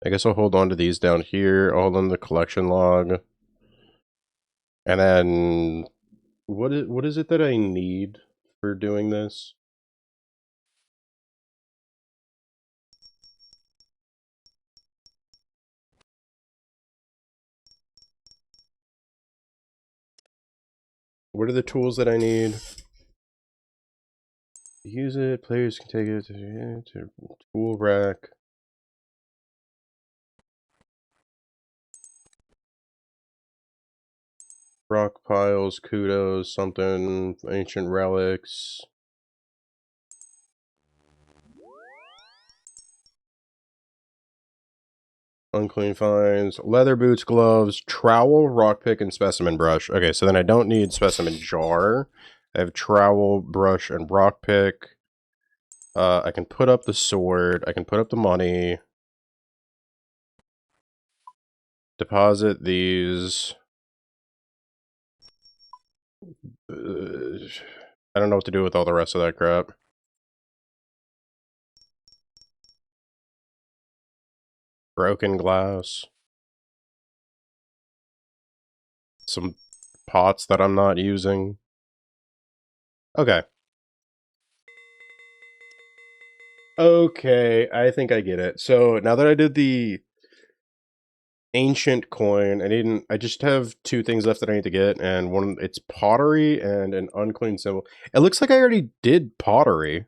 I guess I'll hold on to these down here. I'll hold on to the collection log. And then what is it that I need for doing this? What are the tools that I need? Use it. Players can take it to tool rack. Rock piles, kudos, something, ancient relics. Unclean finds, leather boots, gloves, trowel, rock pick, and specimen brush. Okay, so then I don't need specimen jar. I have trowel, brush, and rock pick. I can put up the sword. I can put up the money. Deposit these. I don't know what to do with all the rest of that crap. Broken glass. Some pots that I'm not using. Okay. Okay, I think I get it. So now that I did the ancient coin, I just have two things left that I need to get, and one, it's pottery and an unclean symbol. It looks like I already did pottery.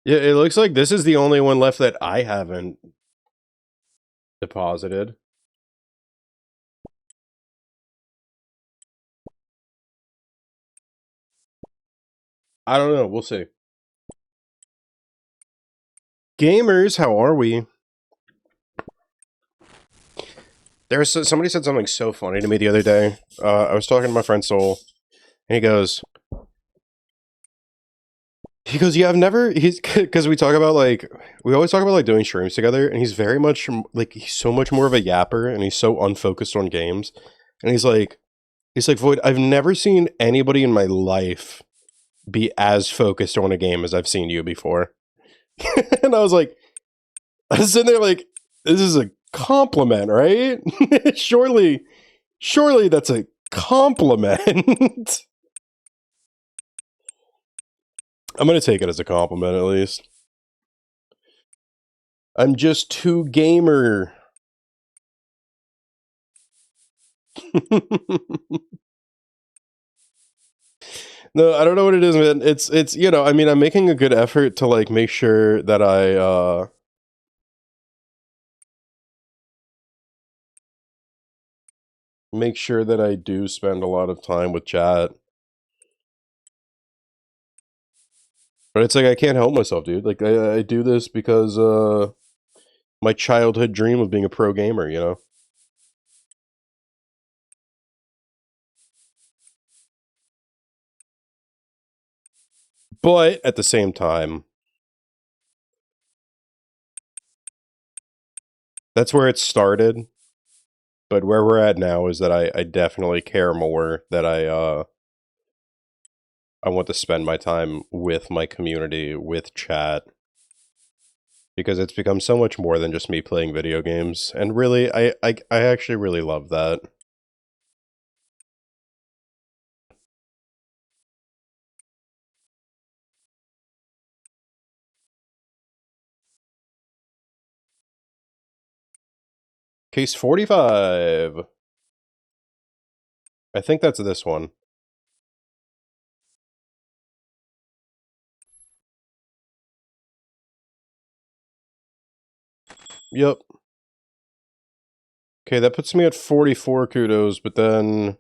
Yeah, it looks like this is the only one left that I haven't deposited. I don't know, we'll see. Gamers, how are we? Somebody said something so funny to me the other day. I was talking to my friend Soul, and yeah, I've never, because we talk about we always talk about doing streams together, and he's very much, he's so much more of a yapper, and he's so unfocused on games. And he's like, Void, I've never seen anybody in my life be as focused on a game as I've seen you before. And I was sitting there like, this is a compliment, right? surely that's a compliment. I'm gonna take it as a compliment at least. I'm just too gamer. No, I don't know what it is, man. It's I mean, I'm making a good effort to make sure that I make sure that I do spend a lot of time with chat. But it's I can't help myself, dude. I do this because my childhood dream of being a pro gamer, you know? But at the same time, that's where it started. But where we're at now is that I definitely care more that I want to spend my time with my community, with chat. Because it's become so much more than just me playing video games. And really, I actually really love that. Case 45. I think that's this one. Yep. Okay, that puts me at 44 kudos, but then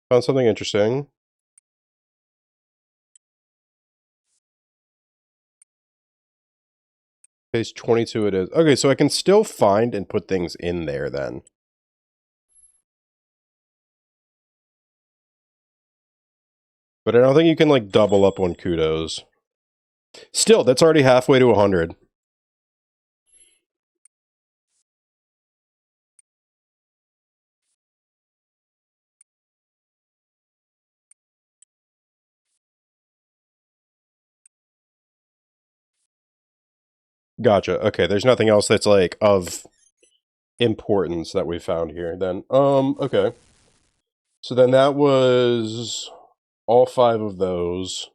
found something interesting. Case 22 it is. Okay, so I can still find and put things in there then. But I don't think you can double up on kudos. Still, that's already halfway to 100. Gotcha. Okay, there's nothing else that's of importance that we found here then. Okay. So then that was all 5 of those.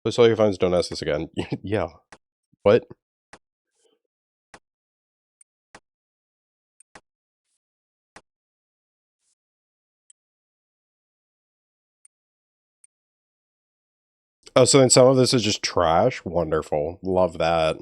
Please all your finds, don't ask this again. Yeah. What? Oh, so then some of this is just trash? Wonderful. Love that.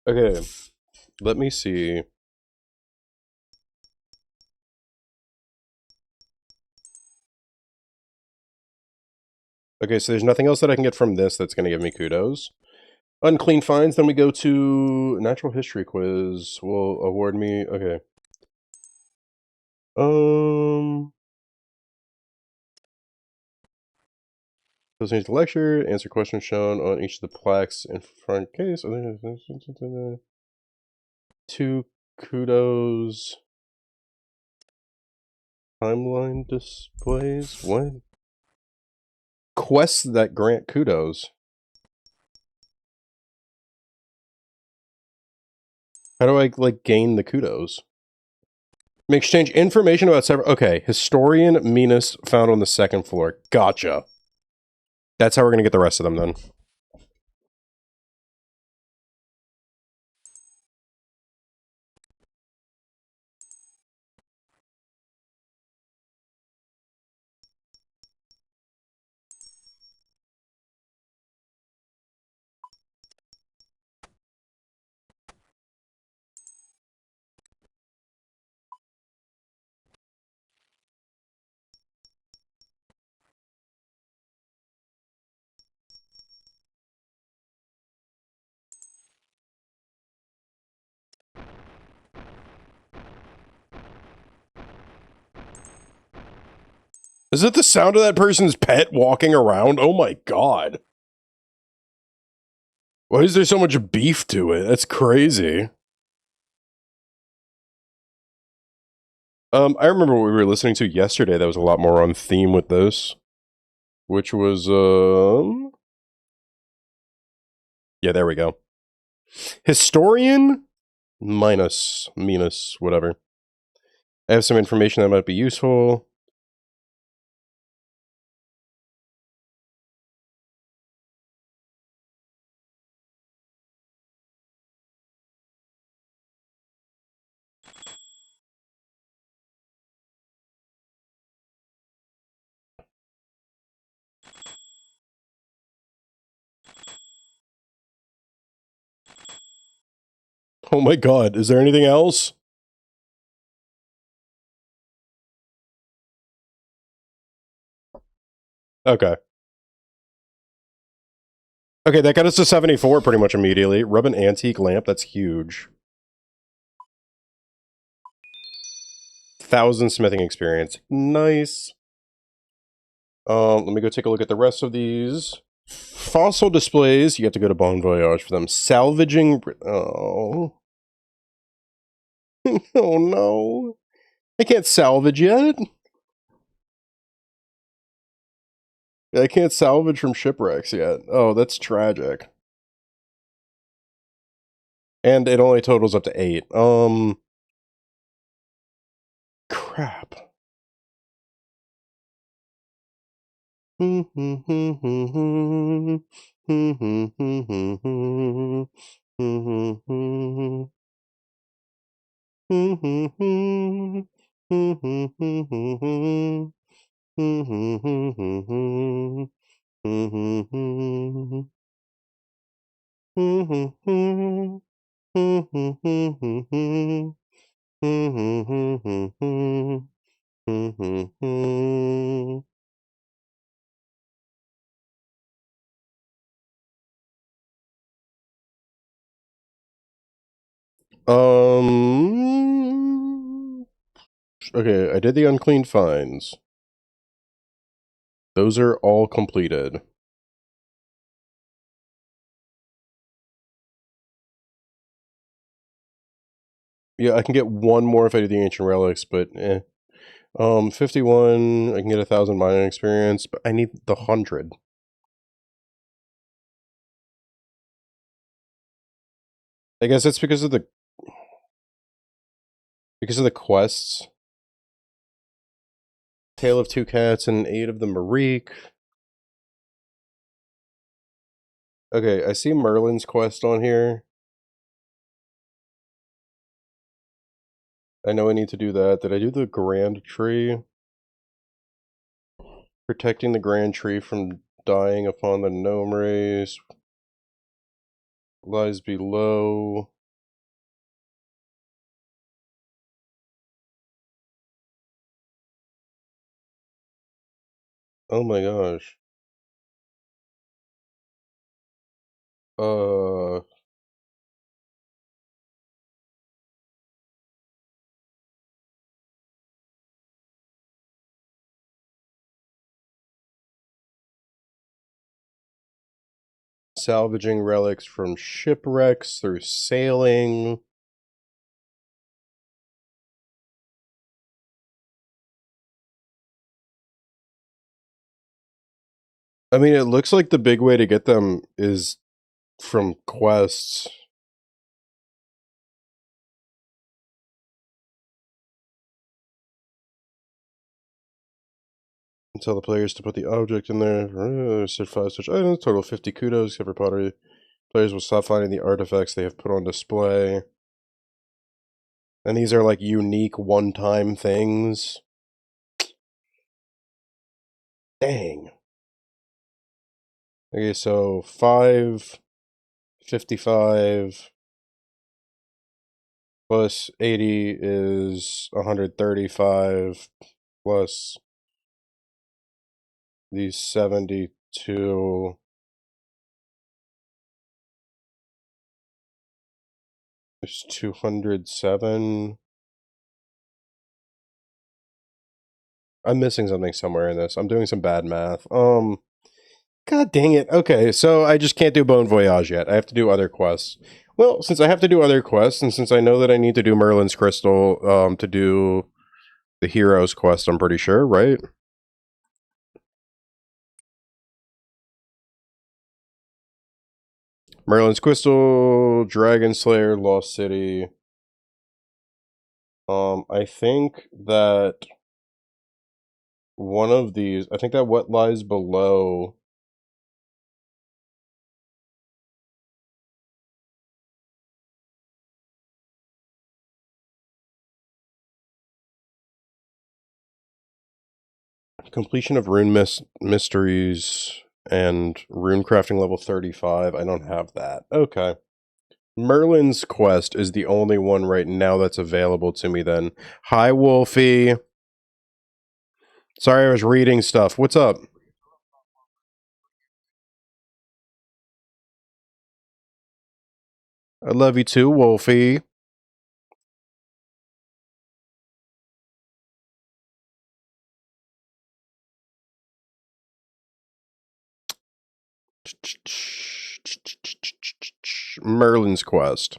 Okay, let me see. Okay, so there's nothing else that I can get from this that's going to give me kudos. Unclean finds, then we go to natural history quiz. Will award me, okay. Listening to lecture, answer questions shown on each of the plaques in front case. 2 kudos. Timeline displays? What? Quests that grant kudos. How do I, like, gain the kudos? May exchange information about several... Okay, historian Minas found on the 2nd floor. Gotcha. That's how we're gonna get the rest of them, then. Is it the sound of that person's pet walking around? Oh my god. Why is there so much beef to it? That's crazy. I remember what we were listening to yesterday that was a lot more on theme with this. Which was, yeah, there we go. Historian? Minus, whatever. I have some information that might be useful. Oh my god, is there anything else? Okay. Okay, that got us to 74 pretty much immediately. Rub an antique lamp, that's huge. 1,000 smithing experience. Nice. Let me go take a look at the rest of these. Fossil displays, you have to go to Bon Voyage for them. Salvaging... Oh. Oh no. I can't salvage yet. I can't salvage from shipwrecks yet. Oh, that's tragic. And it only totals up to 8. Crap. Okay, I did the unclean finds. Those are all completed. Yeah, I can get one more if I do the ancient relics, but 51, I can get 1,000 mining experience, but I need the 100. I guess it's because of the quests. Tale of Two Cats and 8 of the Marique. Okay, I see Merlin's quest on here. I know I need to do that. Did I do the Grand Tree? Protecting the Grand Tree from dying upon the gnome race lies below. Oh my gosh. Salvaging relics from shipwrecks through sailing. I mean, it looks like the big way to get them is from quests. And tell the players to put the object in there. Set 5 such items, total 50 kudos, except for pottery. Players will stop finding the artifacts they have put on display. And these are like unique one-time things. Dang. Okay, so 555 plus 80 is 135 plus these 72 is 207. I'm missing something somewhere in this. I'm doing some bad math. God dang it. Okay, so I just can't do Bon Voyage yet. I have to do other quests. Well, since I have to do other quests, and since I know that I need to do Merlin's Crystal to do the Heroes quest, I'm pretty sure, right? Merlin's Crystal, Dragon Slayer, Lost City. I think that one of these, I think that what lies below completion of rune mysteries and rune crafting level 35. I don't have that. Okay. Merlin's quest is the only one right now that's available to me then. Hi, Wolfie. Sorry, I was reading stuff. What's up? I love you too, Wolfie. Merlin's quest.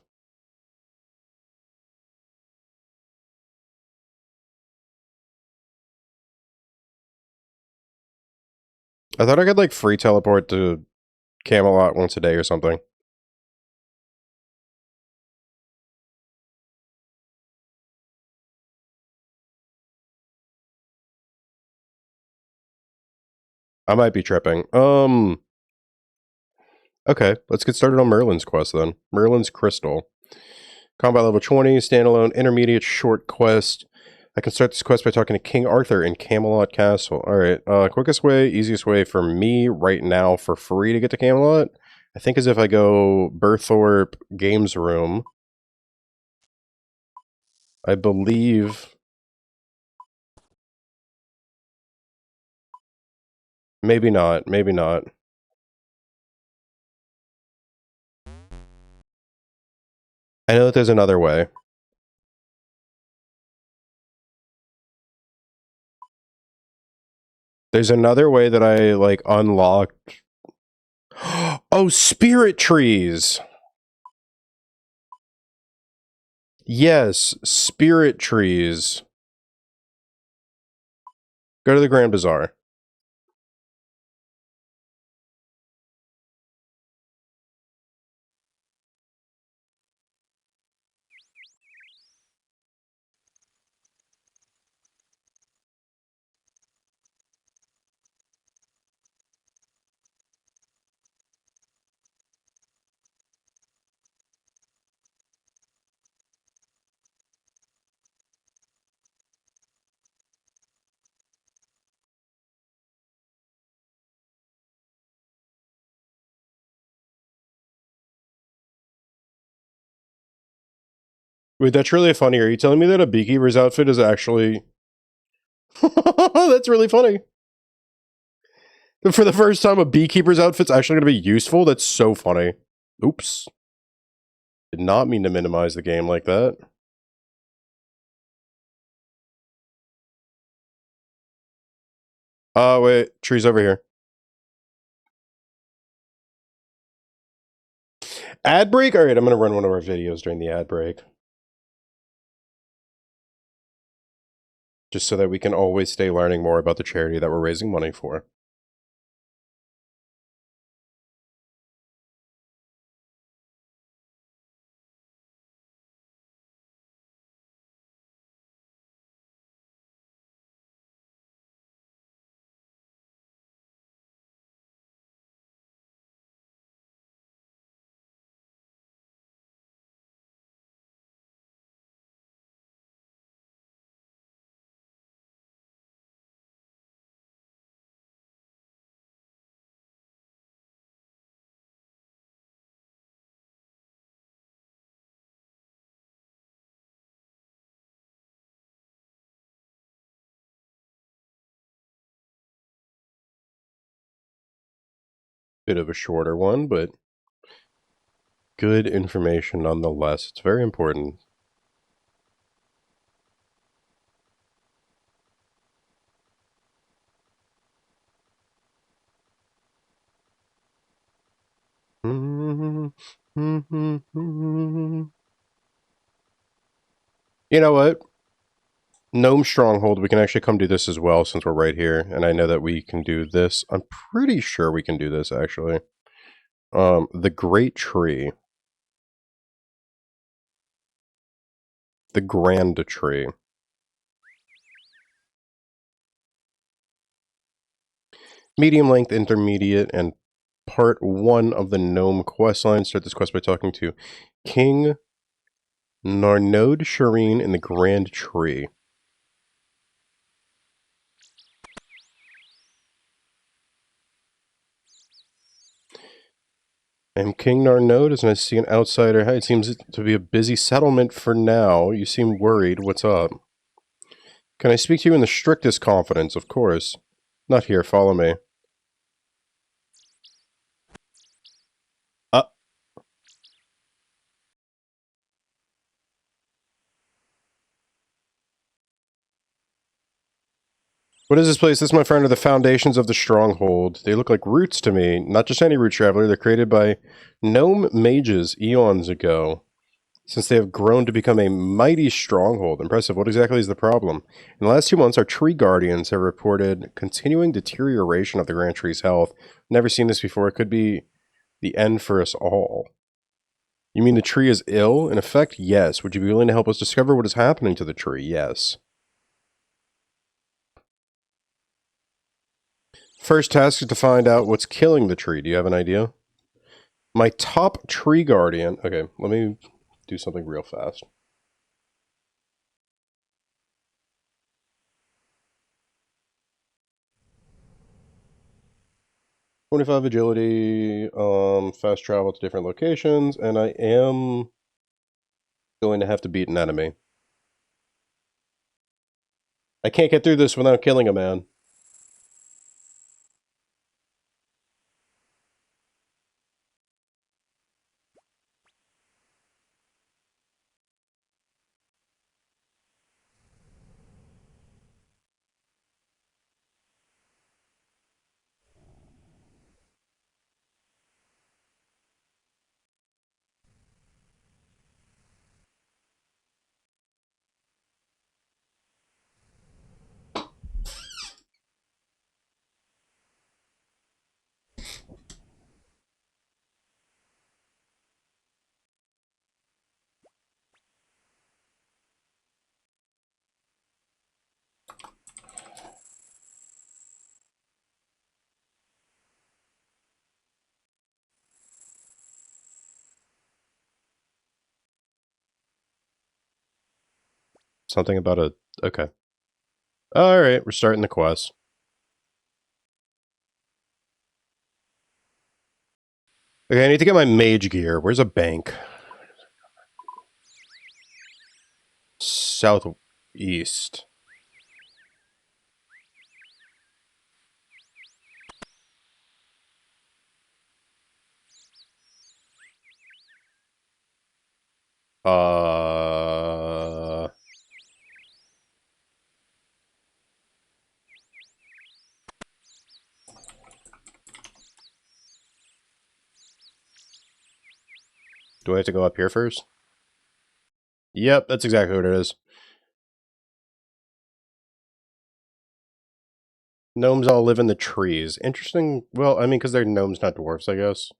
I thought I could like free teleport to Camelot once a day or something. I might be tripping. Okay, let's get started on Merlin's quest then. Merlin's Crystal. Combat level 20, standalone, intermediate, short quest. I can start this quest by talking to King Arthur in Camelot Castle. Alright, quickest way, easiest way for me right now for free to get to Camelot, I think is if I go Burthorpe Games Room. I believe... Maybe not, maybe not. I know that there's another way. There's another way that I, like, unlocked... Oh, spirit trees! Yes, spirit trees. Go to the Grand Bazaar. Wait, that's really funny. Are you telling me that a beekeeper's outfit is actually... That's really funny. For the first time, a beekeeper's outfit's actually going to be useful? That's so funny. Oops. Did not mean to minimize the game like that. Wait. Tree's over here. Ad break? Alright, I'm going to run one of our videos during the ad break. Just so that we can always stay learning more about the charity that we're raising money for. Bit of a shorter one, but good information nonetheless. It's very important. You know what? Gnome Stronghold, we can actually come do this as well since we're right here. And I know that we can do this. I'm pretty sure we can do this, actually. The Great Tree. The Grand Tree. Medium length, intermediate, and part 1 of the Gnome questline. Start this quest by talking to King Narnode Shireen in the Grand Tree. I'm King Narnode, as I see an outsider. Hi, it seems to be a busy settlement for now. You seem worried. What's up? Can I speak to you in the strictest confidence? Of course. Not here. Follow me. What is this place? This, my friend, are the foundations of the stronghold. They look like roots to me. Not just any root traveler. They're created by gnome mages eons ago. Since they have grown to become a mighty stronghold. Impressive. What exactly is the problem? In the last 2 months, our tree guardians have reported continuing deterioration of the Grand Tree's health. Never seen this before. It could be the end for us all. You mean the tree is ill? In effect, yes. Would you be willing to help us discover what is happening to the tree? Yes. First task is to find out what's killing the tree. Do you have an idea? My top tree guardian... Okay, let me do something real fast. .25 agility, fast travel to different locations, and I am going to have to beat an enemy. I can't get through this without killing a man. Something about a... Okay. Alright, we're starting the quest. Okay, I need to get my mage gear. Where's a bank? Southeast. Uh... Do I have to go up here first? Yep, that's exactly what it is. Gnomes all live in the trees. Interesting. Well, I mean, because they're gnomes, not dwarves, I guess.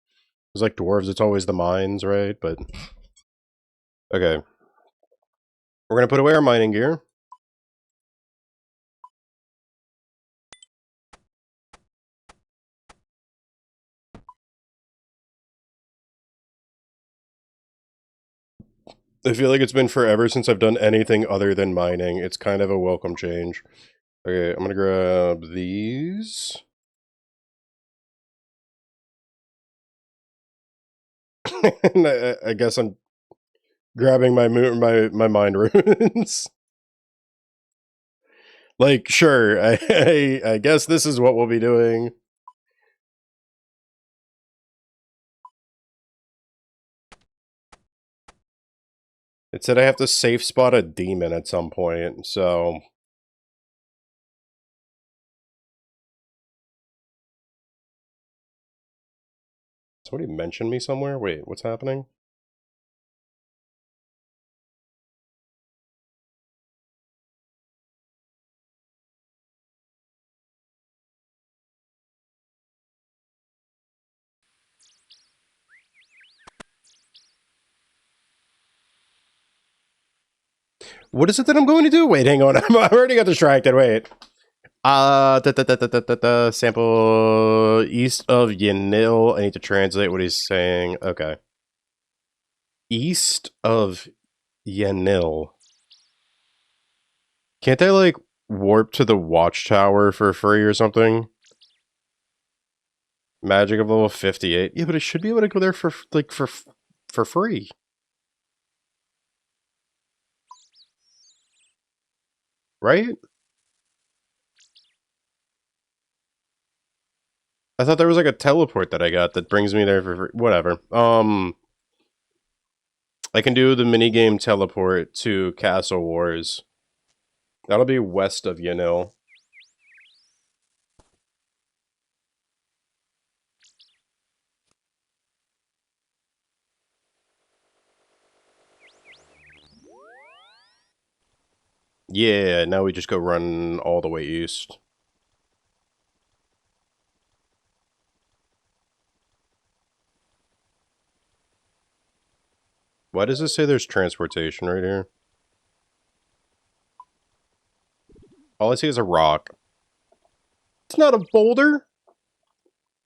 It's like dwarves, it's always the mines, right? But... Okay. We're going to put away our mining gear. I feel like it's been forever since I've done anything other than mining. It's kind of a welcome change. Okay, I'm going to grab these. And I guess I'm grabbing my mind runes. Like, sure, I guess this is what we'll be doing. It said I have to safe spot a demon at some point, so... Somebody mentioned me somewhere? Wait, what's happening? What is it that I'm going to do? Wait, hang on. I already got distracted. Wait. Sample east of Yanil. I need to translate what he's saying. Okay. East of Yanil. Can't I, like, warp to the watchtower for free or something? Magic of level 58. Yeah, but I should be able to go there for, like, for free. Right? I thought there was, like, a teleport that I got that brings me there for free. Whatever. I can do the minigame teleport to Castle Wars. That'll be west of Yanil. Yeah, now we just go run all the way east. Why does it say there's transportation right here? All I see is a rock. It's not a boulder.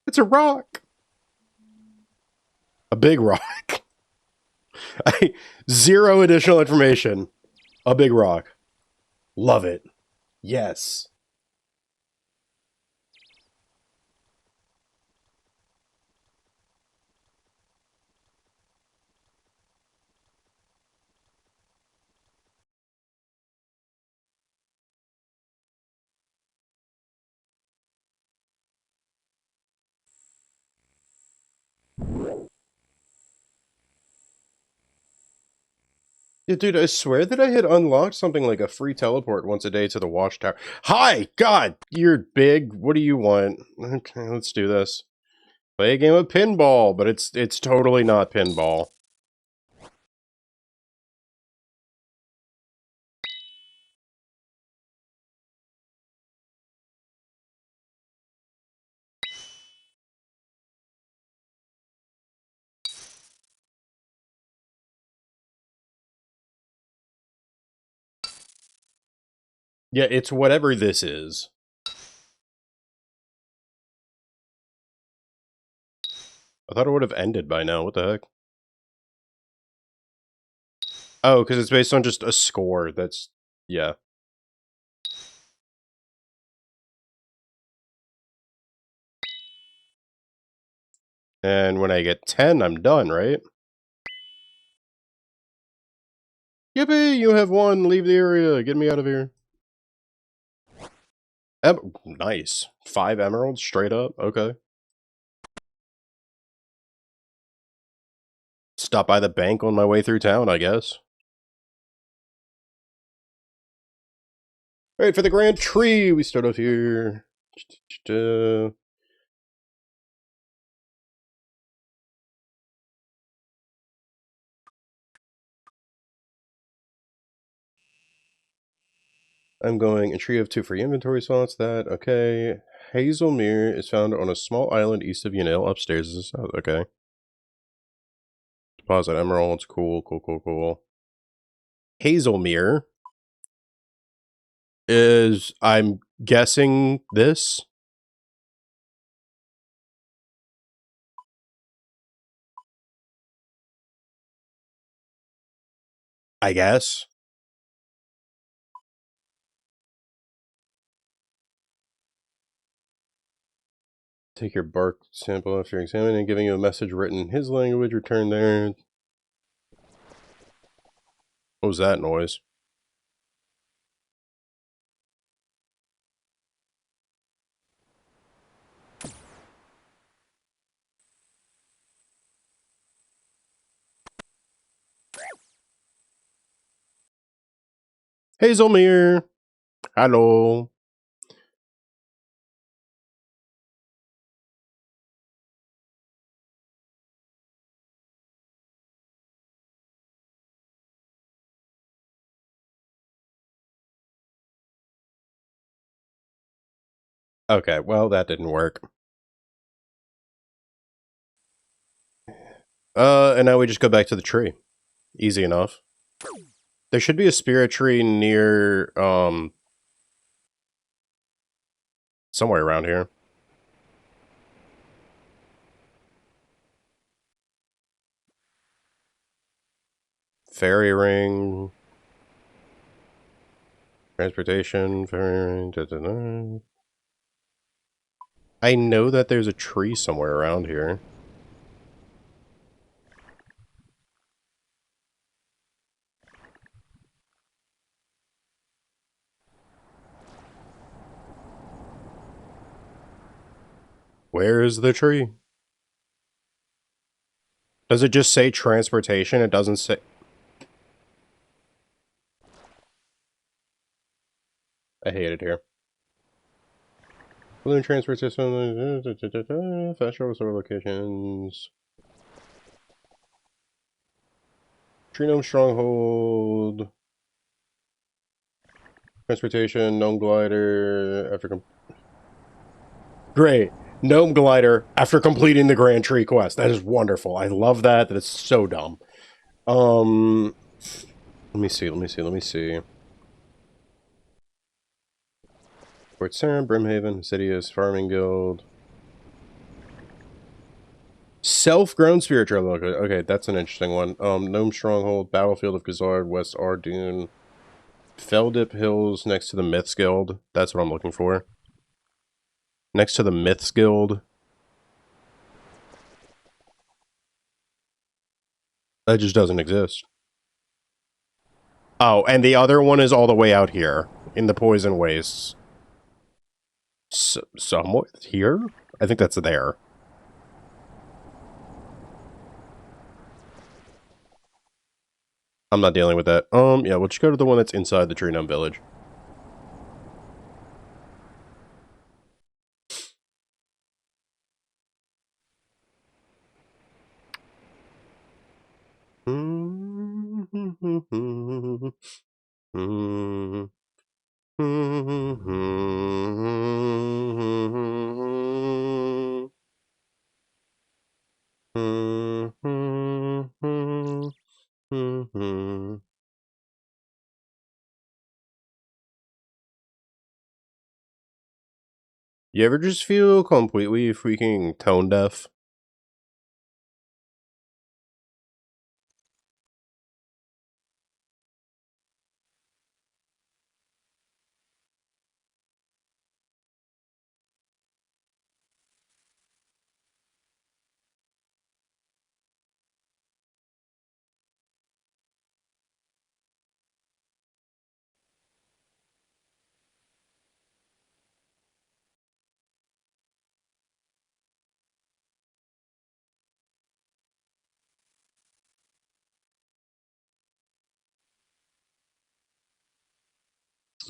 It's a rock. A big rock. Zero additional information. A big rock. Love it. Yes. Yeah, dude, I swear that I had unlocked something like a free teleport once a day to the watchtower. Hi! God! You're big. What do you want? Okay, let's do this. Play a game of pinball, but it's totally not pinball. Yeah, it's whatever this is. I thought it would have ended by now. What the heck? Oh, because it's based on just a score. That's... yeah. And when I get 10, I'm done, right? Yippee! You have won! Leave the area! Get me out of here. Nice. 5 emeralds straight up? Okay. Stop by the bank on my way through town, I guess. Alright, for the grand tree, we start off here. I'm going a tree of 2 free inventory slots. That okay. Hazelmere is found on a small island east of Yanil. Upstairs is the south. Okay. Deposit emeralds. Cool, cool, cool, cool. Hazelmere is, I'm guessing, this. I guess. Take your bark sample after examining and giving you a message written in his language. Return there. What was that noise? Hazelmere! Hello. Okay, well, that didn't work. And now we just go back to the tree. Easy enough. There should be a spirit tree near, somewhere around here. Fairy ring. Transportation. Fairy ring. Da, da, da. I know that there's a tree somewhere around here. Where is the tree? Does it just say transportation? It doesn't say... I hate it here. Balloon transport system. Fast travel server locations. Tree Gnome Stronghold. Transportation. Gnome Glider. African... Great. Gnome Glider after completing the Grand Tree quest. That is wonderful. I love that. That is so dumb. Let me see. Fort Sam, Brimhaven, Insidious, Farming Guild. Self-grown spiritual. Okay, that's an interesting one. Gnome Stronghold, Battlefield of Gazard, West Ardoon, Feldip Hills next to the Myths Guild. That's what I'm looking for. Next to the Myths Guild. That just doesn't exist. Oh, and the other one is all the way out here in the Poison Wastes. Somewhere here? I think that's there. I'm not dealing with that. Yeah, we'll just go to the one that's inside the Tree Gnome Village. You ever just feel completely freaking tone deaf?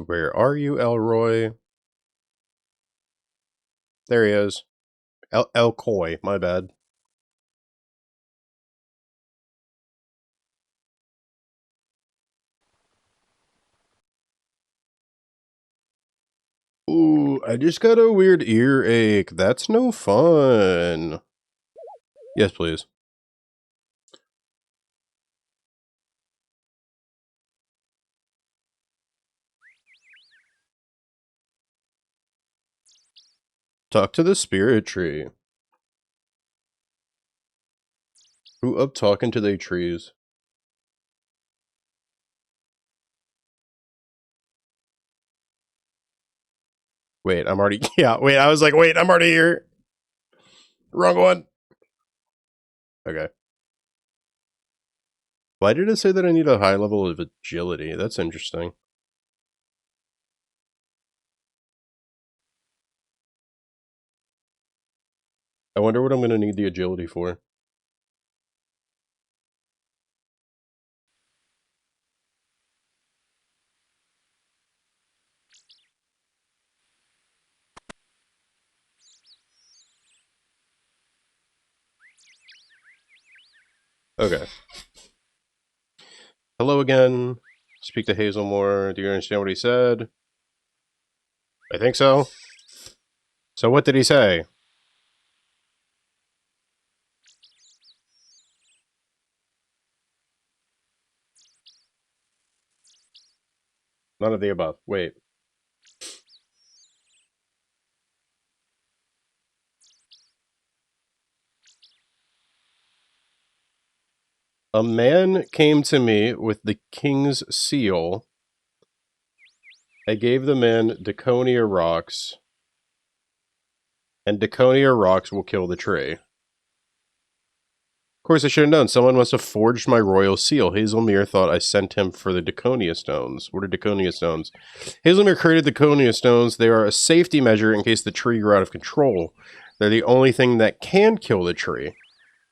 Where are you, Elroy? There he is. El Coy, my bad. Ooh, I just got a weird earache. That's no fun. Yes, please. Talk to the spirit tree. Who up talking to they trees? Wait, I'm already... Yeah, wait, I was like, wait, I'm already here. Wrong one. Okay. Why did it say that I need a high level of agility? That's interesting. I wonder what I'm going to need the agility for. Okay. Hello again. Speak to Hazel more. Do you understand what he said? I think so. So what did he say? None of the above. Wait. A man came to me with the king's seal. I gave the man Daconia rocks. And Daconia rocks will kill the tree. Of course, I should have known. Someone must have forged my royal seal. Hazelmere thought I sent him for the Daconia stones. What are Daconia stones? Hazelmere created Daconia stones. They are a safety measure in case the tree grew out of control. They're the only thing that can kill the tree.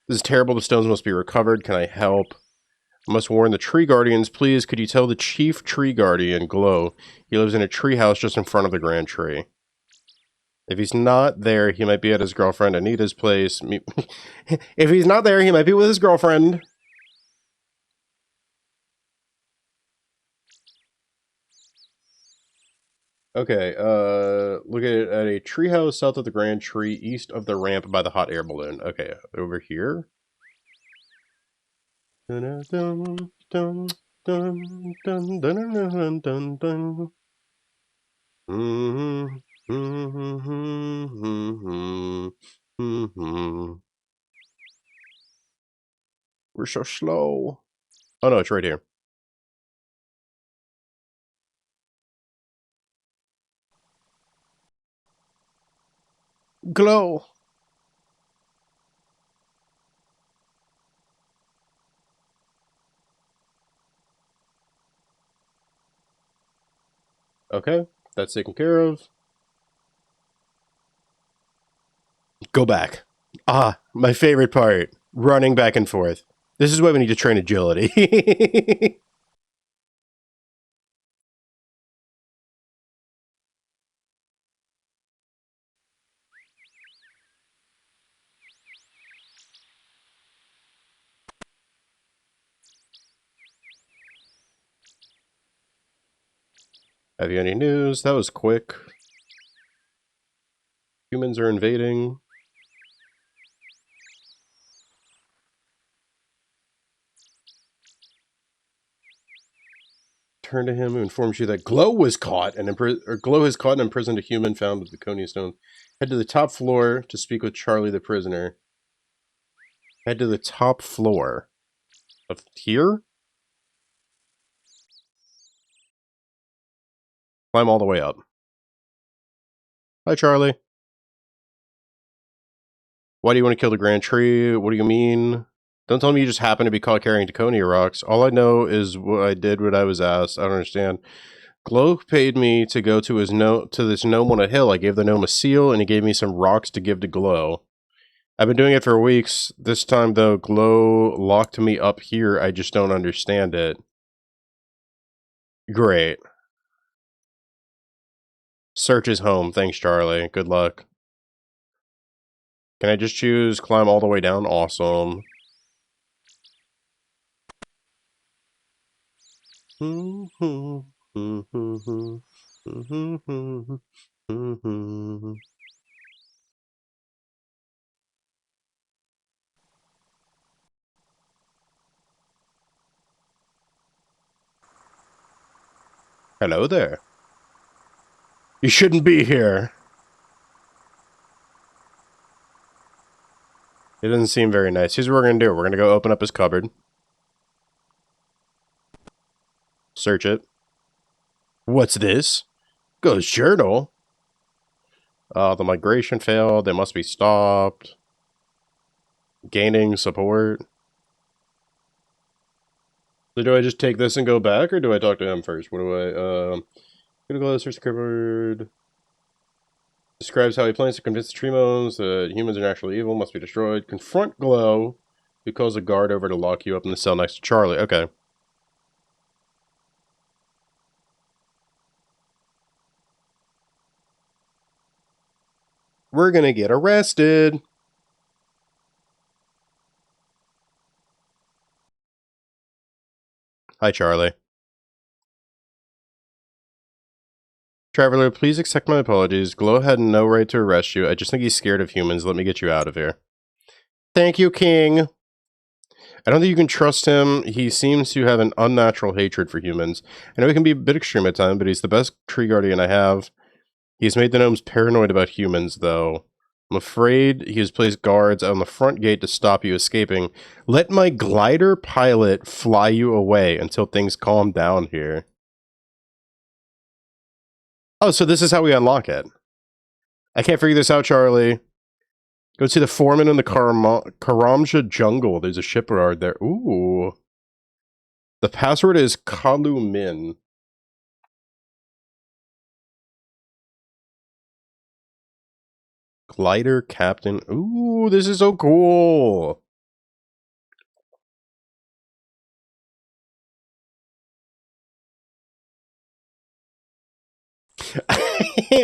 This is terrible. The stones must be recovered. Can I help? I must warn the tree guardians. Please, could you tell the chief tree guardian, Glow, he lives in a tree house just in front of the grand tree. If he's not there, he might be at his girlfriend Anita's place. If he's not there, he might be with his girlfriend. Okay, look at a treehouse south of the grand tree, east of the ramp by the hot air balloon. Okay, over here. Dun, dun, dun, dun, dun, dun, dun, dun, dun. We're so slow. Oh no, it's right here. Glow. Okay, that's taken care of. Go back. Ah, my favorite part. Running back and forth. This is why we need to train agility. Have you any news? That was quick. Humans are invading. Turn to him who informs you that Glow was caught and Glow has caught and imprisoned a human found with the Coney Stone. Head to the top floor to speak with Charlie the prisoner. Head to the top floor. Of here? Climb all the way up. Hi, Charlie. Why do you want to kill the Grand Tree? What do you mean? Don't tell me you just happened to be caught carrying Daconia rocks. All I know is what I did what I was asked. I don't understand. Glow paid me to go to this gnome on a hill. I gave the gnome a seal, and he gave me some rocks to give to Glow. I've been doing it for weeks. This time, though, Glow locked me up here. I just don't understand it. Great. Search is home. Thanks, Charlie. Good luck. Can I just choose climb all the way down? Awesome. Hello there. You shouldn't be here. It doesn't seem very nice. Here's what we're going to do. We're going to go open up his cupboard. Search it. What's this? Ghost journal. The migration failed. They must be stopped. Gaining support. So do I just take this and go back, or do I talk to him first? What do I, gonna go to search the cupboard. Describes how he plans to convince the Tremos that humans are naturally evil, must be destroyed. Confront Glow, who calls a guard over to lock you up in the cell next to Charlie. Okay. We're gonna get arrested. Hi, Charlie. Traveler, please accept my apologies. Glow had no right to arrest you. I just think he's scared of humans. Let me get you out of here. Thank you, King. I don't think you can trust him. He seems to have an unnatural hatred for humans. I know he can be a bit extreme at times, but he's the best tree guardian I have. He's made the gnomes paranoid about humans, though. I'm afraid he has placed guards on the front gate to stop you escaping. Let my glider pilot fly you away until things calm down here. Oh, so this is how we unlock it. I can't figure this out, Charlie. Go see the foreman in the Karamja jungle. There's a shipyard there. Ooh. The password is Kalumin. Glider captain. Ooh, this is so cool.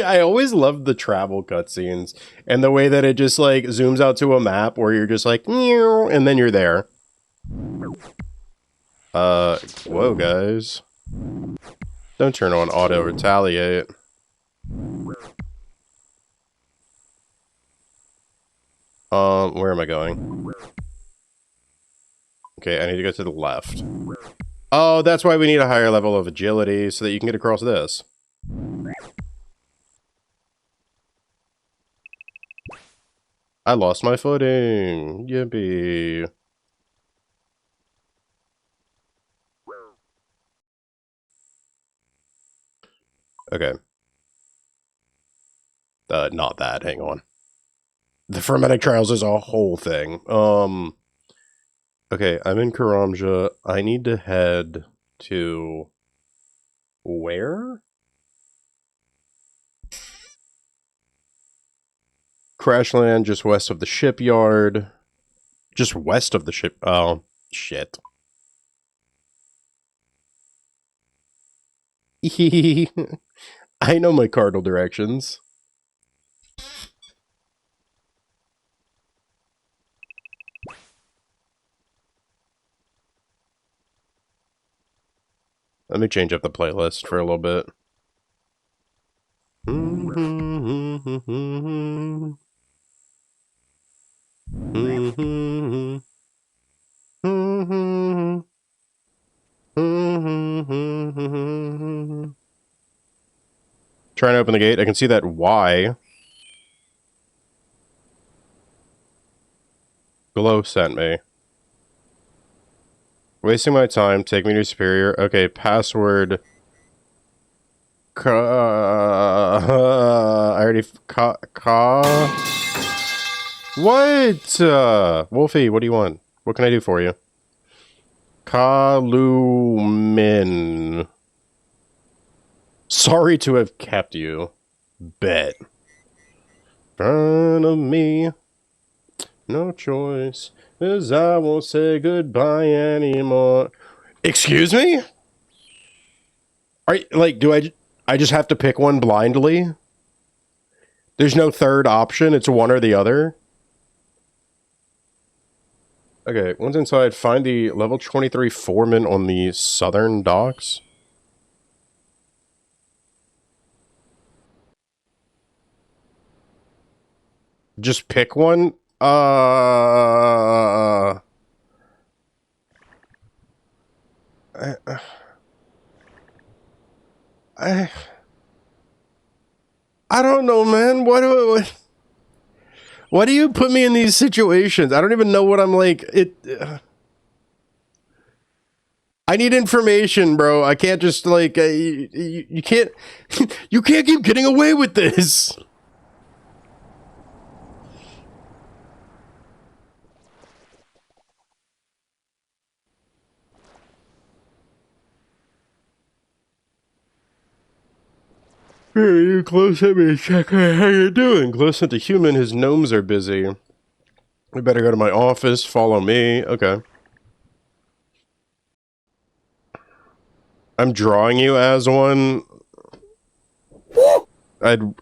I always loved the travel cutscenes and the way that it just like zooms out to a map where you're just like, and then you're there. Whoa, guys. Don't turn on auto retaliate. Where am I going? Okay, I need to go to the left. Oh, that's why we need a higher level of agility so that you can get across this. I lost my footing. Yippee. Okay. Not that. Hang on. The Fermentic Trials is a whole thing. Okay, I'm in Karamja. I need to head to... where? Crashland, just west of the shipyard. Just west of the ship... oh, shit. I know my cardinal directions. Let me change up the playlist for a little bit. Trying to open the gate. I can see that Y. Glow sent me. Wasting my time. Take me to Superior. Okay, password. I already... What? Wolfie, what do you want? What can I do for you? Kalumin. Sorry to have kept you. Bet. Front of me. No choice. 'Cause I won't say goodbye anymore. Excuse me? Are you, like, do I just have to pick one blindly? There's no third option. It's one or the other. Okay, once inside, find the level 23 foreman on the southern docks. Just pick one? I don't know, man. Why do you put me in these situations? I don't even know what I'm like. I need information, bro. I can't just like you can't you can't keep getting away with this. Here, you close at me, check how you doing. Close at the human, his gnomes are busy. We better go to my office, follow me. Okay. I'm drawing you as one. I'd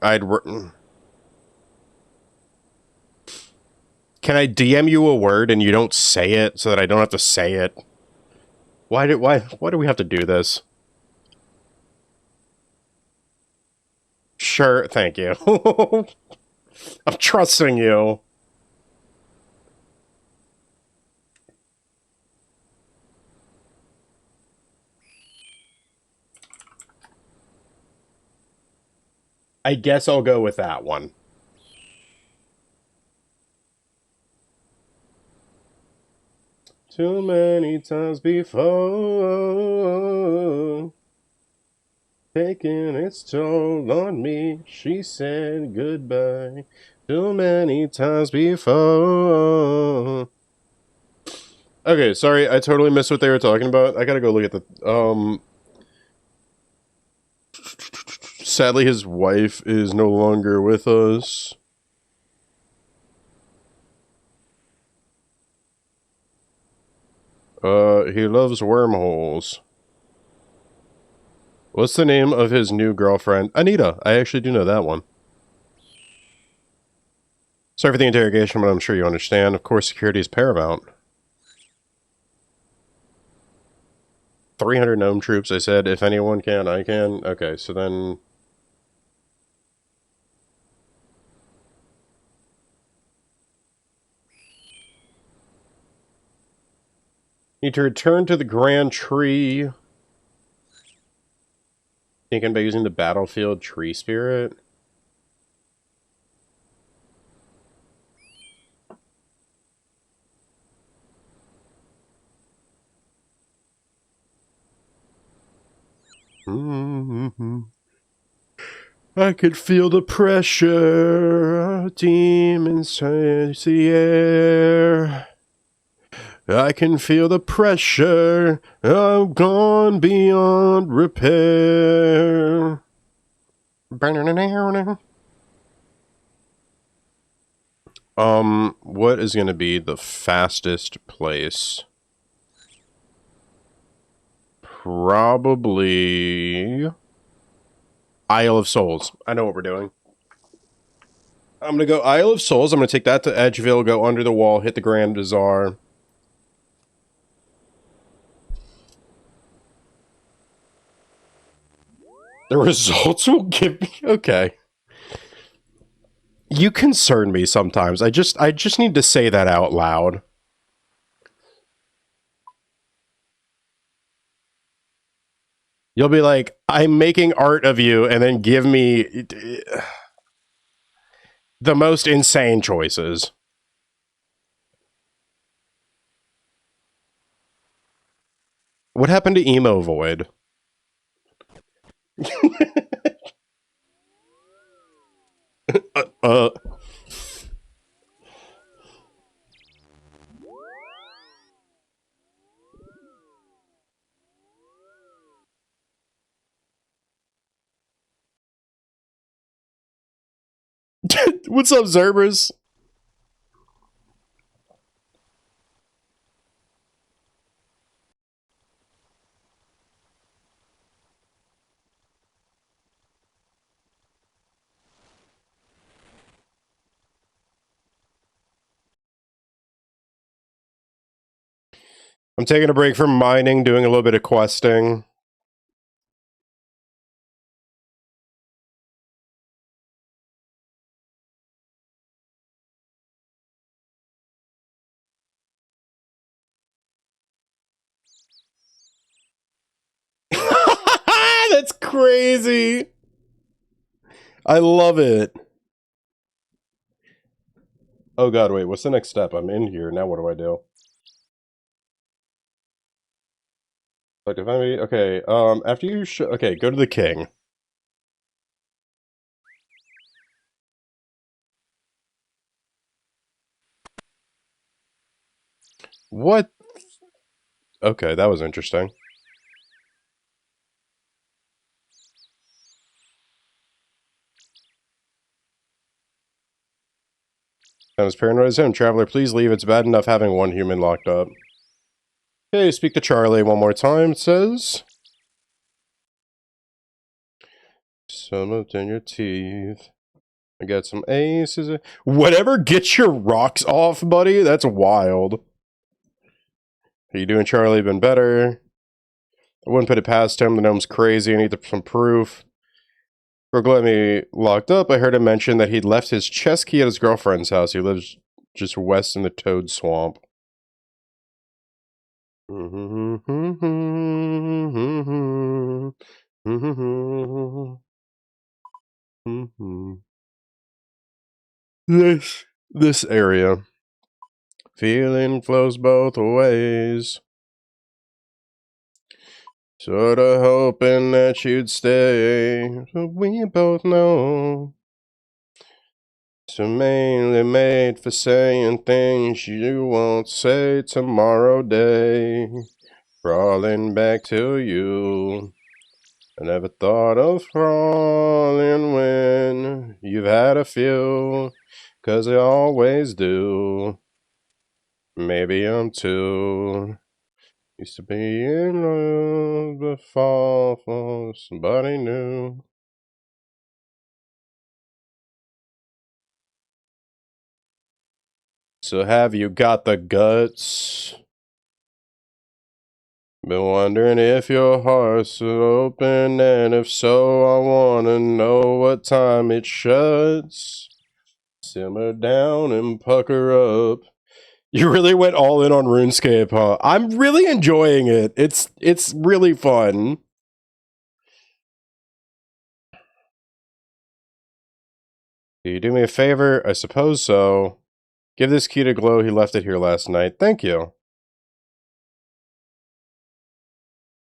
Can I DM you a word and you don't say it so that I don't have to say it? Why do we have to do this? Sure, thank you. I'm trusting you. I guess I'll go with that one. Too many times before, taking its toll on me, she said goodbye. Too many times before. Okay, sorry, I totally missed what they were talking about. I gotta go look at the, sadly his wife is no longer with us. He loves wormholes. What's the name of his new girlfriend? Anita. I actually do know that one. Sorry for the interrogation, but I'm sure you understand. Of course, security is paramount. 300 gnome troops, I said. If anyone can, I can. Okay, so then... Need to return to the Grand Tree. Thinking about using the Battlefield Tree Spirit. I could feel the pressure, demons in the air. I can feel the pressure, I've gone beyond repair. What is gonna be the fastest place? Probably Isle of Souls. I know what we're doing. I'm gonna go Isle of Souls. I'm gonna take that to Edgeville, go under the wall, hit the Grand Bazaar. The results will give me... Okay. You concern me sometimes. I just need to say that out loud. You'll be like, I'm making art of you, and then give me the most insane choices. What happened to Emo Void? uh, What's up, Zerberus? I'm taking a break from mining, doing a little bit of questing. That's crazy. I love it. Oh god, wait, what's the next step? I'm in here. Now what do I do? Like, if I okay, after you okay, go to the king. What? Okay, that was interesting. That was paranoid zone. Traveler, please leave. It's bad enough having one human locked up. Okay, speak to Charlie one more time, it says. Some up in your teeth. I got some aces. Whatever gets your rocks off, buddy, that's wild. How you doing, Charlie? Been better. I wouldn't put it past him. The gnome's crazy. I need some proof. For got me locked up, I heard him mention that he'd left his chest key at his girlfriend's house. He lives just west in the Toad Swamp. This area. Feeling flows both ways. Sorta hoping that you'd stay. But we both know. So mainly made for saying things you won't say tomorrow day. Crawling back to you. I never thought of crawling when you've had a few. 'Cause I always do. Maybe I'm too. Used to be in love, but fall for somebody new. So have you got the guts? Been wondering if your heart's open, and if so, I wanna know what time it shuts. Simmer down and pucker up. You really went all in on RuneScape, huh? I'm really enjoying it. It's really fun. Can you do me a favor? I suppose so. Give this key to Glow. He left it here last night. Thank you.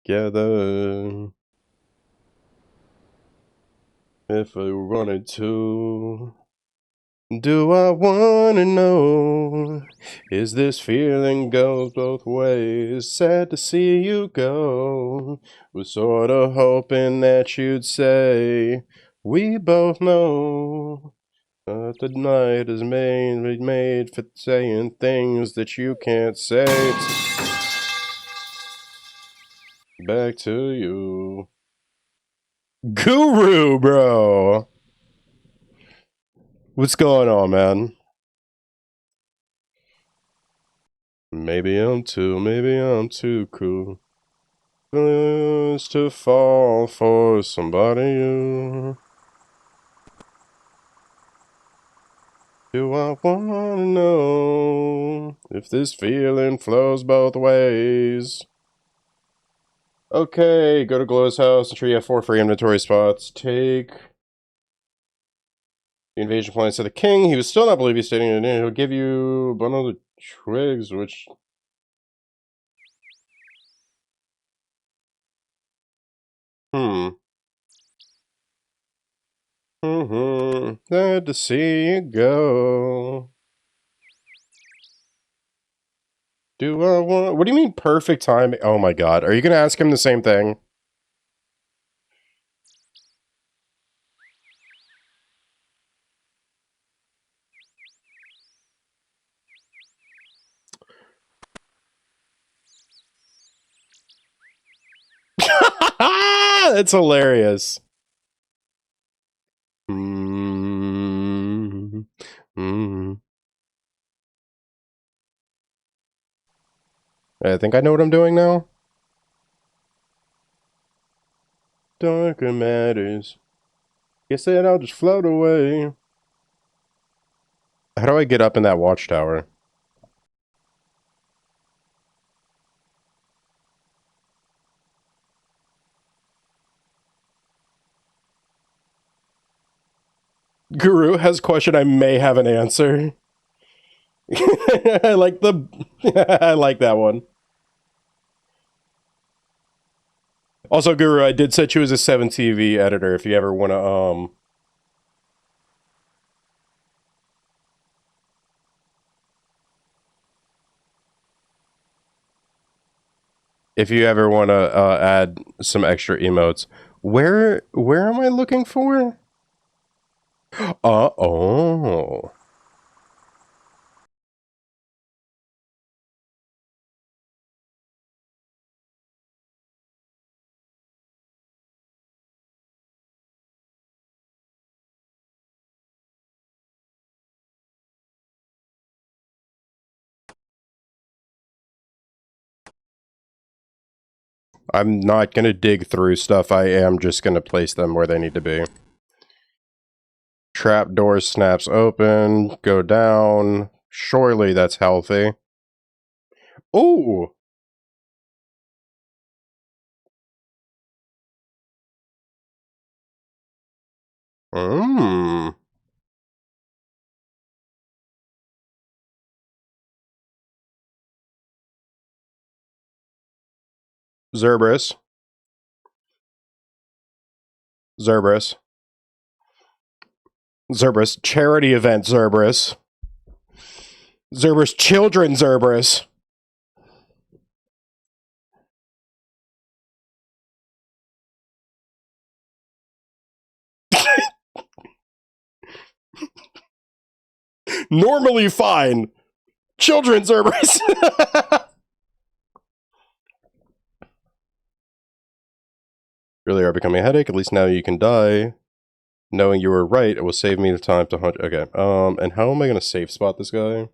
Together. If I wanted to. Do I wanna know? Is this feeling goes both ways? Sad to see you go. Was sorta hoping that you'd say, we both know that the night is made for saying things that you can't say. Back to you. Guru, bro! What's going on, man? Maybe I'm too cool. To fall for somebody new. Do I wanna know if this feeling flows both ways? Okay, go to Glow's house. I'm sure you have 4 free inventory spots. Take the invasion plans to the king. He would still not believe you, stating it. He'll give you a bundle of twigs, which... Sad to see you go. Do I want... What do you mean perfect timing? Oh my god. Are you gonna ask him the same thing? That's hilarious. I think I know what I'm doing now. Darker matters. Guess then I'll just float away. How do I get up in that watchtower? Guru has a question. I may have an answer. I like the... I like that one. Also, Guru, I did set you as a 7TV editor if you ever want to, if you ever want to add some extra emotes. Where am I looking for? Oh. I'm not going to dig through stuff. I am just going to place them where they need to be. Trap door snaps open. Go down. Surely that's healthy. Ooh. Mmm. Zerberus. Zerberus. Zerberus. Charity event Zerberus. Zerberus. Children Zerberus. Normally fine. Children Zerberus. Really are becoming a headache. At least now you can die. Knowing you were right, it will save me the time to hunt. Okay. And how am I gonna safe spot this guy?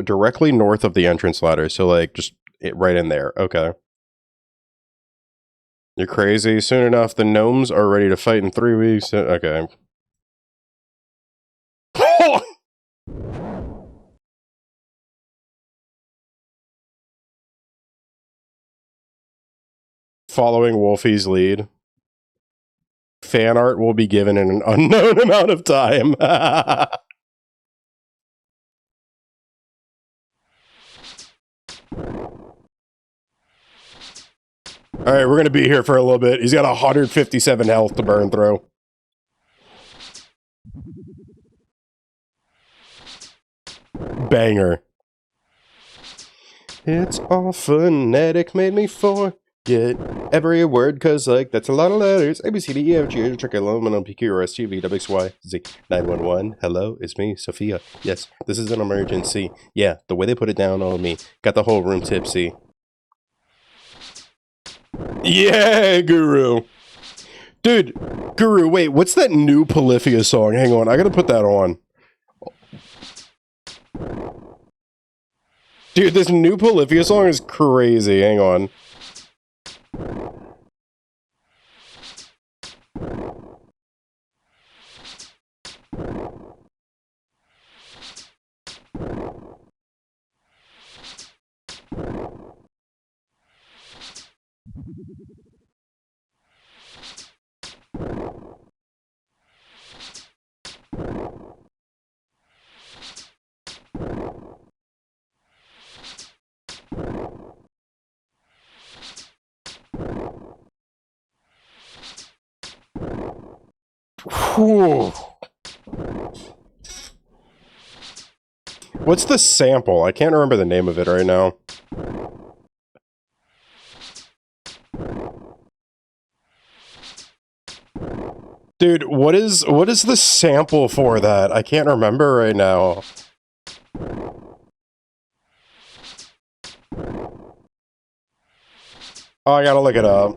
Directly north of the entrance ladder. So like just right in there. Okay. You're crazy. Soon enough, the gnomes are ready to fight in 3 weeks. Okay. Following Wolfie's lead. Fan art will be given in an unknown amount of time. Alright, we're going to be here for a little bit. He's got 157 health to burn through. Banger. It's all phonetic, made me forget every word, cause like, that's a lot of letters. A, B, C, D, E, F, G, H, I, K, L, M, N, O, P, Q, R, S, T, V, W, X, Y, Z, 911. Hello, it's me, Sophia. Yes, this is an emergency. Yeah, the way they put it down on me. Got the whole room tipsy. Yeah, Guru. Dude, Guru, wait, what's that new Polyphia song? Hang on, I gotta put that on. Dude, this new Polyphia song is crazy. Hang on. Whew. What's the sample? I can't remember the name of it right now. Dude, what is the sample for that? I can't remember right now. Oh, I gotta look it up.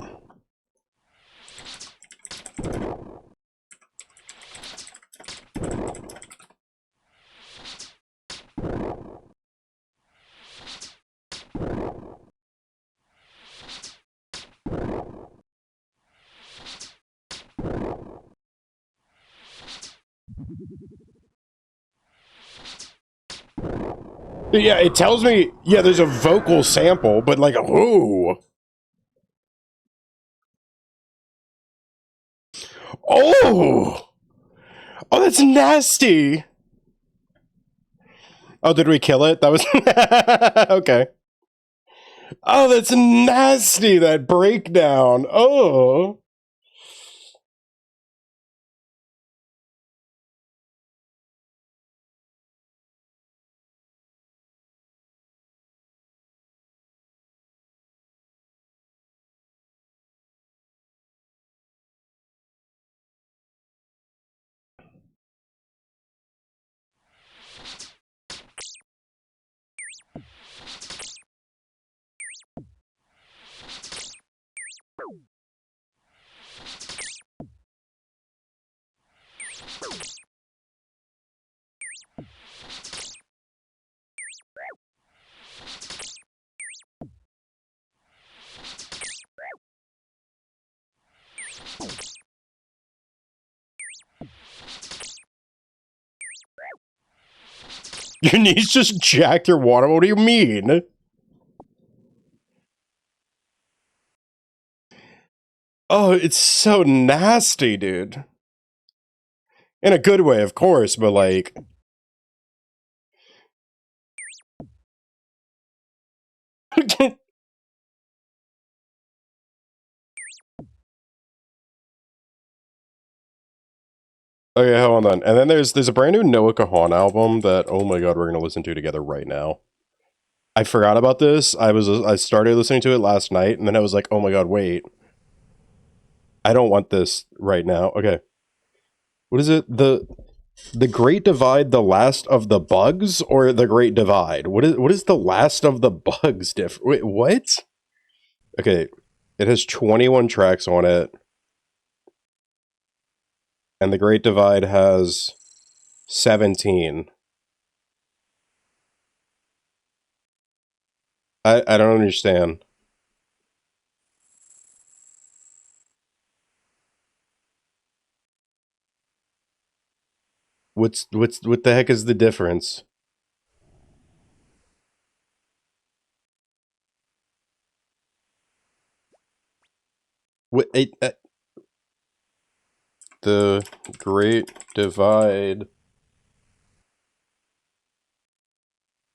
Yeah, it tells me, yeah, there's a vocal sample, but like, who? Oh! Oh, that's nasty! Oh, did we kill it? That was... okay. Oh, that's nasty, that breakdown. Oh. Your knees just jacked your water? What do you mean? Oh, it's so nasty, dude. In a good way, of course, but like... Okay, hold on. And then there's a brand new Noah Kahan album that, oh my god, we're gonna listen to together right now. I forgot about this. I started listening to it last night, and then I was like, oh my god, wait. I don't want this right now. Okay. What is it? The Great Divide, the Last of the Bugs, or the Great Divide? What is the Last of the Bugs Wait, what? Okay. It has 21 tracks on it, and the Great Divide has 17. I don't understand. What the heck is the difference? What the Great Divide.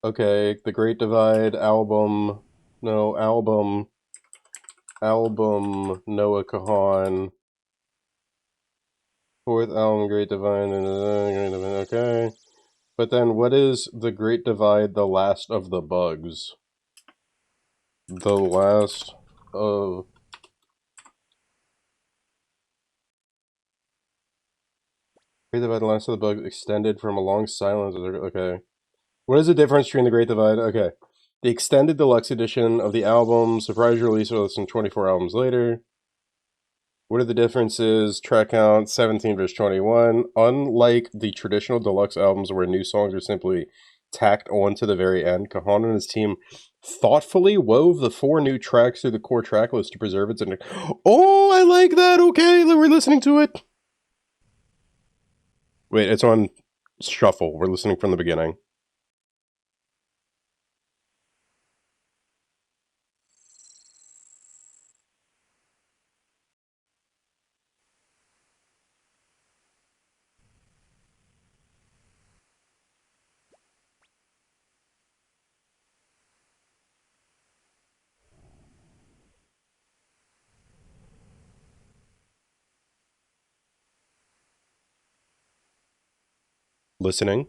Okay, the Great Divide album. No, album Noah Kahan. Fourth album Great Divide. Okay. But then what is the Great Divide, the Last of the Bugs? The Last of Great Divide, the Last of the Bugs extended from a long silence. Okay. What is the difference between the Great Divide? Okay. The extended deluxe edition of the album, surprise release of less than 24 albums later. What are the differences? Track count 17 versus 21. Unlike the traditional deluxe albums where new songs are simply tacked on to the very end, Kahan and his team thoughtfully wove the 4 new tracks through the core track list to preserve its... Oh, I like that! Okay, we're listening to it. Wait, it's on shuffle. We're listening from the beginning. Listening.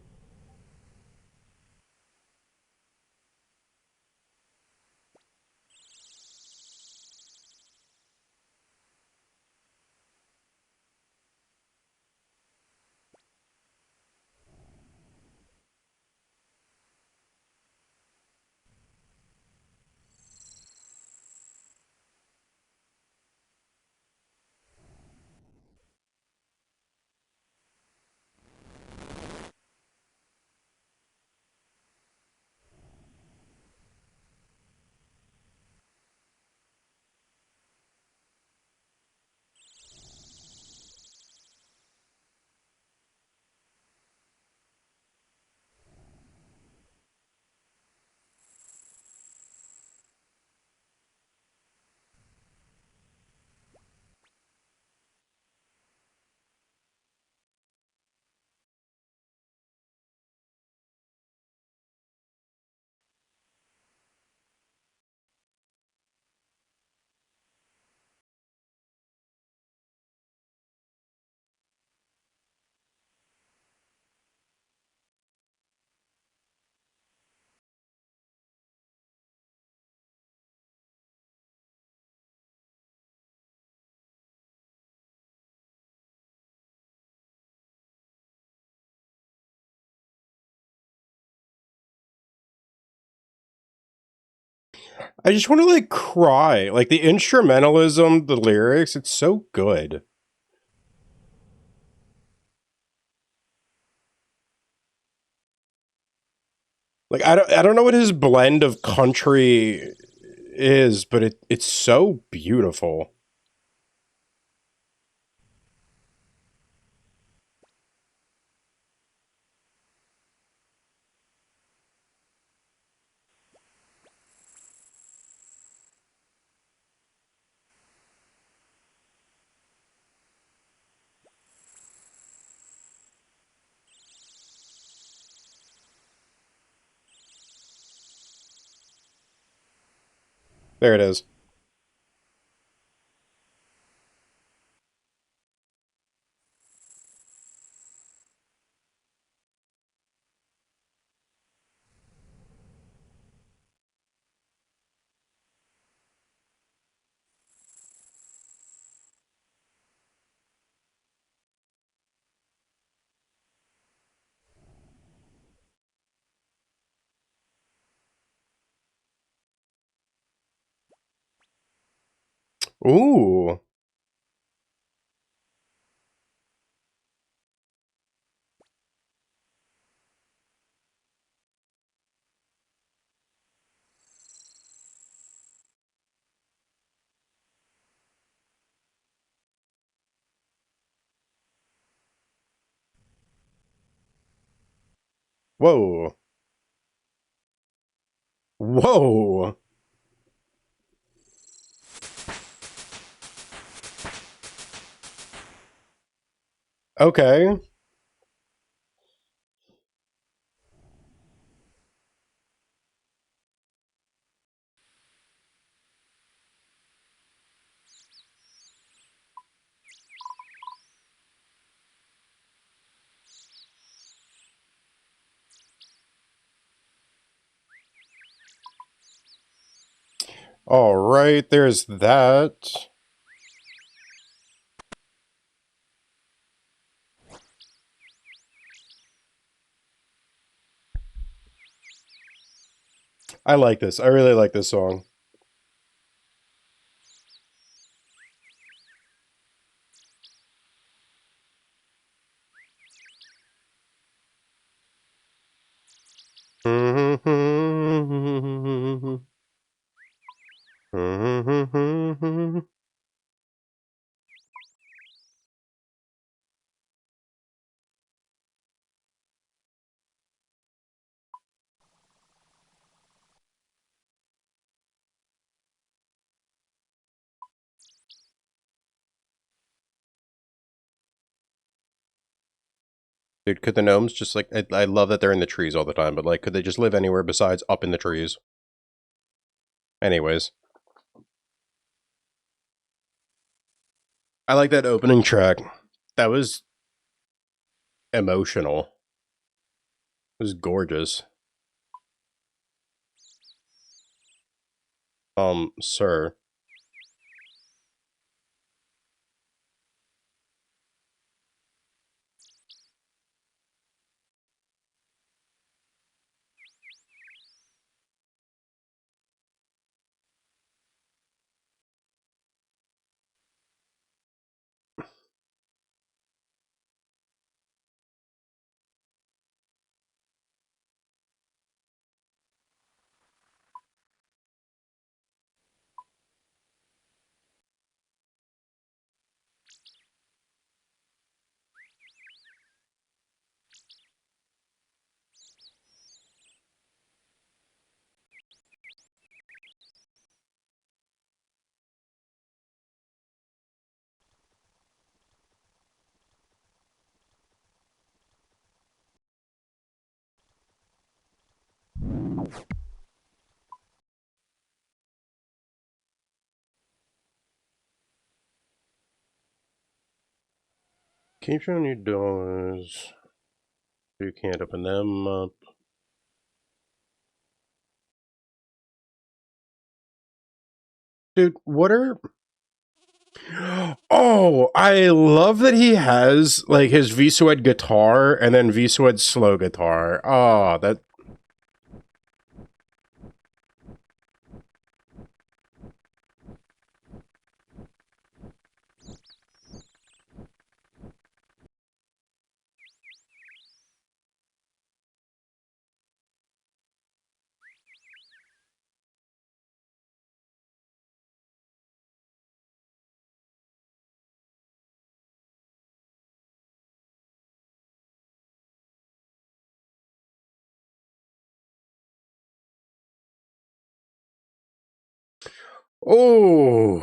I just want to like cry. Like the instrumentalism, the lyrics, it's so good. Like I don't know what his blend of country is, but it's so beautiful. There it is. Ooh. Whoa. Whoa. Okay. All right, there's that. I like this. I really like this song. Dude, could the gnomes just like I love that they're in the trees all the time, but like could they just live anywhere besides up in the trees? Anyways. I like that opening track. That was emotional. It was gorgeous. Sir. Keep showing your doors. You can't open them up. Dude, what are... Oh, I love that he has, like, his VSWED guitar and then VSWED slow guitar. Oh, that... Oh.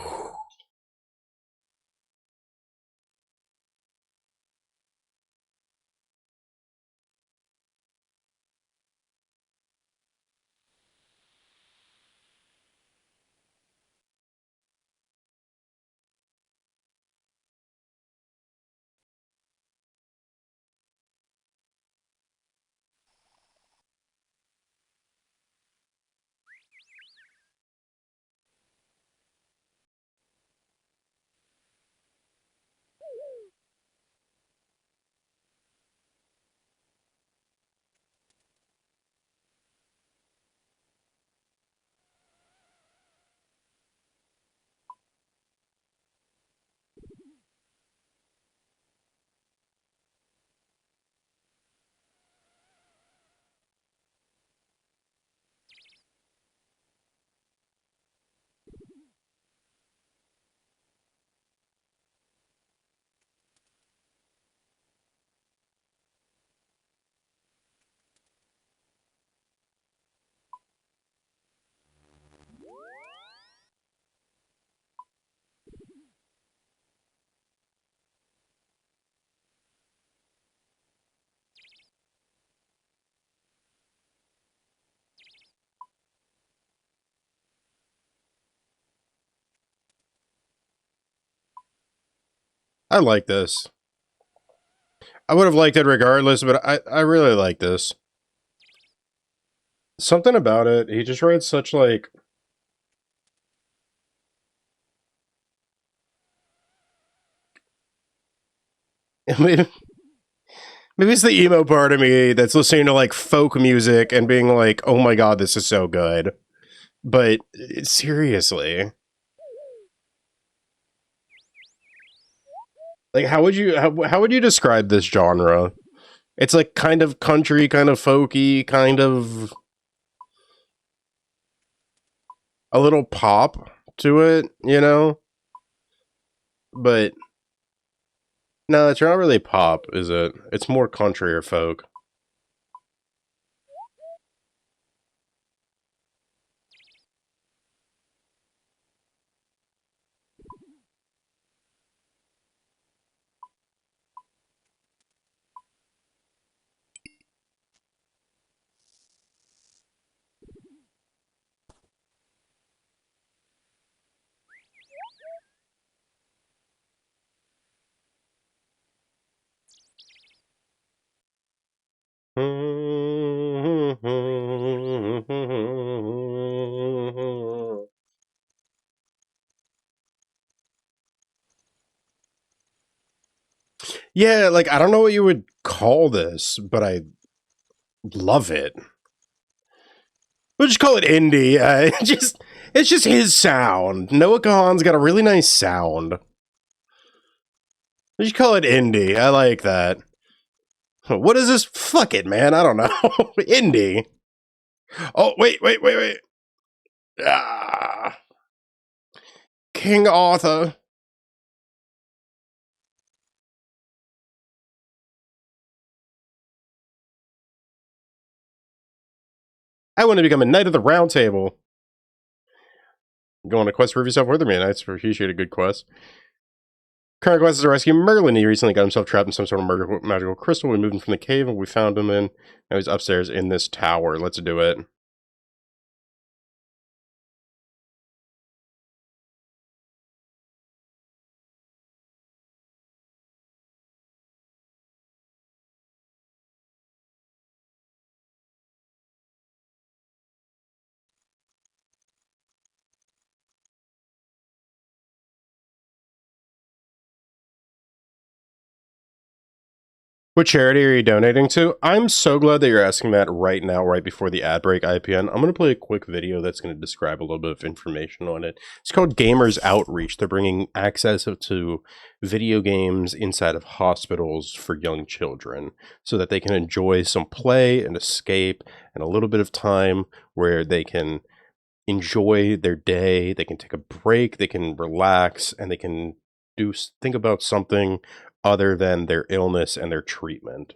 I like this. I would have liked it regardless, but I really like this. Something about it, he just writes such, like... Maybe it's the emo part of me that's listening to, like, folk music and being like, oh my god, this is so good. But, seriously. Like, how would you describe this genre? It's like kind of country, kind of folky, kind of a little pop to it, you know? But no, it's not really pop, is it? It's more country or folk. Yeah, like I don't know what you would call this, but I love it. We'll just call it indie. It's just his sound. Noah Kahan's got a really nice sound. We just call it indie. I like that. What is this? Fuck it, man. I don't know. Indie. Oh, wait. Ah, King Arthur. I want to become a knight of the round table. Go on a quest to prove yourself worthy, man. I appreciate a good quest. Current quest is to rescue Merlin. He recently got himself trapped in some sort of magical crystal. We moved him from the cave and we found him in. Now he's upstairs in this tower. Let's do it. What charity are you donating to? I'm so glad that you're asking that right now, right before the ad break, IPN. I'm going to play a quick video that's going to describe a little bit of information on it. It's called Gamers Outreach. They're bringing access to video games inside of hospitals for young children so that they can enjoy some play and escape and a little bit of time where they can enjoy their day, they can take a break, they can relax, and they can think about something other than their illness and their treatment.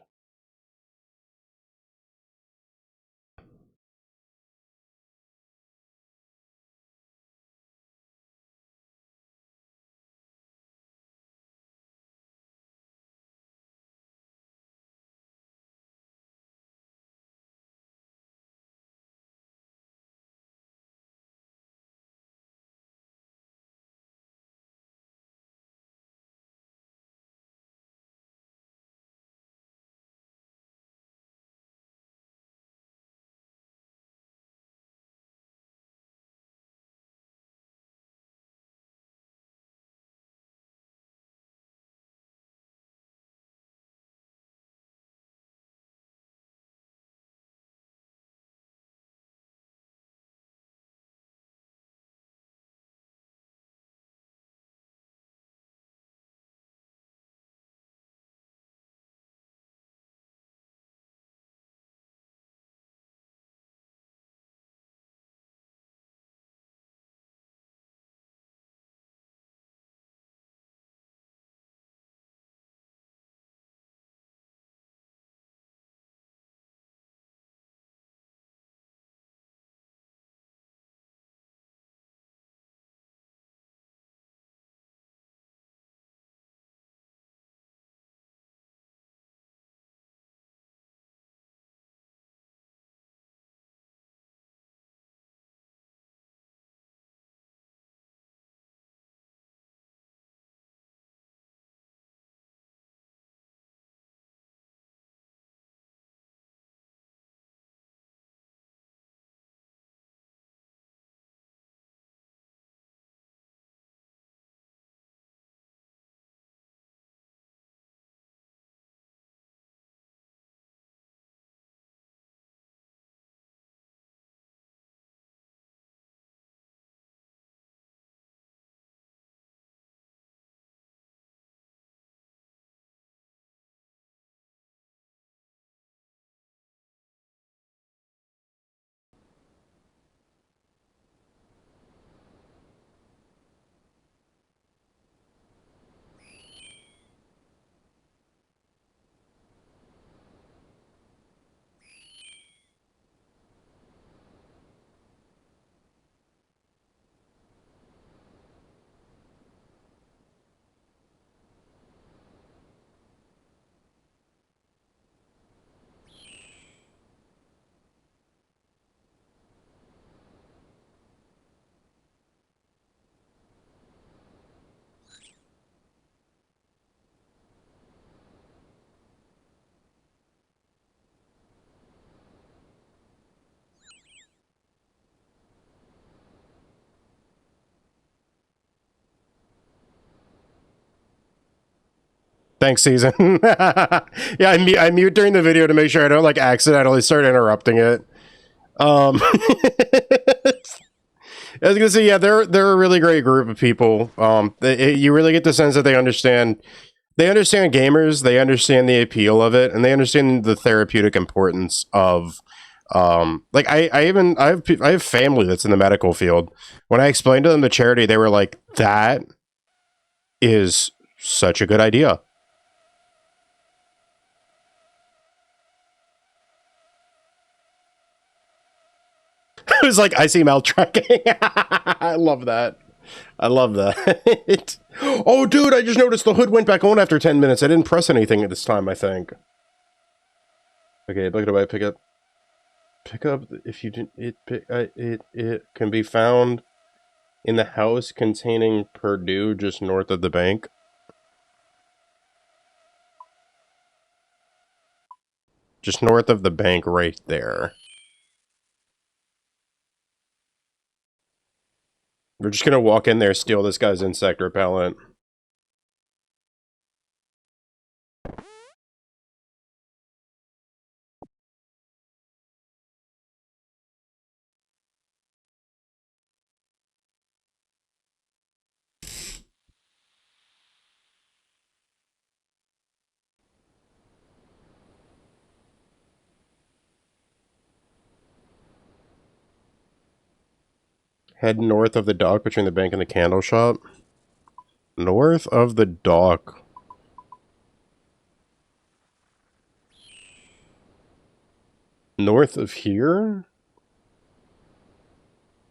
Thanks, season. Yeah, I mute during the video to make sure I don't like accidentally start interrupting it. I was gonna say, yeah, they're a really great group of people. You really get the sense that they understand gamers, they understand the appeal of it, and they understand the therapeutic importance of like I have family that's in the medical field. When I explained to them the charity, they were like, that is such a good idea. It was like, I see mouth tracking. I love that. I love that. Oh, dude, I just noticed the hood went back on after 10 minutes. I didn't press anything at this time, I think. Okay, look at it. Pick up if you didn't. It can be found in the house containing Purdue just north of the bank. Just north of the bank right there. We're just gonna walk in there, steal this guy's insect repellent. Head north of the dock between the bank and the candle shop. North of the dock. North of here?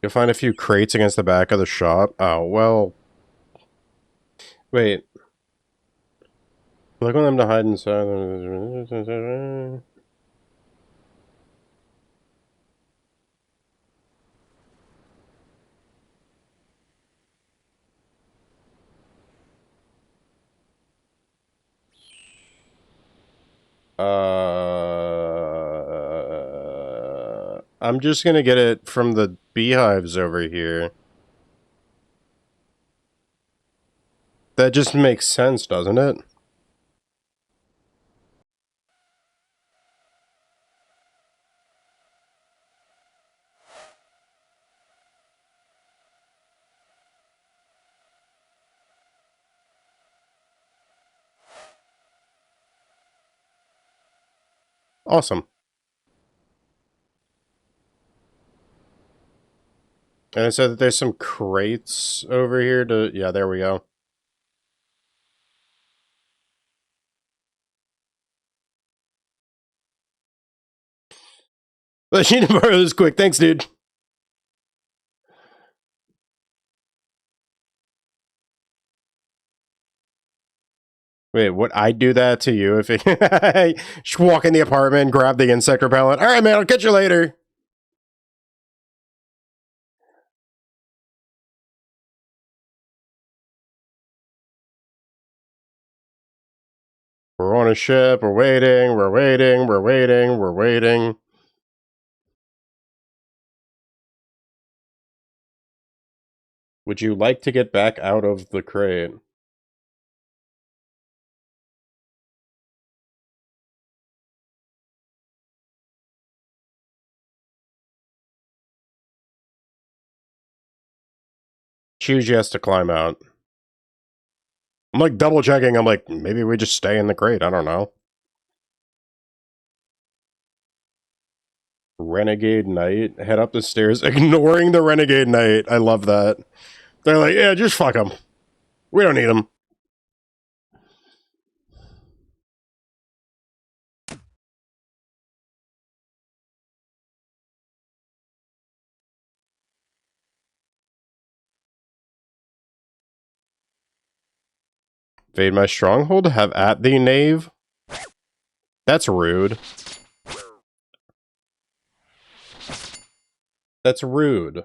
You'll find a few crates against the back of the shop. Oh, well. Wait. Look on them to hide inside. I'm just gonna get it from the beehives over here. That just makes sense, doesn't it? Awesome. And it said that there's some crates over here to... Yeah, there we go. But you need to borrow this quick. Thanks, dude. Wait, would I do that to you if it... Just walk in the apartment, grab the insect repellent. All right, man, I'll catch you later. We're on a ship. We're waiting. We're waiting. We're waiting. We're waiting. Would you like to get back out of the crate? Choose yes to climb out. I'm like double checking. I'm like, maybe we just stay in the crate. I don't know. Renegade Knight. Head up the stairs, ignoring the Renegade Knight. I love that. They're like, yeah, just fuck him. We don't need him. Invade my stronghold? Have at thee, knave? That's rude. That's rude.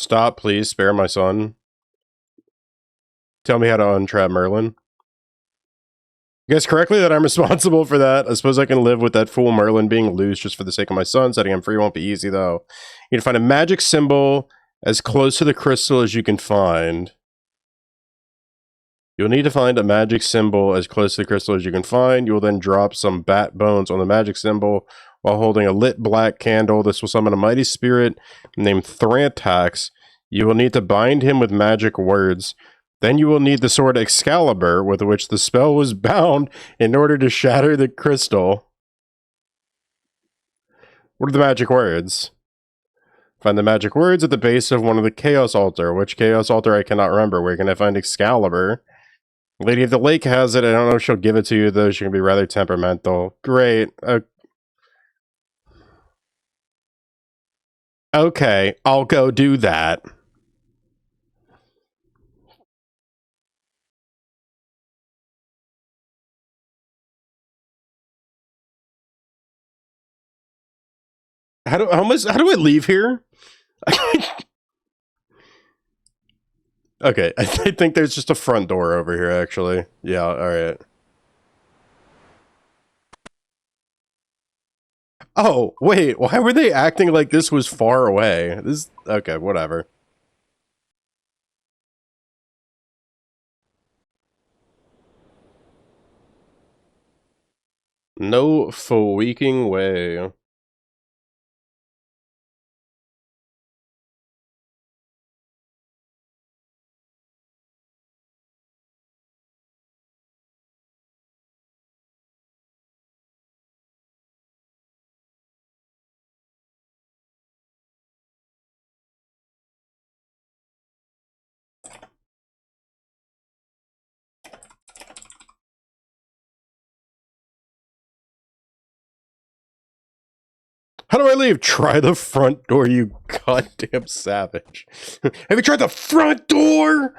Stop, please. Spare my son. Tell me how to untrap Merlin. You guess correctly that I'm responsible for that. I suppose I can live with that fool Merlin being loose just for the sake of my son. Setting him free won't be easy, though. You need to find a magic symbol as close to the crystal as you can find. You'll need to find a magic symbol as close to the crystal as you can find. You will then drop some bat bones on the magic symbol while holding a lit black candle. This will summon a mighty spirit named Thrantax. You will need to bind him with magic words. Then you will need the sword Excalibur, with which the spell was bound, in order to shatter the crystal. What are the magic words? Find the magic words at the base of one of the Chaos Altar. Which Chaos Altar I cannot remember. Where can I find Excalibur? Lady of the Lake has it. I don't know if she'll give it to you, though. She can be rather temperamental. Great. Okay, I'll go do that. How do I leave here? Okay, I think there's just a front door over here, actually. Yeah, alright. Oh, wait, why were they acting like this was far away? This, okay, whatever. No freaking way. How do I leave? Try the front door, you goddamn savage. Have you tried the front door?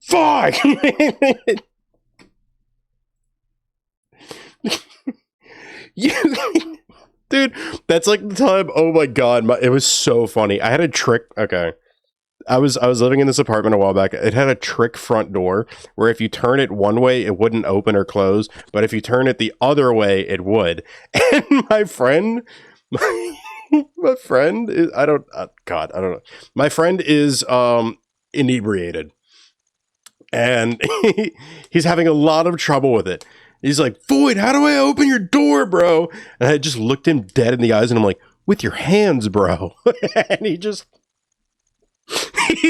Fuck! You, dude, that's like the time. Oh my god, it was so funny. I had a trick. Okay, I was living in this apartment a while back. It had a trick front door where if you turn it one way, it wouldn't open or close, but if you turn it the other way, it would. And my friend, my friend is I don't God, I don't know. My friend is inebriated, and he's having a lot of trouble with it. He's like, Void, how do I open your door, bro? And I just looked him dead in the eyes and I'm like, with your hands, bro. And he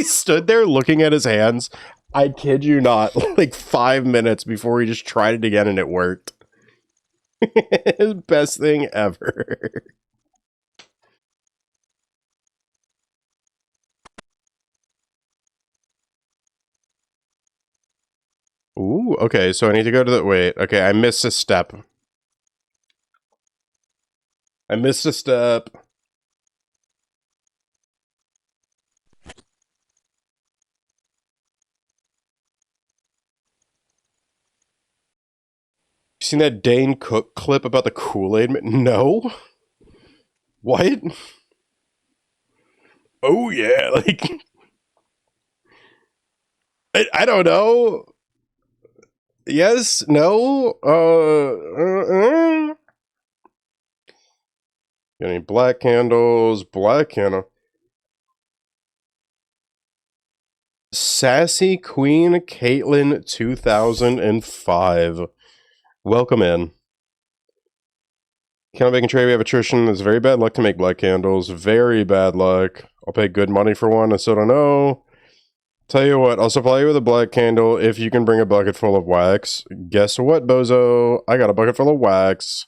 stood there looking at his hands. I kid you not, like 5 minutes before he just tried it again and it worked. Best thing ever. Ooh, okay, so I need to go to the... Wait, okay, I missed a step. I missed a step. You seen that Dane Cook clip about the Kool-Aid Man? No? What? Oh, yeah, like... I don't know. Yes, no, Getting black candles, black candle. Sassy Queen Caitlin 2005. Welcome in. Cannot make a trade. We have attrition. It's very bad luck to make black candles. Very bad luck. I'll pay good money for one. I still don't know. Tell you what, I'll supply you with a black candle if you can bring a bucket full of wax. Guess what, bozo? I got a bucket full of wax.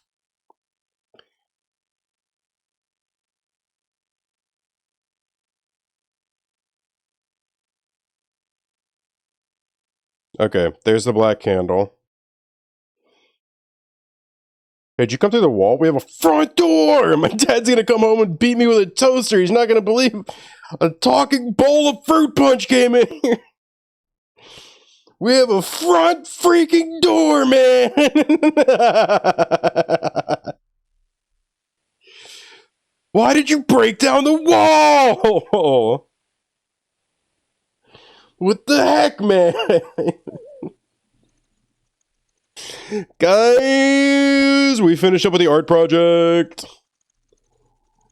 Okay, there's the black candle. Hey, did you come through the wall? We have a front door! My dad's gonna come home and beat me with a toaster. He's not gonna believe a talking bowl of fruit punch came in here. We have a front freaking door, man! Why did you break down the wall? What the heck, man? Guys, we finished up with the art project.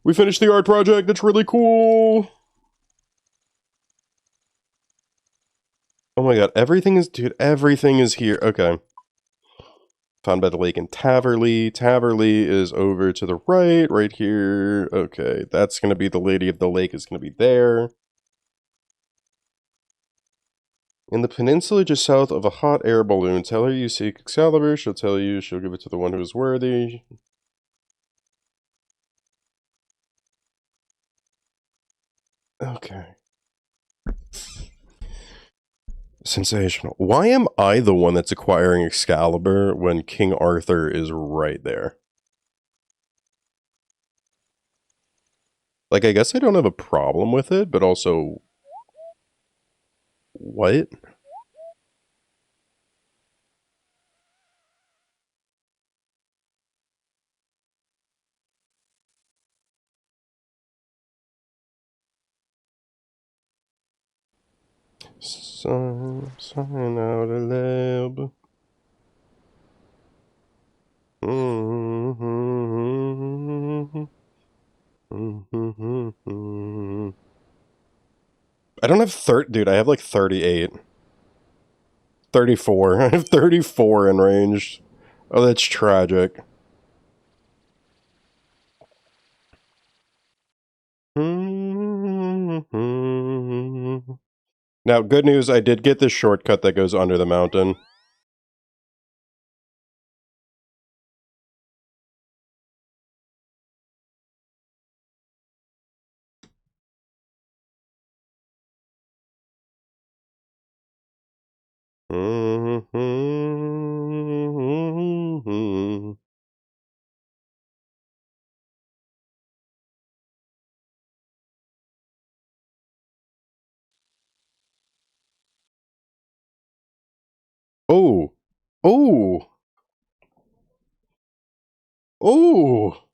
We finished the art project. That's really cool. Oh my god, everything is, dude, everything is here. Okay. Found by the lake in Taverley. Taverley is over to the right here. Okay, that's going to be the Lady of the Lake is going to be there. In the peninsula just south of a hot air balloon, tell her you seek Excalibur. She'll tell you she'll give it to the one who is worthy. Okay. Sensational. Why am I the one that's acquiring Excalibur when King Arthur is right there? Like, I guess I don't have a problem with it, but also... What? Sign out a lab. I don't have dude, I have like 38. 34. I have 34 in range. Oh, that's tragic. Now, good news, I did get this shortcut that goes under the mountain. Oh. Oh. Oh.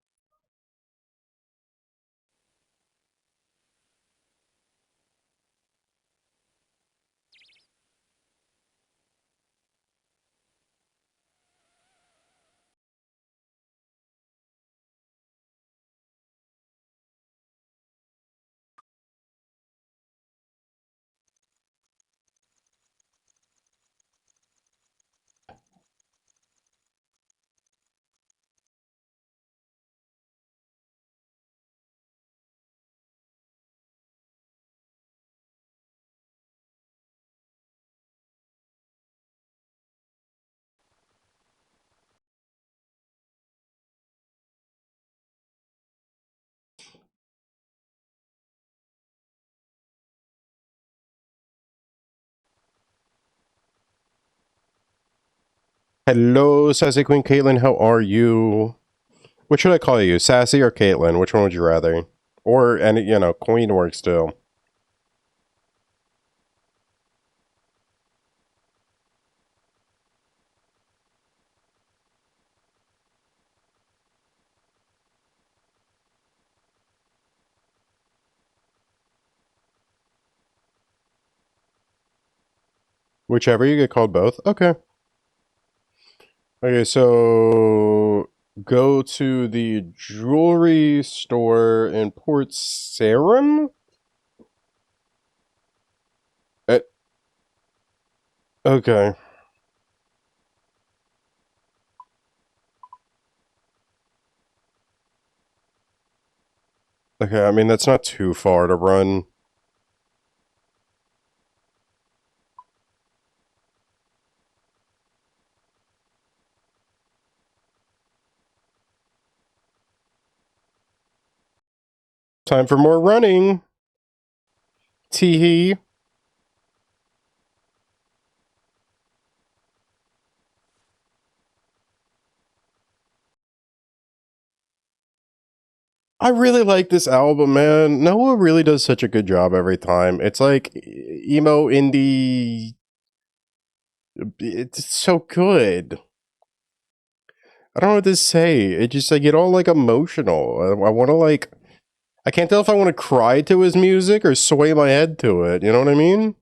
Hello, Sassy Queen Caitlin, how are you? What should I call you, Sassy or Caitlin? Which one would you rather? Or, and you know, Queen works too. Whichever, you get called both? Okay. Okay, so go to the jewelry store in Port Sarum? Uh, okay. Okay, I mean, that's not too far to run. Time for more running. Teehee. I really like this album, man. Noah really does such a good job every time. It's like emo indie. It's so good. I don't know what to say. It just, I get all like emotional. I want to like, I can't tell if I want to cry to his music or sway my head to it. You know what I mean?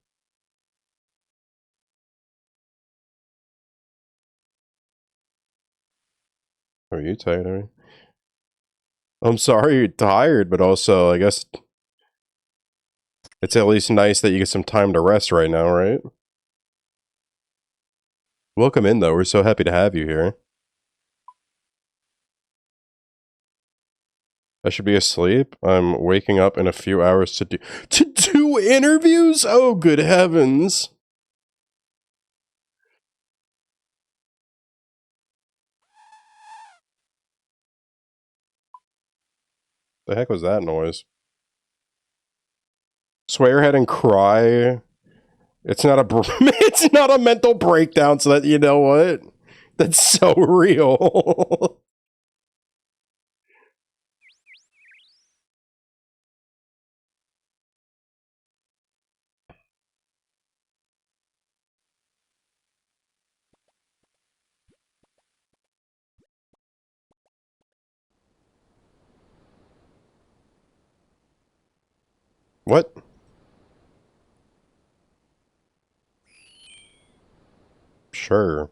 you tired? I'm sorry you're tired, but also, I guess it's at least nice that you get some time to rest right now, right? Welcome in, though. We're so happy to have you here. I should be asleep. I'm waking up in a few hours to do interviews? Oh, good heavens. The heck was that noise? Swear ahead and cry. It's not a it's not a mental breakdown, so that you know what? That's so real. What? Sure.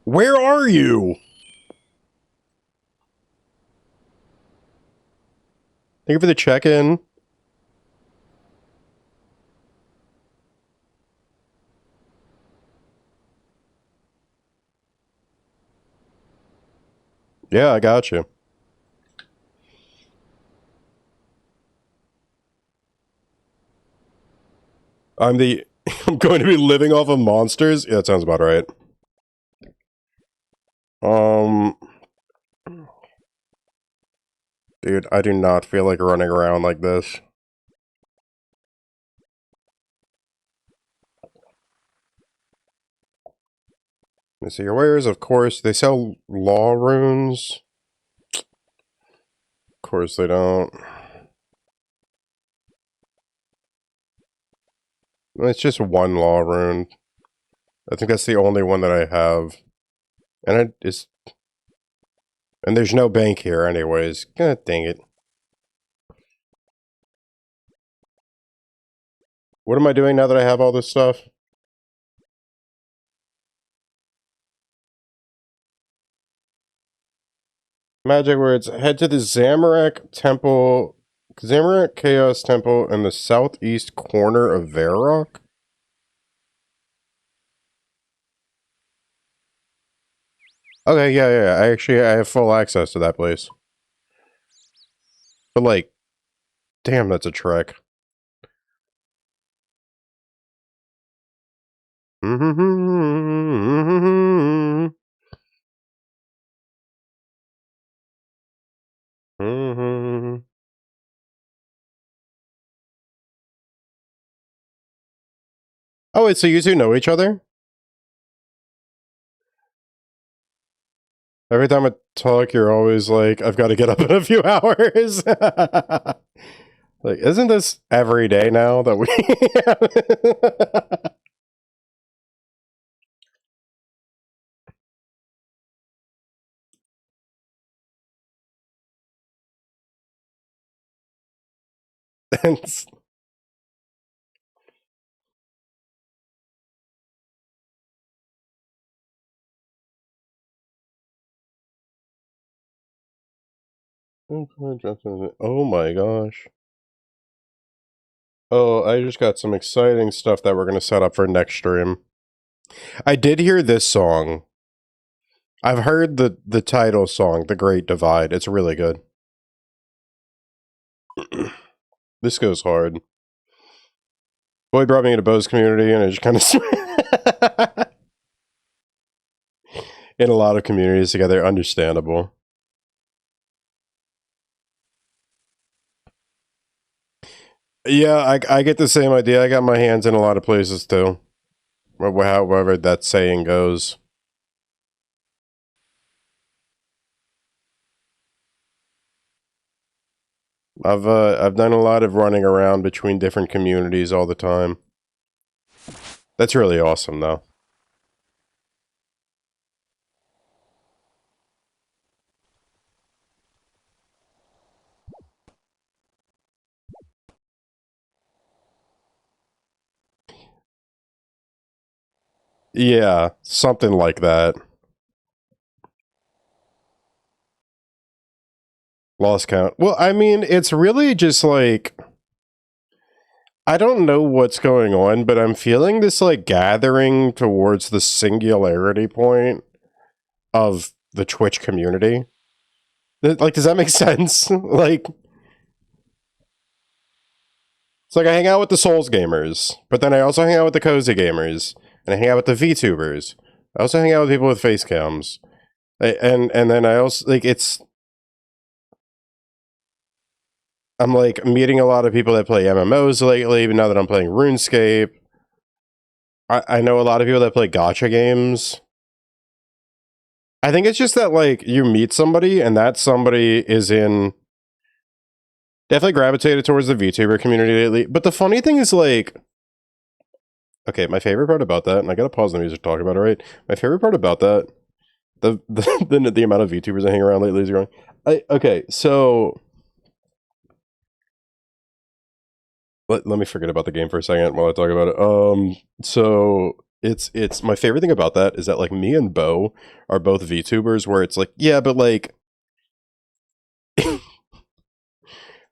Where are you? Thank you for the check-in. Yeah, I got you. I'm I'm going to be living off of monsters? Yeah, that sounds about right. Um, dude, I do not feel like running around like this. Let me see your wares, of course. They sell law runes. Of course they don't. It's just one law rune. I think that's the only one that I have. And there's no bank here anyways. God dang it. What am I doing now that I have all this stuff? Magic words. Head to the Zamorak Temple. Zamorak Chaos Temple in the southeast corner of Varrock? Okay, yeah. I have full access to that place. But like, damn, that's a trek. Oh, wait, so you two know each other? Every time I talk, you're always like, I've got to get up in a few hours. Like, isn't this every day now that we... And oh my gosh. Oh, I just got some exciting stuff that we're going to set up for next stream. I did hear this song. I've heard the title song, The Great Divide. It's really good. This goes hard. Boy brought me into Bo's community, and it just kind of... in a lot of communities together, understandable. Yeah, I get the same idea. I got my hands in a lot of places too. However that saying goes. I've done a lot of running around between different communities all the time. That's really awesome though. Yeah, something like that. Lost count. Well, I mean, it's really just like I don't know what's going on, but I'm feeling this like gathering towards the singularity point of the Twitch community. Like, does that make sense? Like, it's like I hang out with the Souls gamers, but then I also hang out with the cozy gamers, and I hang out with the VTubers. I also hang out with people with face cams, and then I also like it's. I'm like meeting a lot of people that play MMOs lately, but now that I'm playing RuneScape, I know a lot of people that play gacha games. I think it's just that like you meet somebody and that somebody is in definitely gravitated towards the VTuber community lately. But the funny thing is like okay, my favorite part about that, and I gotta pause the music to talk about it, right? My favorite part about that, the amount of VTubers I hang around lately is growing. Okay, so let me forget about the game for a second while I talk about it. So it's my favorite thing about that is that like me and Bo are both VTubers where it's like, yeah, but like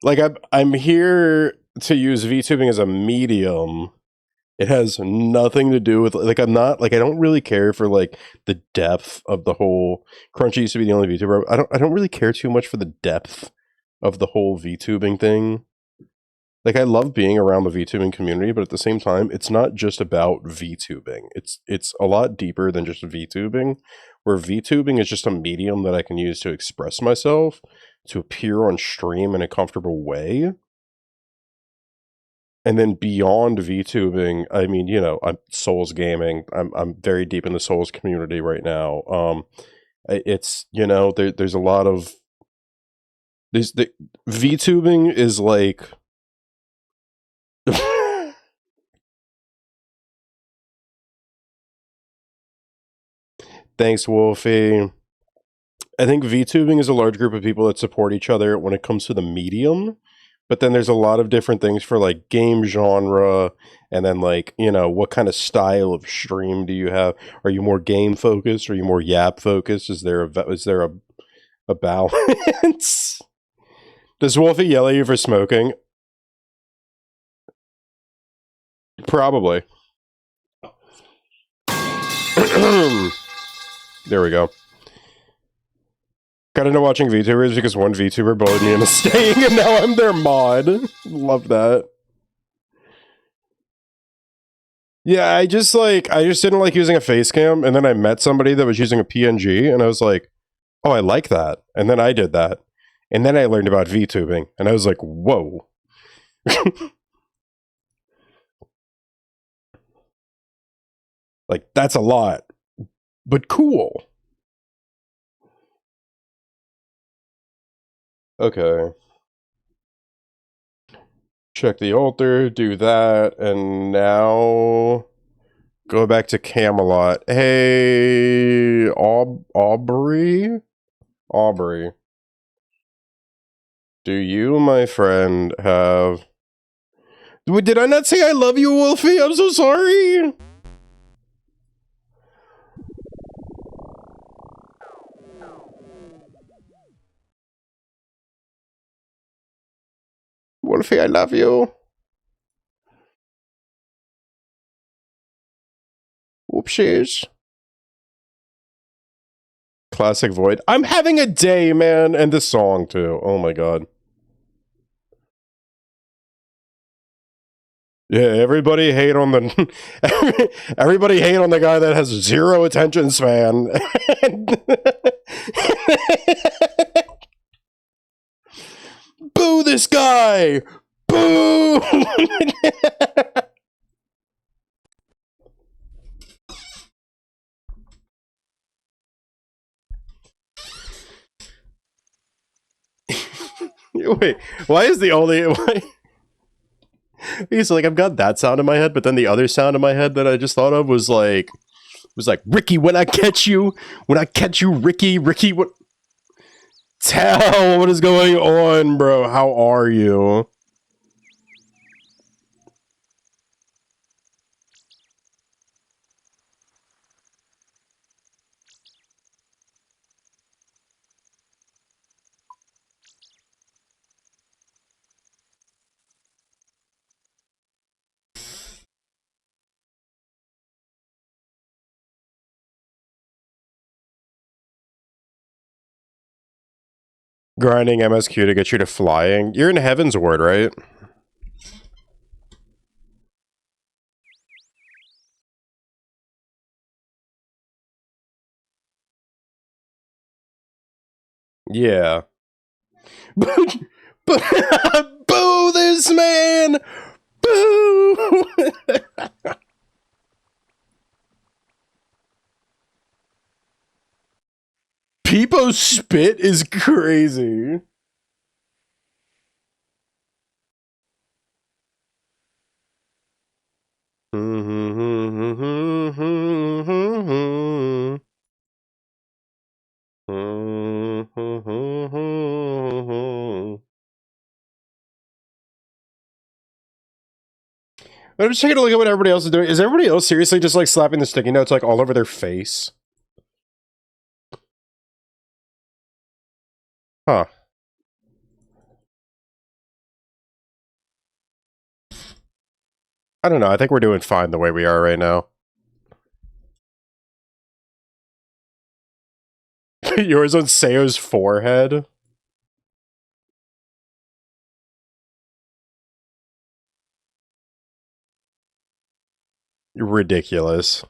like I'm here to use VTubing as a medium. It has nothing to do with like I'm not like I don't really care for like the depth of the whole Crunchy used to be the only VTuber. I don't really care too much for the depth of the whole VTubing thing. Like I love being around the VTubing community, but at the same time, it's not just about VTubing. It's a lot deeper than just VTubing, where VTubing is just a medium that I can use to express myself, to appear on stream in a comfortable way. And then beyond VTubing, I mean, you know, I'm Souls gaming. I'm very deep in the Souls community right now. It's you know, there's a lot of the VTubing is like thanks, Wolfie. I think VTubing is a large group of people that support each other when it comes to the medium. But then there's a lot of different things for like game genre, and then like, you know, what kind of style of stream do you have? Are you more game focused? Are you more yap focused? Is there a balance? Does Wolfie yell at you for smoking? Probably. There we go. Got into watching VTubers because one VTuber bullied me into staying, and now I'm their mod. Love that. Yeah, I just didn't like using a face cam, and then I met somebody that was using a PNG, and I was like, oh, I like that. And then I did that. And then I learned about VTubing, and I was like, whoa. Like, that's a lot. But cool. Okay. Check the altar, do that, and now go back to Camelot. Hey, Aubrey? Aubrey. Do you, my friend, have... Did I not say I love you, Wolfie? I'm so sorry! Wolfie, I love you. Oopsies. Classic Void. I'm having a day, man, and this song too. Oh my god. Yeah, everybody hate on the everybody hate on the guy that has zero attention span. Boo this guy! Boo! Wait, why is the only why? He's like, I've got that sound in my head, but then the other sound in my head that I just thought of was like Ricky, when I catch you, Ricky, what? Tell what is going on, bro? How are you? Grinding MSQ to get you to flying. You're in Heaven's Ward, right? Yeah. But boo this man! Boo! Peepo's spit is crazy. I'm just taking a look at what everybody else is doing. Is everybody else seriously just like slapping the sticky notes like all over their face? Huh. I don't know. I think we're doing fine the way we are right now. Yours on Seo's forehead? Ridiculous.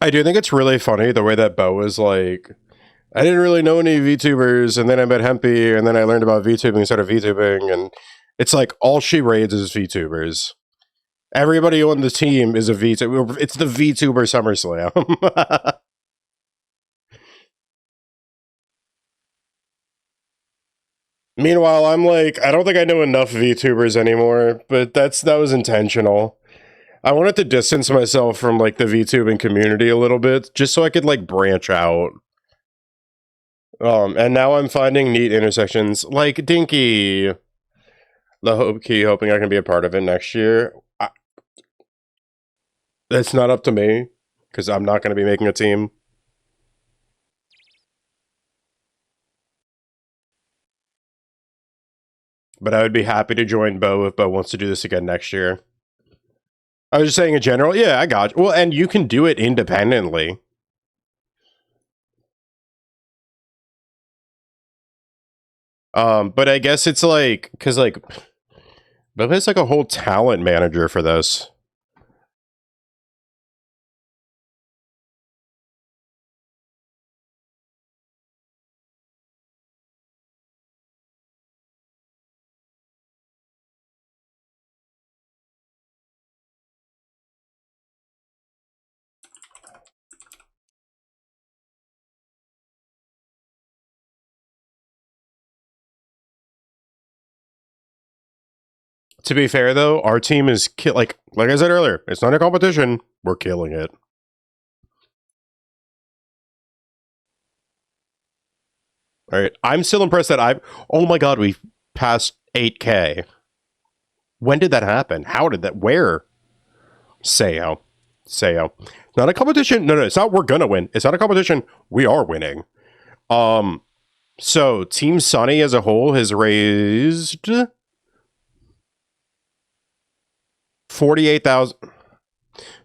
I do think it's really funny the way that Bo is like, I didn't really know any VTubers, and then I met Hempy, and then I learned about VTubing and started VTubing, and it's like all she raids is VTubers. Everybody on the team is a VTuber. It's the VTuber SummerSlam. Meanwhile, I'm like, I don't think I know enough VTubers anymore, but that was intentional. I wanted to distance myself from like the VTubing community a little bit, just so I could like branch out. And now I'm finding neat intersections like Dinky. The Hope Key, hoping I can be a part of it next year. It's not up to me, because I'm not going to be making a team. But I would be happy to join Bo if Bo wants to do this again next year. I was just saying in general, yeah, I got you. Well, and you can do it independently. But I guess it's like, because like, Bo has like a whole talent manager for this. To be fair, though, our team is like I said earlier, it's not a competition. We're killing it. All right, I'm still impressed that oh my god, we passed 8K. When did that happen? How did that? Where? Seo. Not a competition. No, it's not. We're gonna win. It's not a competition. We are winning. So Team Sunny as a whole has raised 48,000.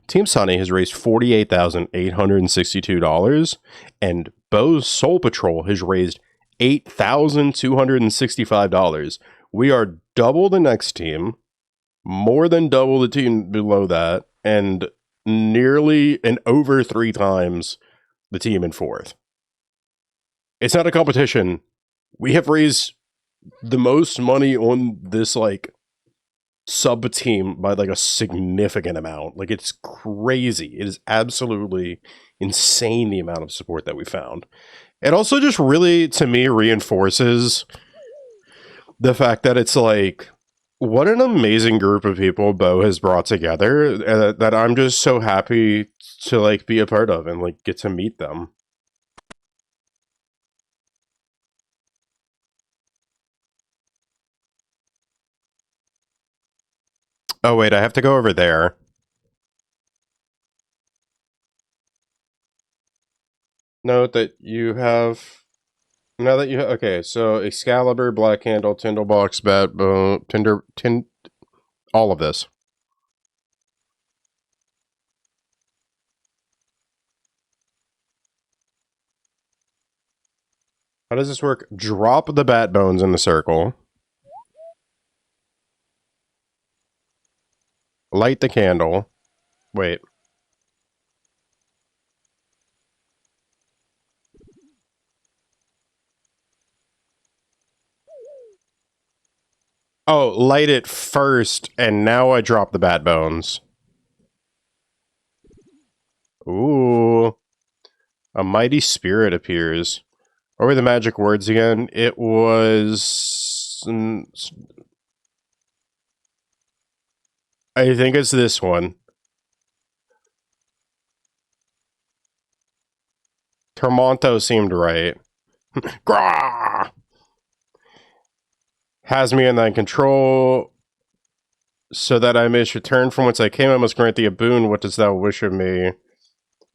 Team Sunny has raised $48,862, and Bo's Soul Patrol has raised $8,265. We are double the next team, more than double the team below that, and nearly and over 3 times the team in fourth. It's not a competition. We have raised the most money on this like sub team by like a significant amount. Like it's crazy. It is absolutely insane the amount of support that we found. It also just really to me reinforces the fact that it's like what an amazing group of people Bo has brought together that I'm just so happy to like be a part of and like get to meet them. Oh wait, I have to go over there. Note that you have now that you okay, so Excalibur, Black Candle, Tinderbox, Bat, all of this. How does this work? Drop the bat bones in the circle. Light the candle. Wait. Oh, light it first, and now I drop the bat bones. Ooh. A mighty spirit appears. What were the magic words again? It was... I think it's this one. Termonto seemed right. Grah! Has me in thy control, so that I may return from whence I came. I must grant thee a boon. What dost thou wish of me?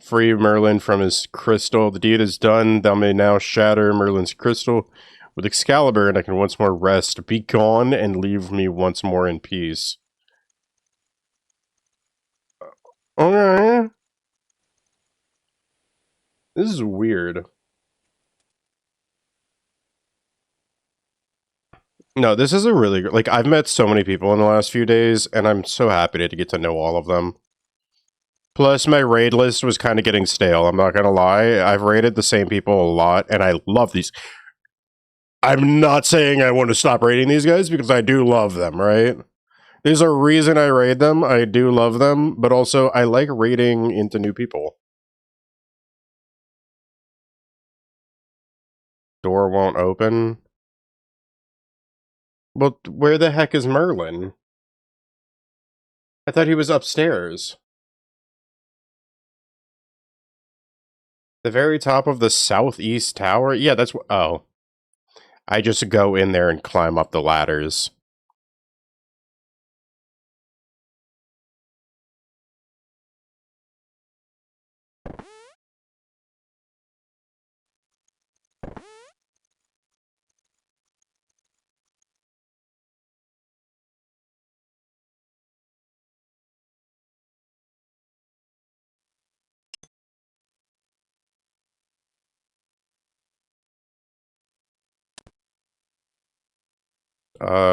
Free Merlin from his crystal. The deed is done. Thou may now shatter Merlin's crystal with Excalibur, and I can once more rest. Be gone and leave me once more in peace. Okay. This is weird. No, this is a really good... Like, I've met so many people in the last few days, and I'm so happy to get to know all of them. Plus, my raid list was kind of getting stale, I'm not gonna lie. I've raided the same people a lot, and I love these. I'm not saying I want to stop raiding these guys, because I do love them, right? There's a reason I raid them, I do love them, but also, I like raiding into new people. Door won't open. Well, where the heck is Merlin? I thought he was upstairs. The very top of the southeast tower? Yeah, that's what... Oh. I just go in there and climb up the ladders.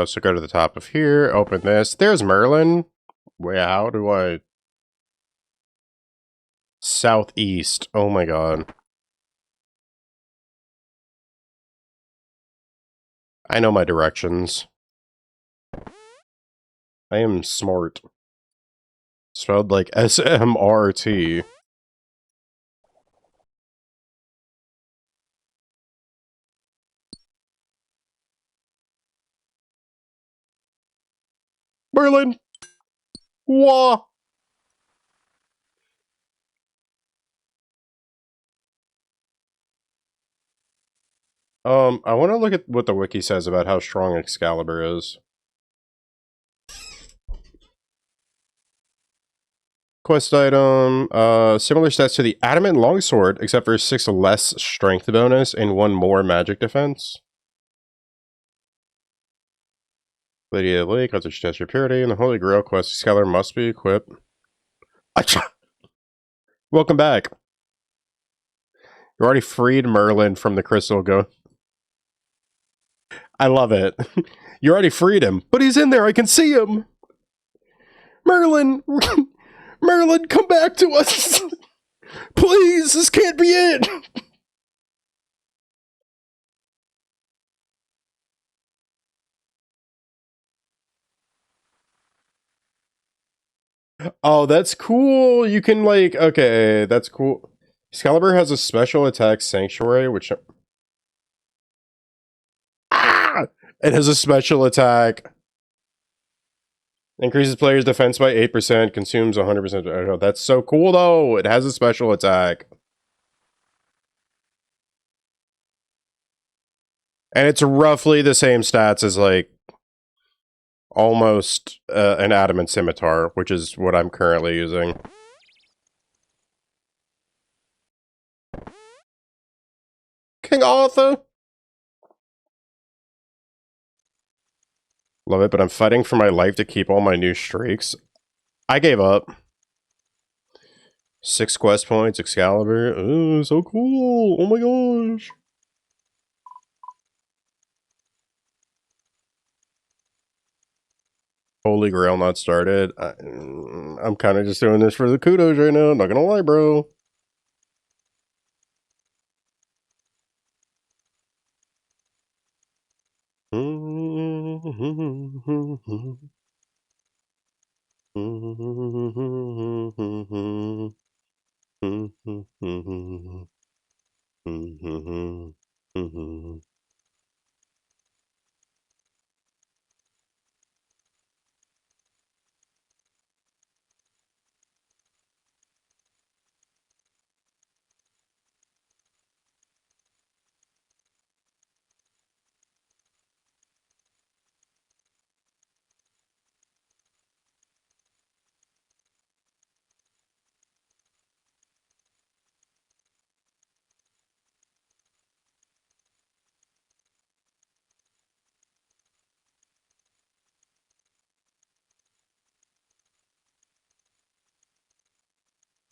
So go to the top of here, open this. There's Merlin. Wait, how do I... Southeast. Oh my god. I know my directions. I am smart. Spelled like S-M-R-T. Merlin! Wah! I want to look at what the wiki says about how strong Excalibur is. Quest item, similar stats to the Adamant Longsword, except for 6 less strength bonus and 1 more magic defense. Lady of the Lake, Hunter's Test Your Purity, and the Holy Grail quest, Excalibur must be equipped. Welcome back. You already freed Merlin from the crystal go. I love it. You already freed him, but he's in there, I can see him! Merlin! Merlin, come back to us! Please, this can't be it! Oh, that's cool. You can, like, okay, that's cool. Excalibur has a special attack Sanctuary, which... Ah! It has a special attack. Increases player's defense by 8%, consumes 100%. Oh, that's so cool, though. It has a special attack. And it's roughly the same stats as, like, almost an Adamant Scimitar, which is what I'm currently using. King Arthur! Love it, but I'm fighting for my life to keep all my new streaks. I gave up. 6 quest points, Excalibur. Oh, so cool! Oh my gosh! Holy Grail not started. I'm kind of just doing this for the kudos right now. Not gonna lie, bro.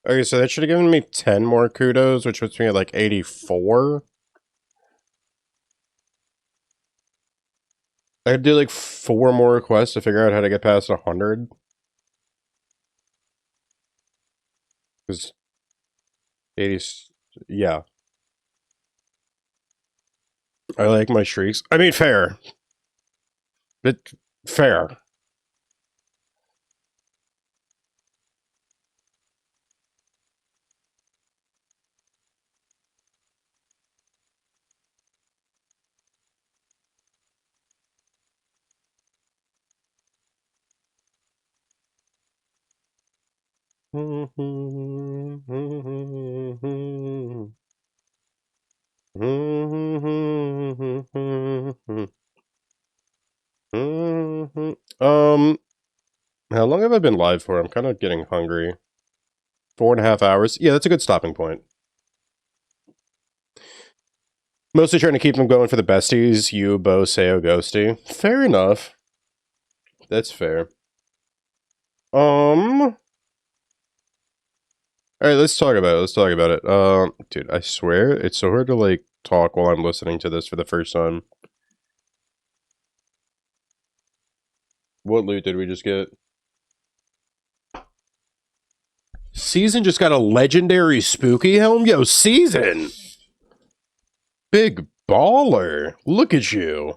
Okay, so that should have given me 10 more kudos, which puts me at like 84. I had to do like 4 more requests to figure out how to get past 100. Because 80, yeah. I like my streaks. I mean, fair. But fair. How long have I been live for? I'm kind of getting hungry. 4.5 hours. Yeah, that's a good stopping point. Mostly trying to keep them going for the besties. You, Bo, Sayo, Ghosty. Fair enough. That's fair. All right, let's talk about it. Let's talk about it. Dude, I swear it's so hard to like talk while I'm listening to this for the first time. What loot did we just get? Season just got a legendary spooky helm. Yo, Season, big baller. Look at you.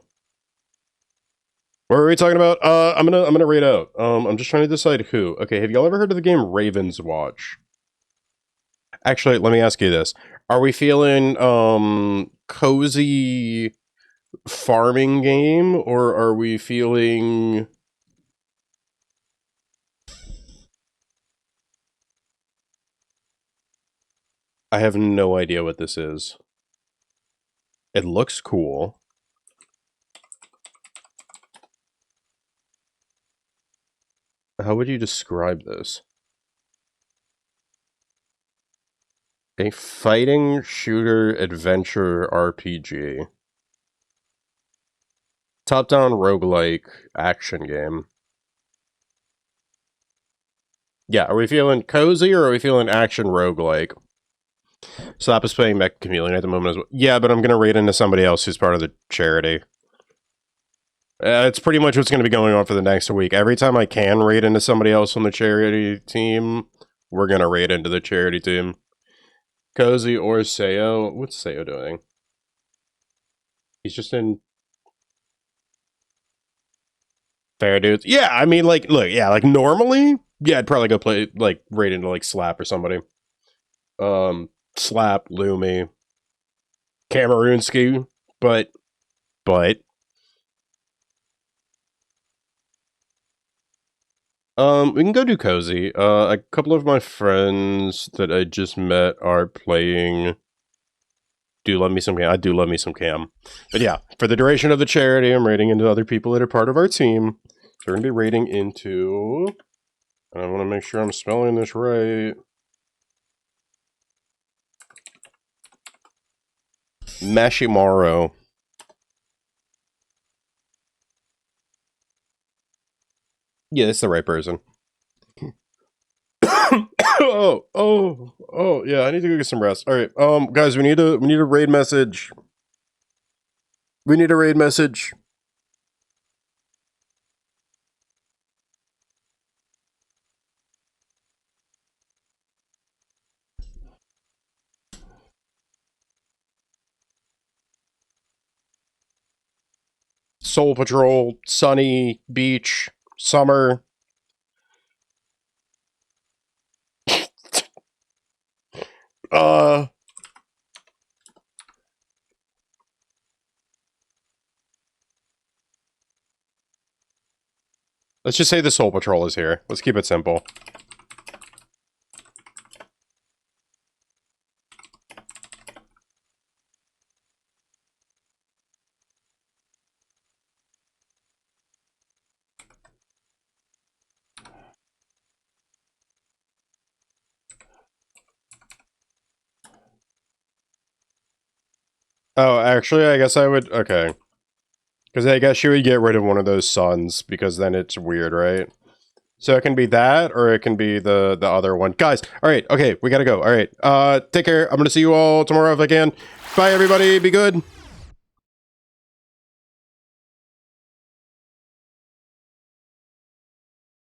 What are we talking about? I'm gonna rate out. I'm just trying to decide who. Okay, have y'all ever heard of the game Raven's Watch? Actually, let me ask you this: are we feeling cozy farming game, or are we feeling? I have no idea what this is. It looks cool. How would you describe this? A fighting shooter adventure RPG. Top-down roguelike action game. Yeah, are we feeling cozy or are we feeling action roguelike? Slap is playing Mech Chameleon at the moment as well. Yeah, but I'm going to raid into somebody else who's part of the charity. It's pretty much what's going to be going on for the next week. Every time I can raid into somebody else on the charity team, we're going to raid into the charity team. Cozy or Sayo. What's Sayo doing? He's just in fair dudes. Yeah, I mean, like, look, yeah, like normally, yeah, I'd probably go play, like, raid into, like, Slap or somebody. Slap, Lumi, Cameroonski, but, we can go do Cozy. A couple of my friends that I just met are playing Do Love Me Some Cam. I do love me some Cam. But yeah, for the duration of the charity, I'm raiding into other people that are part of our team. So we're going to be raiding into... I want to make sure I'm spelling this right. Mashimaro. Yeah, it's the right person. oh, yeah, I need to go get some rest. All right, guys, we need a raid message. We need a raid message. Soul Patrol, sunny, beach, summer. Let's just say the Soul Patrol is here. Let's keep it simple. Oh, actually, I guess I would... Okay. Because I guess you would get rid of one of those suns, because then it's weird, right? So it can be that, or it can be the other one. Guys, alright, okay, we gotta go. Alright, take care. I'm gonna see you all tomorrow if I can. Bye, everybody. Be good.